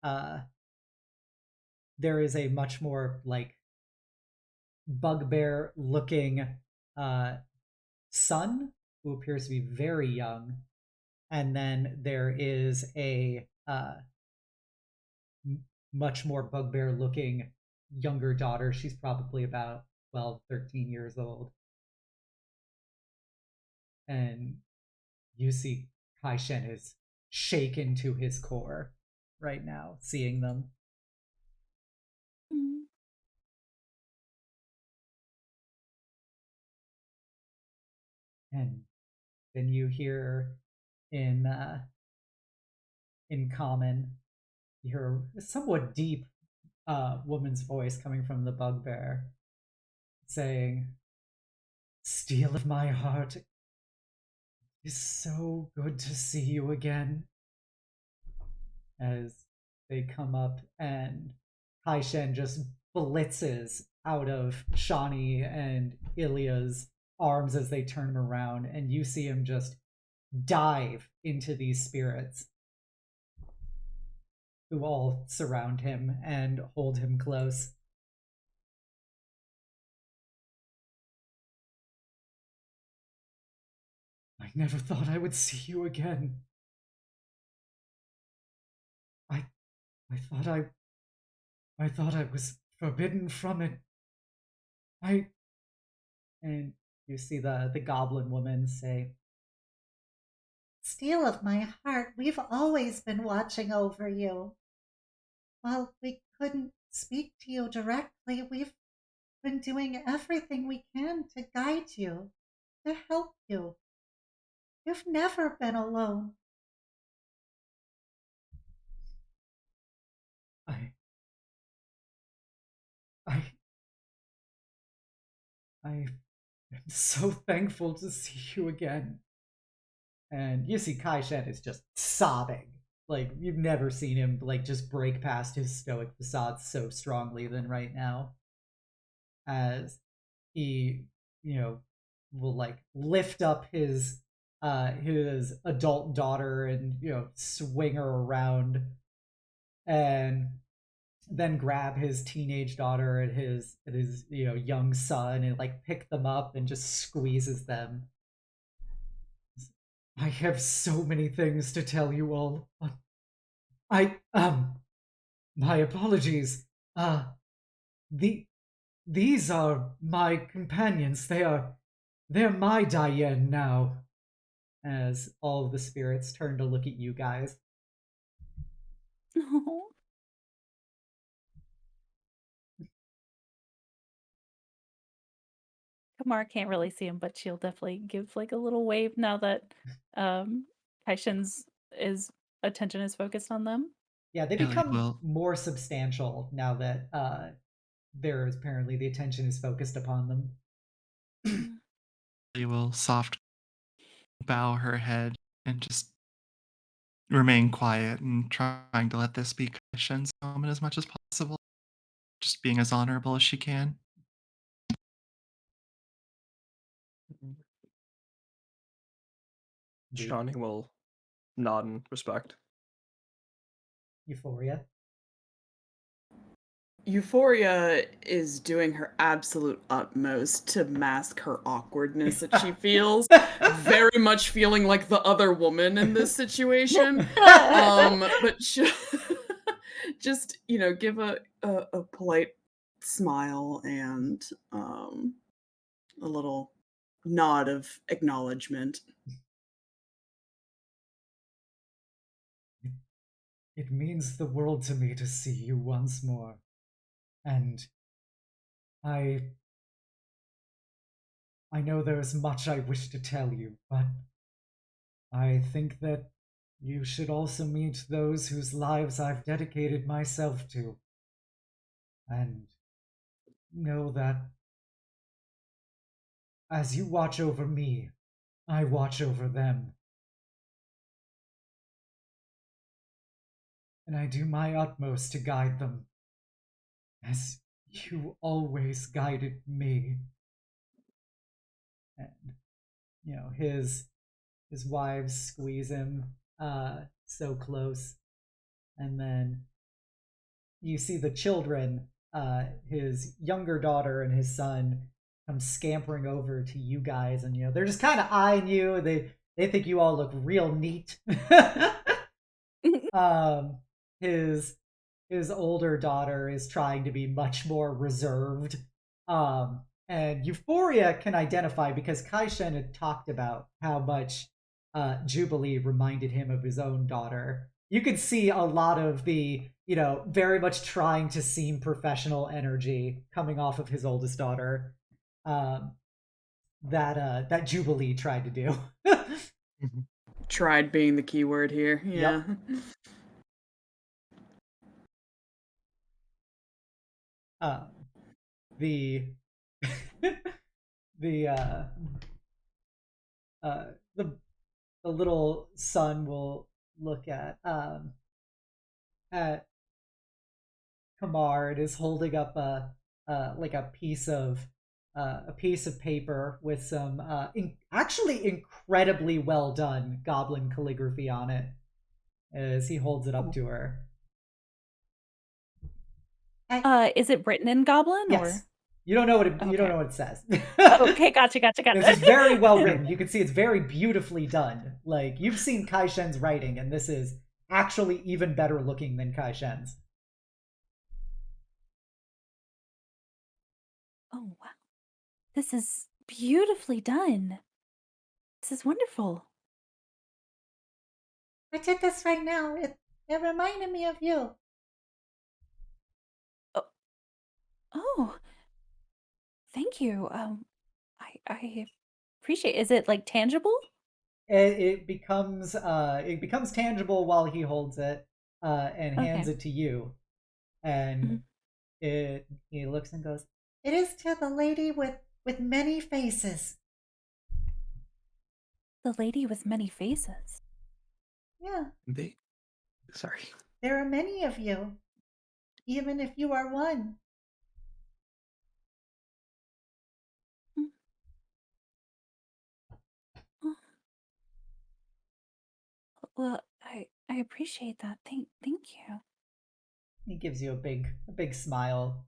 like bugbear looking son who appears to be very young, and then there is a much more bugbear looking younger daughter. She's probably about 12, 13 years old. And you see Kai-shen is shaken to his core right now, seeing them. And then you hear in common, you hear a somewhat deep woman's voice coming from the bugbear saying, "Steel of my heart, It's so good to see you again. As they come up and Kai-shen just blitzes out of Shawnee and Ilya's arms as they turn him around, and you see him just dive into these spirits who all surround him and hold him close. I never thought I would see you again. I thought I was forbidden from it. And you see the goblin woman say, Steel of my heart, we've always been watching over you. While we couldn't speak to you directly, we've been doing everything we can to guide you, to help you. You've never been alone. I am so thankful to see you again. And you see Kai-shen is just sobbing. Like, you've never seen him, like, just break past his stoic facade so strongly than right now. As he, will, like, lift up his adult daughter and, swing her around. And then grab his teenage daughter and his young son and like pick them up and just squeezes them. I have so many things to tell you all. My apologies. These are my companions. They're my Diane now. As all of the spirits turn to look at you guys. Oh. Kamar can't really see him, but she'll definitely give like a little wave now that Kai-shen's attention is focused on them. Yeah, they become more substantial now that there's apparently the attention is focused upon them. She will soft bow her head and just remain quiet and trying to let this be Kai-shen's moment as much as possible. Just being as honorable as she can. Shawnee will nod in respect. Euphoria. Euphoria is doing her absolute utmost to mask her awkwardness that she feels, very much feeling like the other woman in this situation. But just, give a polite smile and a little nod of acknowledgement. It means the world to me to see you once more. And I know there is much I wish to tell you, but I think that you should also meet those whose lives I've dedicated myself to. And know that as you watch over me, I watch over them. And I do my utmost to guide them, as you always guided me. And, his wives squeeze him so close. And then you see the children, his younger daughter and his son, come scampering over to you guys, and they're just kind of eyeing you. They think you all look real neat. His older daughter is trying to be much more reserved. And Euphoria can identify because Kai-shen had talked about how much Jubilee reminded him of his own daughter. You could see a lot of the, very much trying to seem professional energy coming off of his oldest daughter. That Jubilee tried to do. Tried being the key word here. Yeah. Yep. The little son will look at Kamar and is holding up like a piece of paper with some actually incredibly well done goblin calligraphy on it as he holds it up to her. Is it written in Goblin Yes. or? You don't know what Okay. you don't know what it says. Okay, gotcha. This is very well written. You can see it's very beautifully done. Like, you've seen Kai-shen's writing, and this is actually even better looking than Kai-shen's. Oh wow, this is beautifully done. This is wonderful. I did this right now. It reminded me of you. Oh, thank you. I appreciate. Is it like tangible? It becomes tangible while he holds it and hands Okay. it to you, and he looks and goes, It is to the lady with many faces. The lady with many faces. Yeah, Sorry. there are many of you, even if you are one. Oh, well, I appreciate that. Thank you. he gives you a big smile,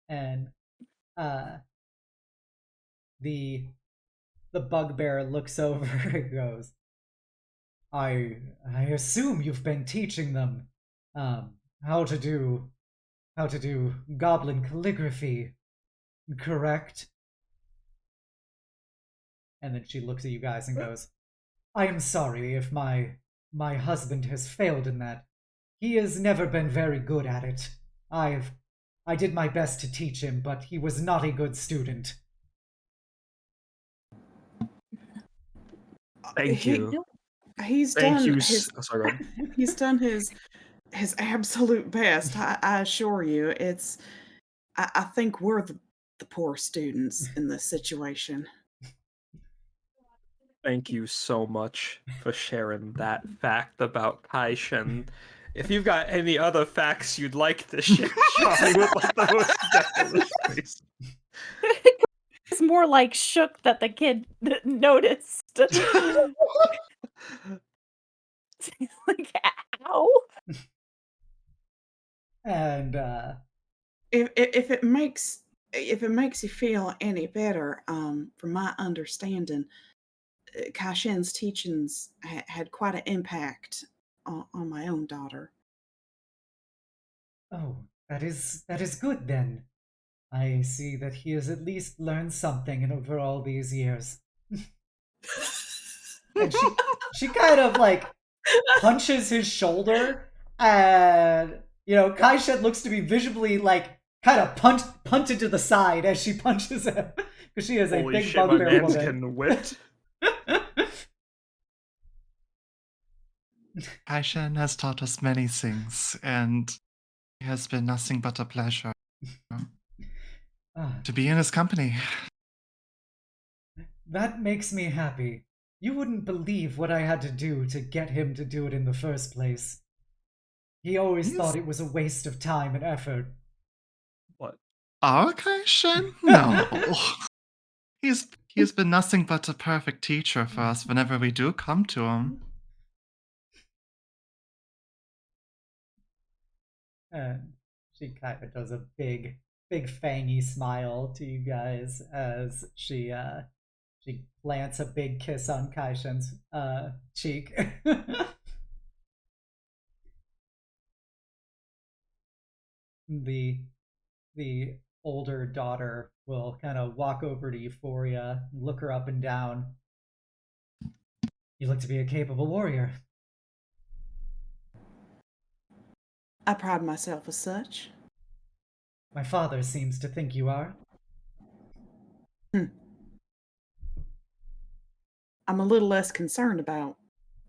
and the bugbear looks over and goes, I assume you've been teaching them how to do goblin calligraphy, correct? And then she looks at you guys and goes, I am sorry if my husband has failed in that. He has never been very good at it. I did my best to teach him, but he was not a good student. Thank you. He's Thank done you. his Sorry, go ahead. he's done his absolute best. I assure you. I think we're the poor students in this situation. Thank you so much for sharing that fact about Kai-shen. If you've got any other facts you'd like to share, Charlie would like the most definite space. It's more like shook that the kid noticed. Like, ow. And If it makes you feel any better, from my understanding, Kai-shen's teachings had quite an impact on my own daughter. oh, that is good then. I see that he has at least learned something over all these years. And she kind of like punches his shoulder, and Kai-shen looks to be visibly like kind of punted to the side as she punches him because she is a Holy big shit, my bugbear man's woman. getting whipped. Kai-shen has taught us many things, and it has been nothing but a pleasure Ah, to be in his company. that makes me happy. You wouldn't believe what I had to do to get him to do it in the first place. He always He's- thought it was a waste of time and effort. What? Our Kai-shen? No. He's been nothing but a perfect teacher for us whenever we do come to him. And she kind of does a big fangy smile to you guys as she plants a big kiss on Kai-shen's cheek. the older daughter will kind of walk over to Euphoria, look her up and down. You look to be a capable warrior. I pride myself as such. My father seems to think you are. I'm a little less concerned about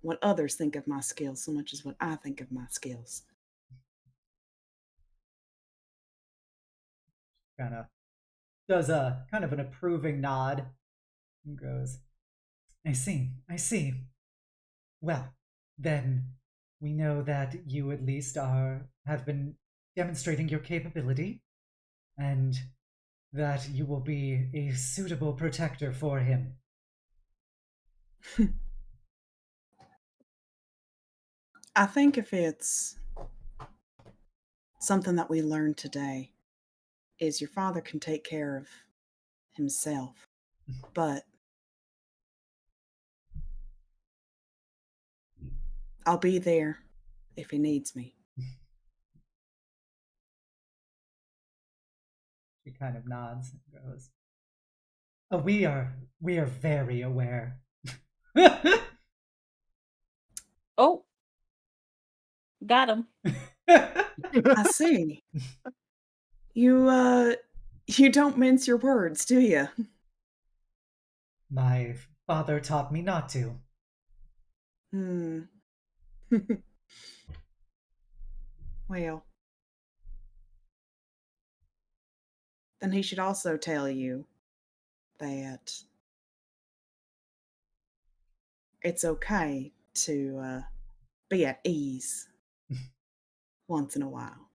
what others think of my skills so much as what I think of my skills. Kind of does a kind of an approving nod and goes, I see. I see. Well, then we know that you at least have been demonstrating your capability, and that you will be a suitable protector for him. I think if it's something that we learned today, is your father can take care of himself, but I'll be there if he needs me. She kind of nods and goes, "Oh, we are very aware." Oh, got him. I see. You don't mince your words, do you? My father taught me not to. Well, then he should also tell you that it's okay to be at ease once in a while.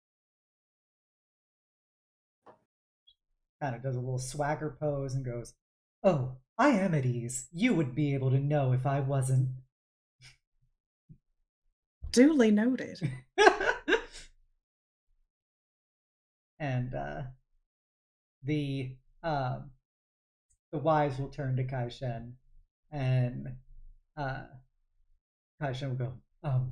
Kind of does a little swagger pose and goes, "Oh, I am at ease. You would be able to know if I wasn't." Duly noted. And the wives will turn to Kai-shen, and Kai-shen will go,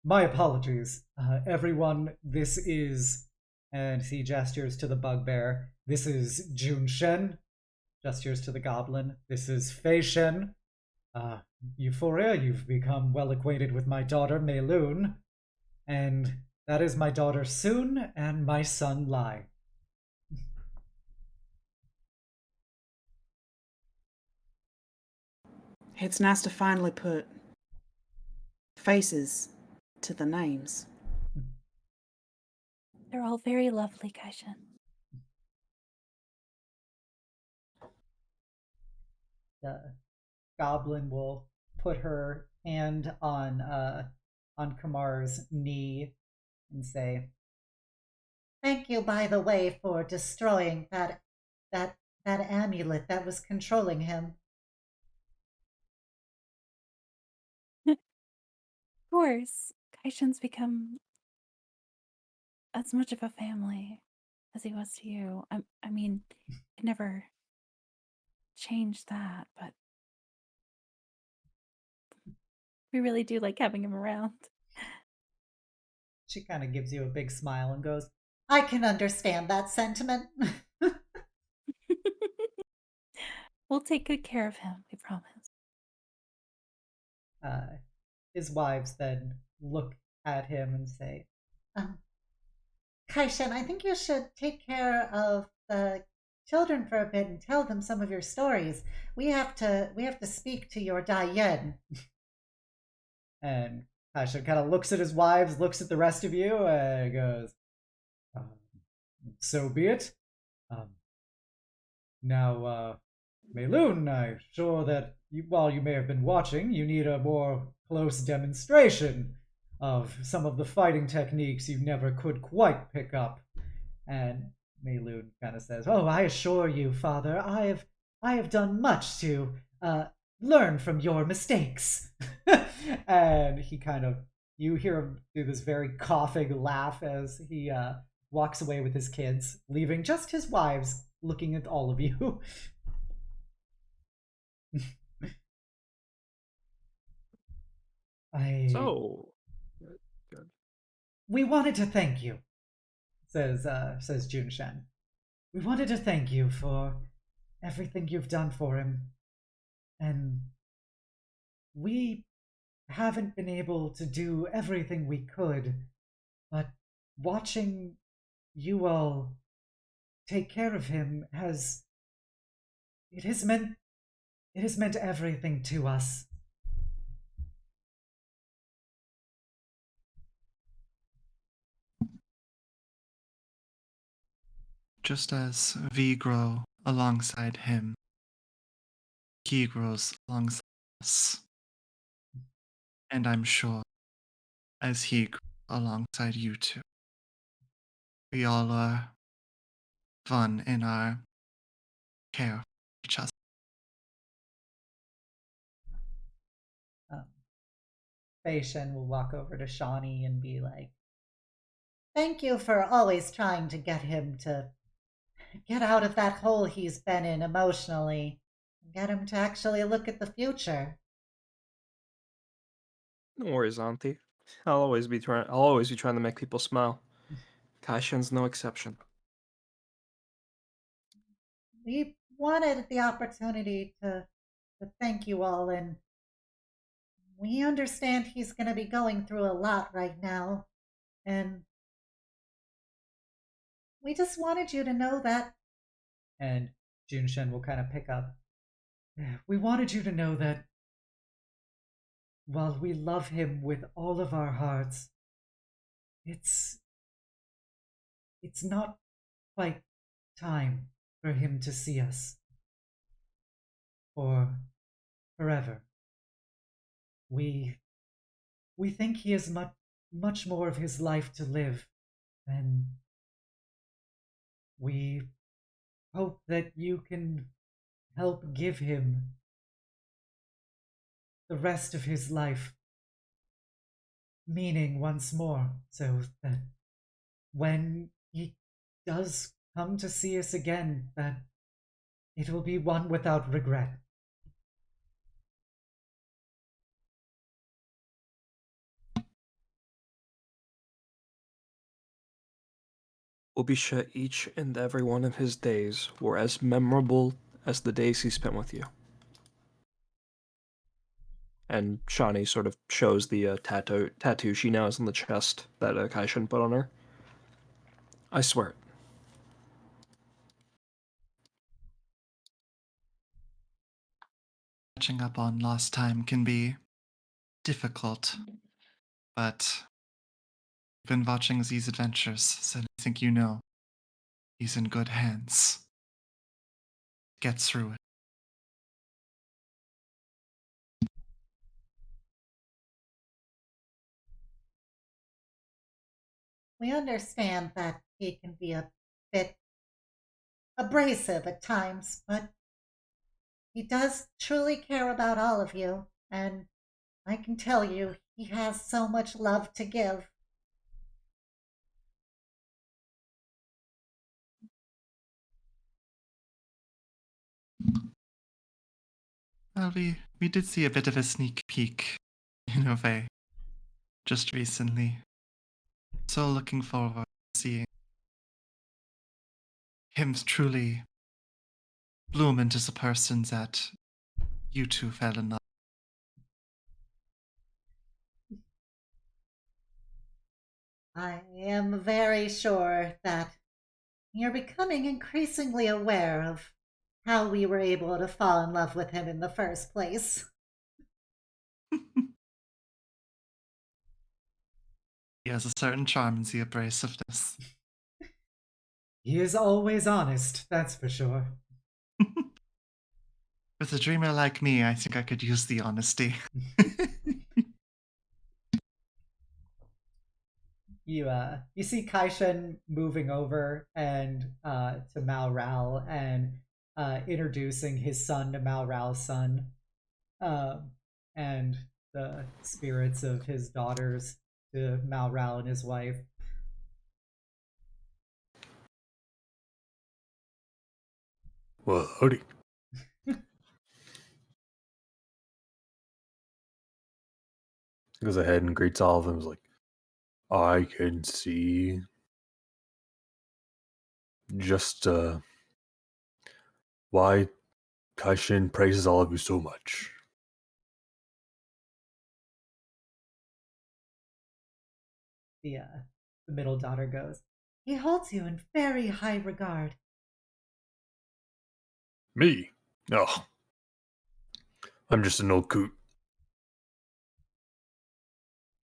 "My apologies, everyone. This is," and he gestures to the bugbear. "This is Jun-shen." Gestures to the goblin. "This is Fei-shen. Euphoria, you've become well acquainted with my daughter Mei-lun, and that is my daughter Soon and my son Lai." It's nice to finally put faces to the names. They're all very lovely, Kai-shen. The goblin will put her hand on Kamar's knee and say, Thank you, by the way, for destroying that amulet that was controlling him. Of course, Kai-shen's become as much of a family as he was to you. I mean, I never changed that, but we really do like having him around. she kind of gives you a big smile and goes, I can understand that sentiment. We'll take good care of him, we promise. his wives then look at him and say, Kai-shen, I think you should take care of the children for a bit and tell them some of your stories. We have to speak to your Diane. and Kasha kind of looks at his wives, looks at the rest of you, and goes, "So be it. Now, Mei-lun, I'm sure that while you may have been watching, you need a more close demonstration of some of the fighting techniques you never could quite pick up." And Mei-lun kind of says, "Oh, I assure you, Father, I have done much to learn from your mistakes." And he kind of, you hear him do this very coughing laugh as he walks away with his kids, leaving just his wives looking at all of you. So, good. We wanted to thank you, says Jun-shen. "We wanted to thank you for everything you've done for him, and we haven't been able to do everything we could, but watching you all take care of him has meant everything to us." Just as we grow alongside him, he grows alongside us. And I'm sure as he grew alongside you two, we all are fun in our care of each other. Kai-shen will walk over to Shawnee and be like, Thank you for always trying to get him to get out of that hole he's been in emotionally. Get him to actually look at the future. No worries, Auntie. I'll always be trying to make people smile. Kai-shen's no exception. We wanted the opportunity to thank you all, and we understand he's going to be going through a lot right now, and we just wanted you to know that. and Junshen will kind of pick up. We wanted you to know that while we love him with all of our hearts, it's not quite time for him to see us. For forever. We think he has much more of his life to live, and we hope that you can help give him the rest of his life meaning once more, so that when he does come to see us again, that it will be one without regret. We'll be sure each and every one of his days were as memorable as the days he spent with you. And Shawnee sort of shows the tattoo she now has on the chest that Kai-shen put on her. I swear it. Catching up on lost time can be difficult, but I've been watching these adventures, so I think you know he's in good hands. Get through it. We understand that he can be a bit abrasive at times, but he does truly care about all of you, and I can tell you he has so much love to give. Well, we did see a bit of a sneak peek in a way just recently. So looking forward to seeing him truly bloom into the person that you two fell in love. I am very sure that you're becoming increasingly aware of how we were able to fall in love with him in the first place. He has a certain charm in the abrasiveness. He is always honest, that's for sure. With a dreamer like me, I think I could use the honesty. You see Kai-shen moving over and to Malral and introducing his son to Malral's son, and the spirits of his daughters to Malral and his wife. Well, howdy. Goes ahead and greets all of them. Is like, I can see just why Kai-shen praises all of you so much. The middle daughter goes, He holds you in very high regard. Me? Oh. I'm just an old coot.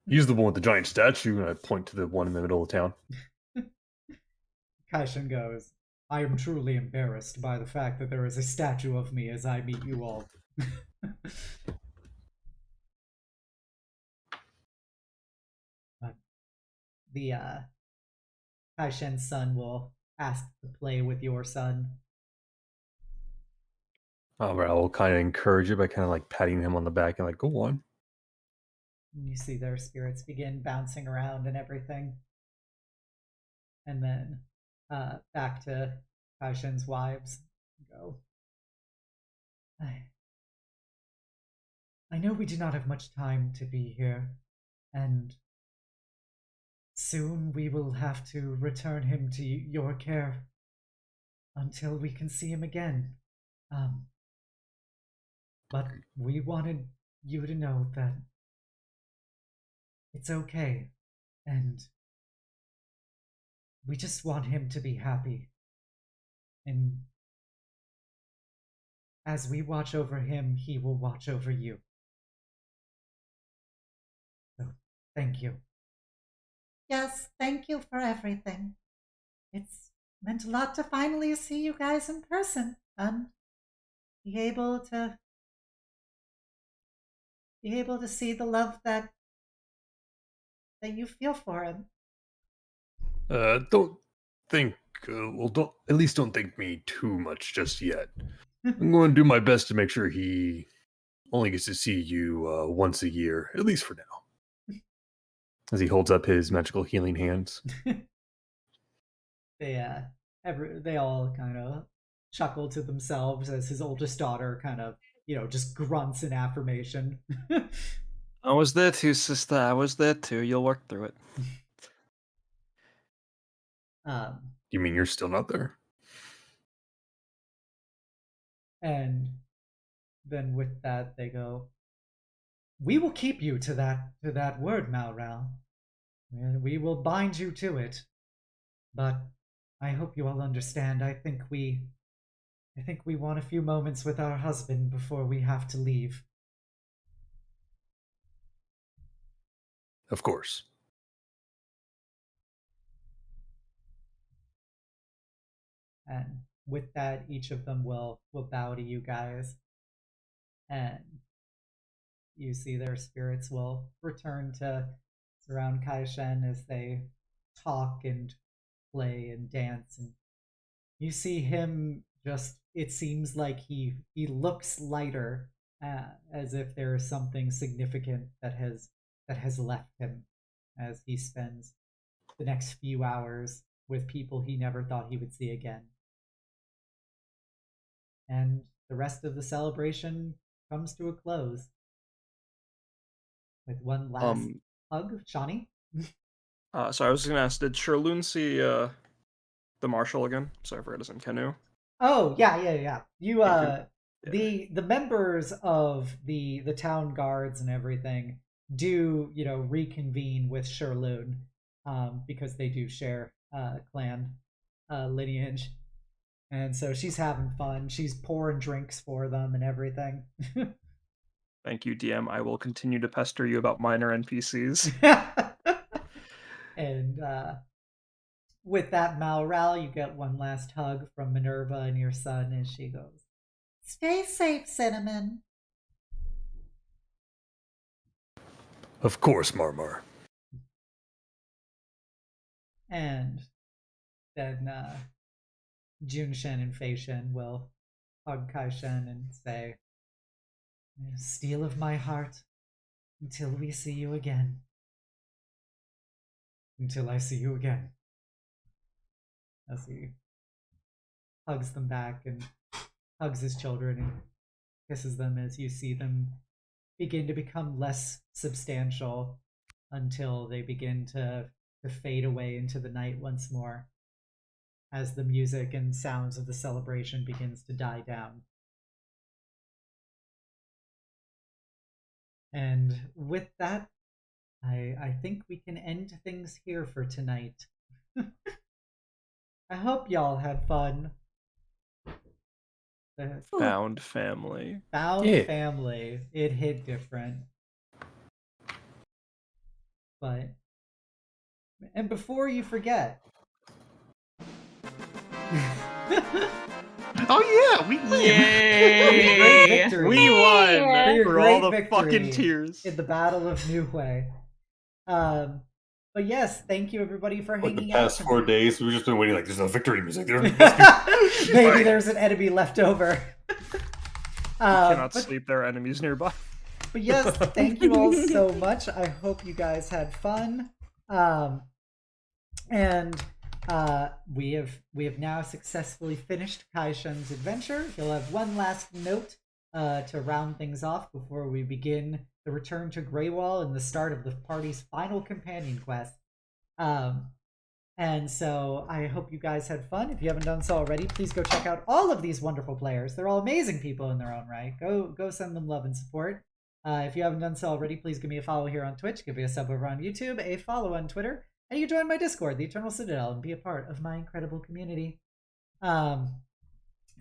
He's the one with the giant statue, and I point to the one in the middle of town. Kai-shen goes, I am truly embarrassed by the fact that there is a statue of me as I meet you all. the Kai-shen's son will ask to play with your son. Right, I will kind of encourage it by kind of like patting him on the back and like, go on. And you see their spirits begin bouncing around and everything. And then back to Kai-shen's wives. Go. I know we do not have much time to be here, and soon we will have to return him to your care until we can see him again. But we wanted you to know that it's okay, and we just want him to be happy. And as we watch over him, he will watch over you. So, thank you. Yes, thank you for everything. It's meant a lot to finally see you guys in person and be able to see the love that you feel for him. Don't think, don't thank me too much just yet. I'm going to do my best to make sure he only gets to see you once a year, at least for now. As he holds up his magical healing hands. They all kind of chuckle to themselves as his oldest daughter kind of, just grunts in affirmation. I was there too, sister. I was there too. You'll work through it. You mean you're still not there? And then with that, they go, "We will keep you to that word, Malral. And we will bind you to it. But I hope you all understand. I think we want a few moments with our husband before we have to leave." Of course. And with that, each of them will bow to you guys. And you see their spirits will return to surround Kai-shen as they talk and play and dance. And you see him just, it seems like he looks lighter, as if there is something significant that has left him as he spends the next few hours with people he never thought he would see again. And the rest of the celebration comes to a close with one last hug. Shawnee? So I was gonna ask, did Sherloon see the marshal again? Sorry, I forgot his name. Kenu? Oh, yeah. You the members of the town guards and everything do, reconvene with Sherloon, because they do share clan lineage. And so she's having fun. She's pouring drinks for them and everything. Thank you, DM. I will continue to pester you about minor NPCs. And with that, Malral, you get one last hug from Minerva and your son as she goes, "Stay safe, Cinnamon." Of course, Marmar. And then Junshen and Feishen will hug Kai-shen and say, "Steel of my heart, until we see you again. Until I see you again." As he hugs them back and hugs his children and kisses them as you see them begin to become less substantial until they begin to fade away into the night once more, as the music and sounds of the celebration begins to die down. And with that, I think we can end things here for tonight. I hope y'all had fun. Found family. Family. It hit different. But, and before you forget, Oh yeah, we win. Yay! Great victory. We won For your for all great the victory fucking tears. in the Battle of Nue Hue. But yes, thank you everybody for Like hanging the out. past 4 days, we've just been waiting. Like, there's no victory music. Let's do- Maybe Fight. there's an enemy left over. You cannot But, sleep. There are enemies nearby. but yes, thank you all so much. I hope you guys had fun. And we have now successfully finished Kai-shen's adventure. He'll have one last note to round things off before we begin the return to Greywall and the start of the party's final companion quest. And so I hope you guys had fun. If you haven't done so already, please go check out all of these wonderful players. They're all amazing people in their own right. Go send them love and support. If you haven't done so already, please give me a follow here on Twitch, give me a sub over on YouTube, a follow on Twitter, and you join my Discord, the Eternal Citadel, and be a part of my incredible community.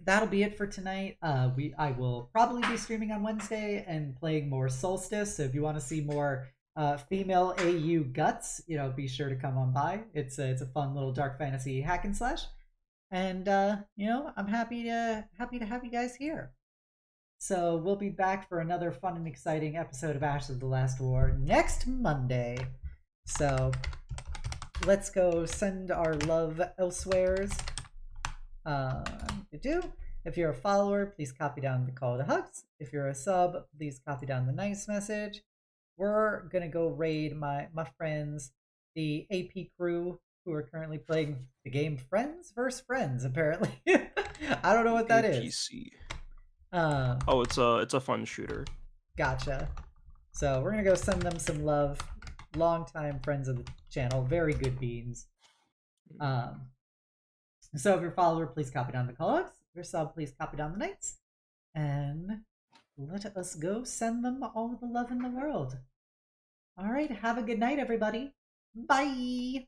That'll be it for tonight. I will probably be streaming on Wednesday and playing more Solstice. So if you want to see more female AU guts, be sure to come on by. It's a fun little dark fantasy hack and slash, and I'm happy to have you guys here. So we'll be back for another fun and exciting episode of Ashes of the Last War next Monday. So let's go send our love elsewheres. If you're a follower, please copy down the call to hugs. If you're a sub, please copy down the nice message. We're gonna go raid my friends, the AP crew, who are currently playing the game Friends vs. Friends, apparently. I don't know what that is. APC. Oh, it's a fun shooter. Gotcha. So we're gonna go send them some love. Longtime friends of the channel, very good beans. So if you're a follower, please copy down the call-outs. If you're a sub, please copy down the nights. And let us go send them all the love in the world. All right, have a good night, everybody. Bye.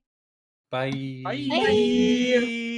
Bye. Bye.